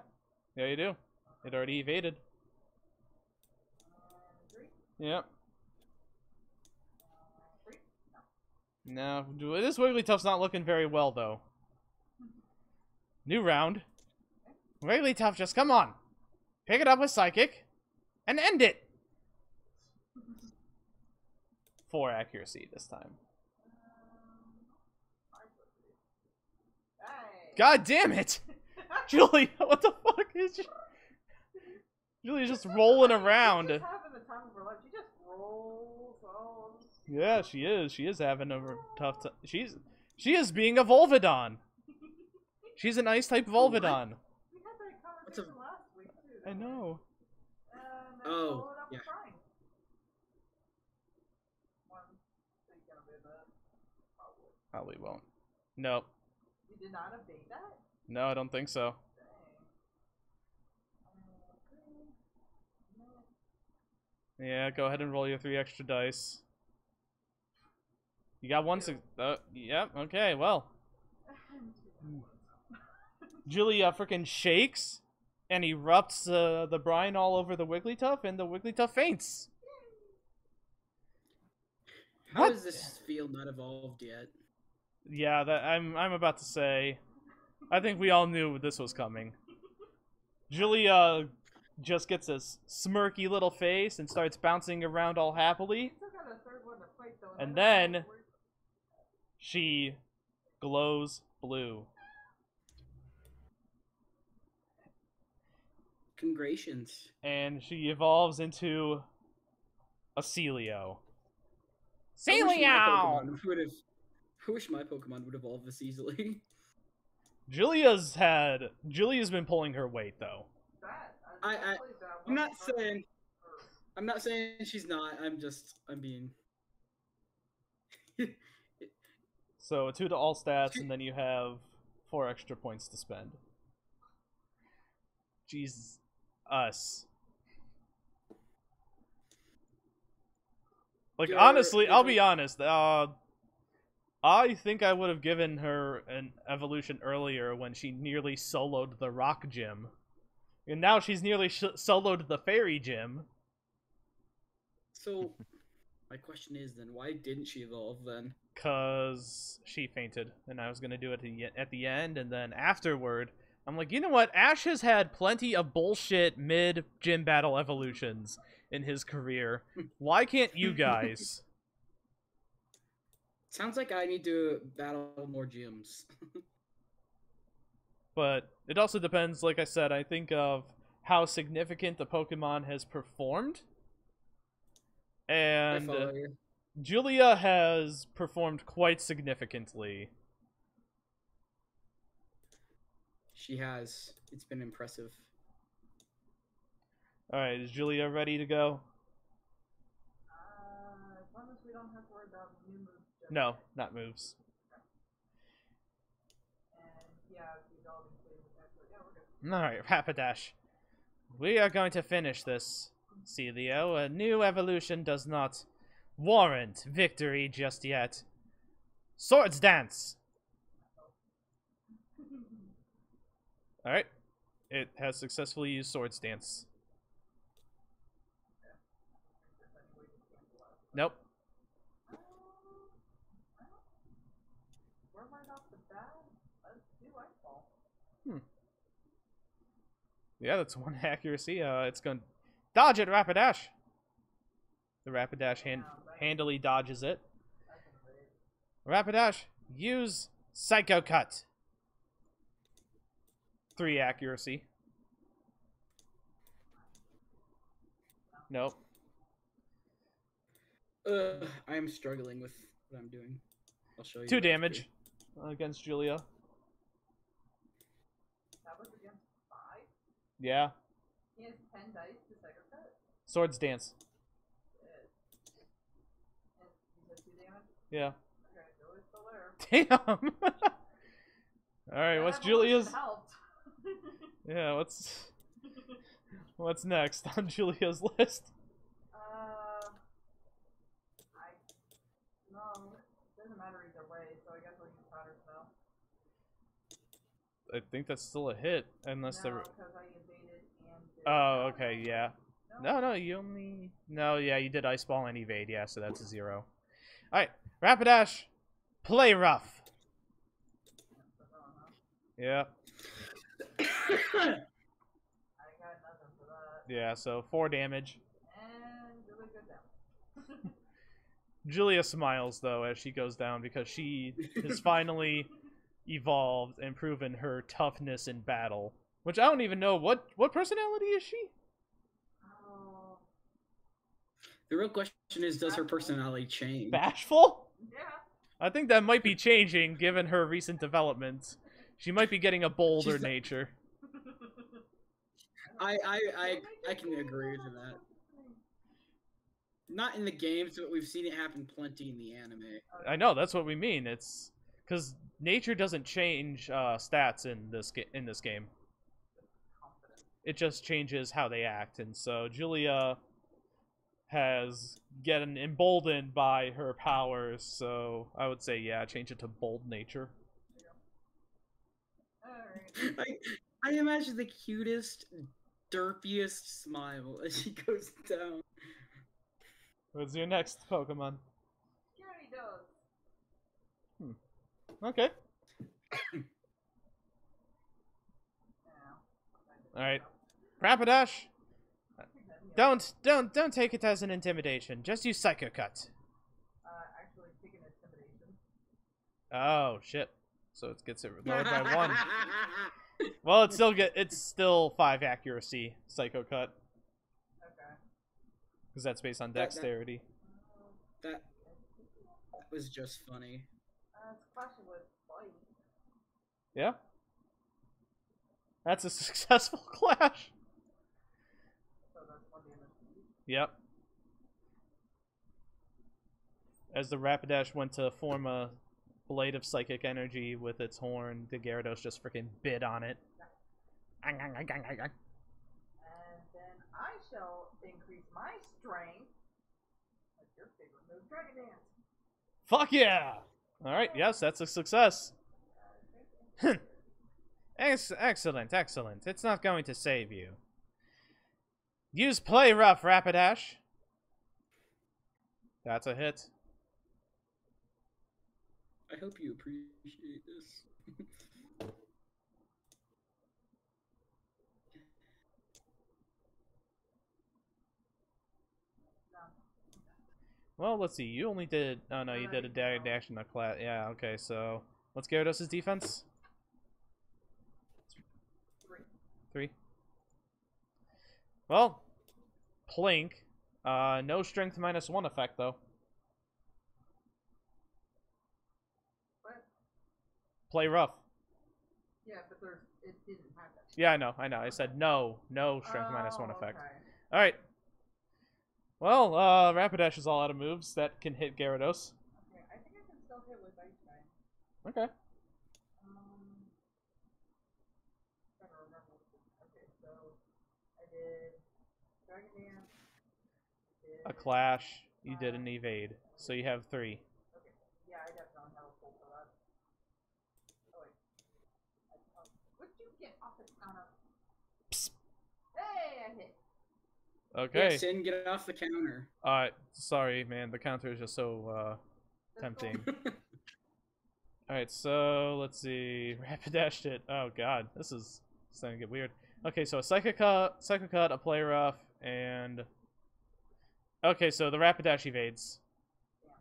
Yeah, you do. It already evaded. And 3. Yep. 3. No, this Wigglytuff's not looking very well, though. New round. Wigglytuff, just come on. Pick it up with Psychic. And end it! 4 accuracy this time. Hey! God damn it! Julia, what the fuck is Julia's just rolling around. She's having the time of her life. She just rolls all. Yeah, she is. She is having a tough time. She is being a Volvidon. She's an ice type Volvidon. We had that conversation last week too. I know. And then Oh, followed up yeah. with Brine. One, so you can evade that. Probably. Probably won't. Nope. You did not evade that? No, I don't think so. Dang. Yeah, go ahead and roll your 3 extra dice. You got 1 yep, okay, well. Julia frickin' shakes and erupts the brine all over the Wigglytuff, and the Wigglytuff faints. How is this field not evolved yet? Yeah, that I'm about to say. I think we all knew this was coming. Julia just gets a smirky little face and starts bouncing around all happily. And then she glows blue. Congratulations. And she evolves into a Celio. I wish my Pokemon would evolve this easily. Julia's been pulling her weight though. I'm not saying she's not. I'm being. So 2 to all stats, and then you have 4 extra points to spend. Jesus, us. Like honestly, I'll be honest. I think I would have given her an evolution earlier when she nearly soloed the Rock Gym. And now she's nearly soloed the Fairy Gym. So, my question is then, why didn't she evolve then? Because she fainted, and I was going to do it at the end, and then afterward, I'm like, you know what? Ash has had plenty of bullshit mid-gym battle evolutions in his career. Why can't you guys? Sounds like I need to battle more gyms. But it also depends, like I said, I think of how significant the Pokemon has performed. And Julia has performed quite significantly. She has. It's been impressive. Alright, is Julia ready to go? As long as we don't have to worry about new moves. No, not moves. And yeah, we'd all be saved with that, but yeah, we're good. Alright, Rapidash. We are going to finish this, Celio. A new evolution does not warrant victory just yet. Swords Dance! Alright. It has successfully used Swords Dance. Nope. We're right off the bat. Let's do Lightfall. Yeah, that's 1 accuracy. It's going to dodge it, Rapidash. The Rapidash handily dodges it. Rapidash, use Psycho Cut. 3 accuracy. Nope. I am struggling with what I'm doing. I'll show you. 2 damage against Julia. That was against 5? Yeah. He has 10 dice to Psycho Cut? Swords Dance. And he said 2 damage? Yeah. Okay, Julie's still there. Damn! Alright, what's Julia's... Helped. Yeah, what's next on Julia's list? No, it doesn't matter either way, so I guess we'll use Powder Spell. I think that's still a hit, unless No, the... because I evaded and did... Oh, okay, yeah. No, you only... No, yeah, you did Ice Ball and evade, yeah, so that's a 0. Alright, Rapidash, play rough. Yeah. I got nothing for that. Yeah, so 4 damage. And Julie goes down. Julia smiles, though, as she goes down, because she has finally evolved and proven her toughness in battle. Which I don't even know, what personality is she? Oh. The real question is, does her personality change? Bashful? Yeah. I think that might be changing, given her recent developments. She might be getting a bolder nature. I can agree with that. Not in the games, but we've seen it happen plenty in the anime. I know, that's what we mean. It's because nature doesn't change stats in this game. It just changes how they act, and so Julia has gotten emboldened by her powers, so I would say, yeah, change it to bold nature. Alright. I imagine the cutest, derpiest smile as she goes down. What's your next Pokemon? Gyarados. Okay. Alright. Rapidash! Don't take it as an intimidation. Just use Psycho Cut. Actually, take an intimidation. Oh, shit. So it gets it lowered by 1. Well, it's still 5 accuracy, Psycho Cut. Okay. Because that's based on dexterity. That was just funny. Splashing with bite. Yeah. That's a successful clash. So that's 1 damage. Yep. As the Rapidash went to form a blade of psychic energy with its horn, the Gyarados just freaking bit on it. And then I shall increase my strength. Like your favorite move, Dragon Dance. Fuck yeah! Alright, yes, that's a success. Excellent, excellent. It's not going to save you. Use Play Rough, Rapidash. That's a hit. I hope you appreciate this. Well, let's see. You only did... Oh, no, you did a dash in a class. Yeah, okay, so... What's Gyarados' defense? 3. Well, Plink. No strength -1 effect, though. What? Play rough. Yeah, but it didn't have that. Yeah, I know. I said no strength -1 effect. Okay. Alright. Well, Rapidash is all out of moves that can hit Gyarados. Okay, I think I can still hit with Ice Giant. Okay. Trying to remember. Okay, so I did Dragon Dance. A Clash. You did an Evade. So you have 3. Okay, yeah, I definitely have a full for that. Oh, wait. Would you get off the counter? Psst. Hey, I hit. Okay. Yeah, Sin, get off the counter. Sorry, man. The counter is just so, tempting. Alright, so, let's see. Rapidash it. Oh, God. This is starting to get weird. Okay, so a Psycho Cut, a Play Rough, and... Okay, so the Rapidash evades. Yeah.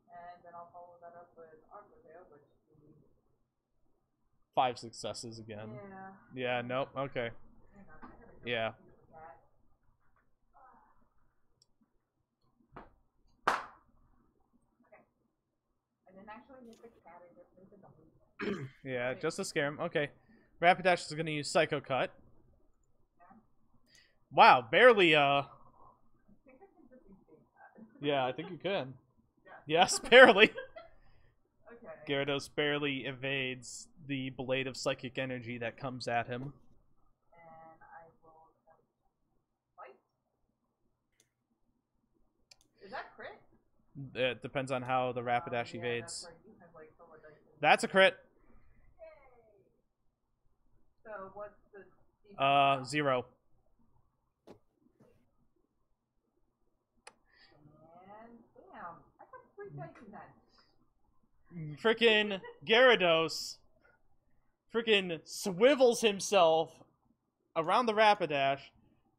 And then I'll follow that up with Aqua Tail, which is... 5 successes again. Yeah. Yeah, nope. Okay. Hang on, I gotta go Yeah. see the cat. Okay. I didn't actually hit the cat, I just hit the dog. Yeah, just to scare him. Okay. Rapidash is gonna use Psycho Cut. Wow, barely, I think I can just evade that. Yeah, I think you can. Yeah. Yes, barely. Okay. Gyarados barely evades the blade of psychic energy that comes at him. And I will fight. Is that crit? It depends on how the Rapidash Yeah, evades. that's right. You have, like, solar dice in That's a crit. Yay! So what's the defense? 0. And damn, I got 3 dice in that. Frickin' Gyarados frickin' swivels himself around the Rapidash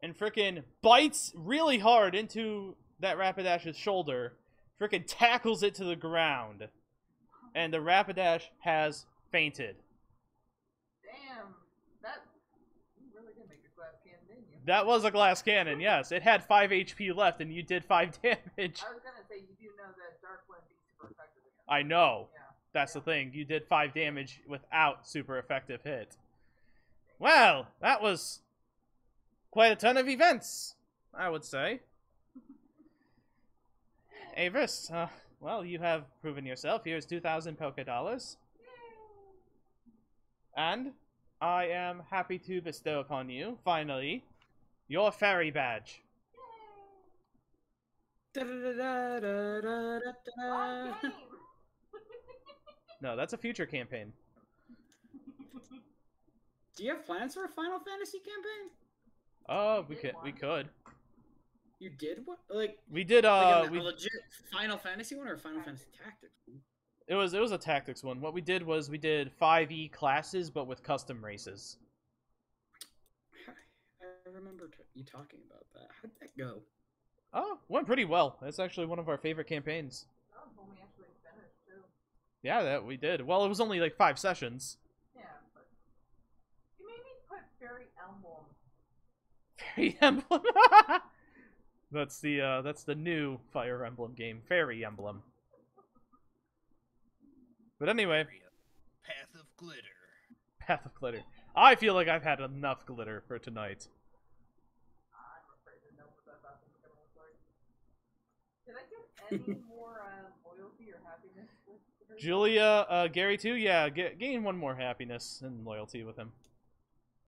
and frickin' bites really hard into that Rapidash's shoulder, frickin' tackles it to the ground, and the Rapidash has fainted. Damn, that you really did make a glass cannon, didn't you? That was a glass cannon, yes. It had 5 HP left and you did 5 damage. I was gonna say you do know that Dark Blend beats super effective against. I know. Yeah. That's the thing. You did 5 damage without super effective hit. Well, that was quite a ton of events, I would say. Averis, well, you have proven yourself. Here's 2,000 Poké Dollars. And I am happy to bestow upon you, finally, your fairy badge. Wrong game. No, that's a future campaign. Do you have plans for a Final Fantasy campaign? We could. You did what? Like we did a we legit Final Fantasy one or a Final Fantasy Tactics one? It was a tactics one. What we did was we did 5e classes but with custom races. I remember you talking about that. How'd that go? Oh, went pretty well. That's actually one of our favorite campaigns. That was when we actually finished too. Yeah, that we did. Well, it was only like 5 sessions. Yeah, but you made me put Fairy Emblem. Fairy Emblem. That's the new Fire Emblem game, Fairy Emblem. But anyway, Path of Glitter. Path of Glitter. I feel like I've had enough glitter for tonight. I'm afraid to know what that bathroom's gonna look like. Did I get any more loyalty or happiness with Julia, Gary too? Yeah, gain one more happiness and loyalty with him.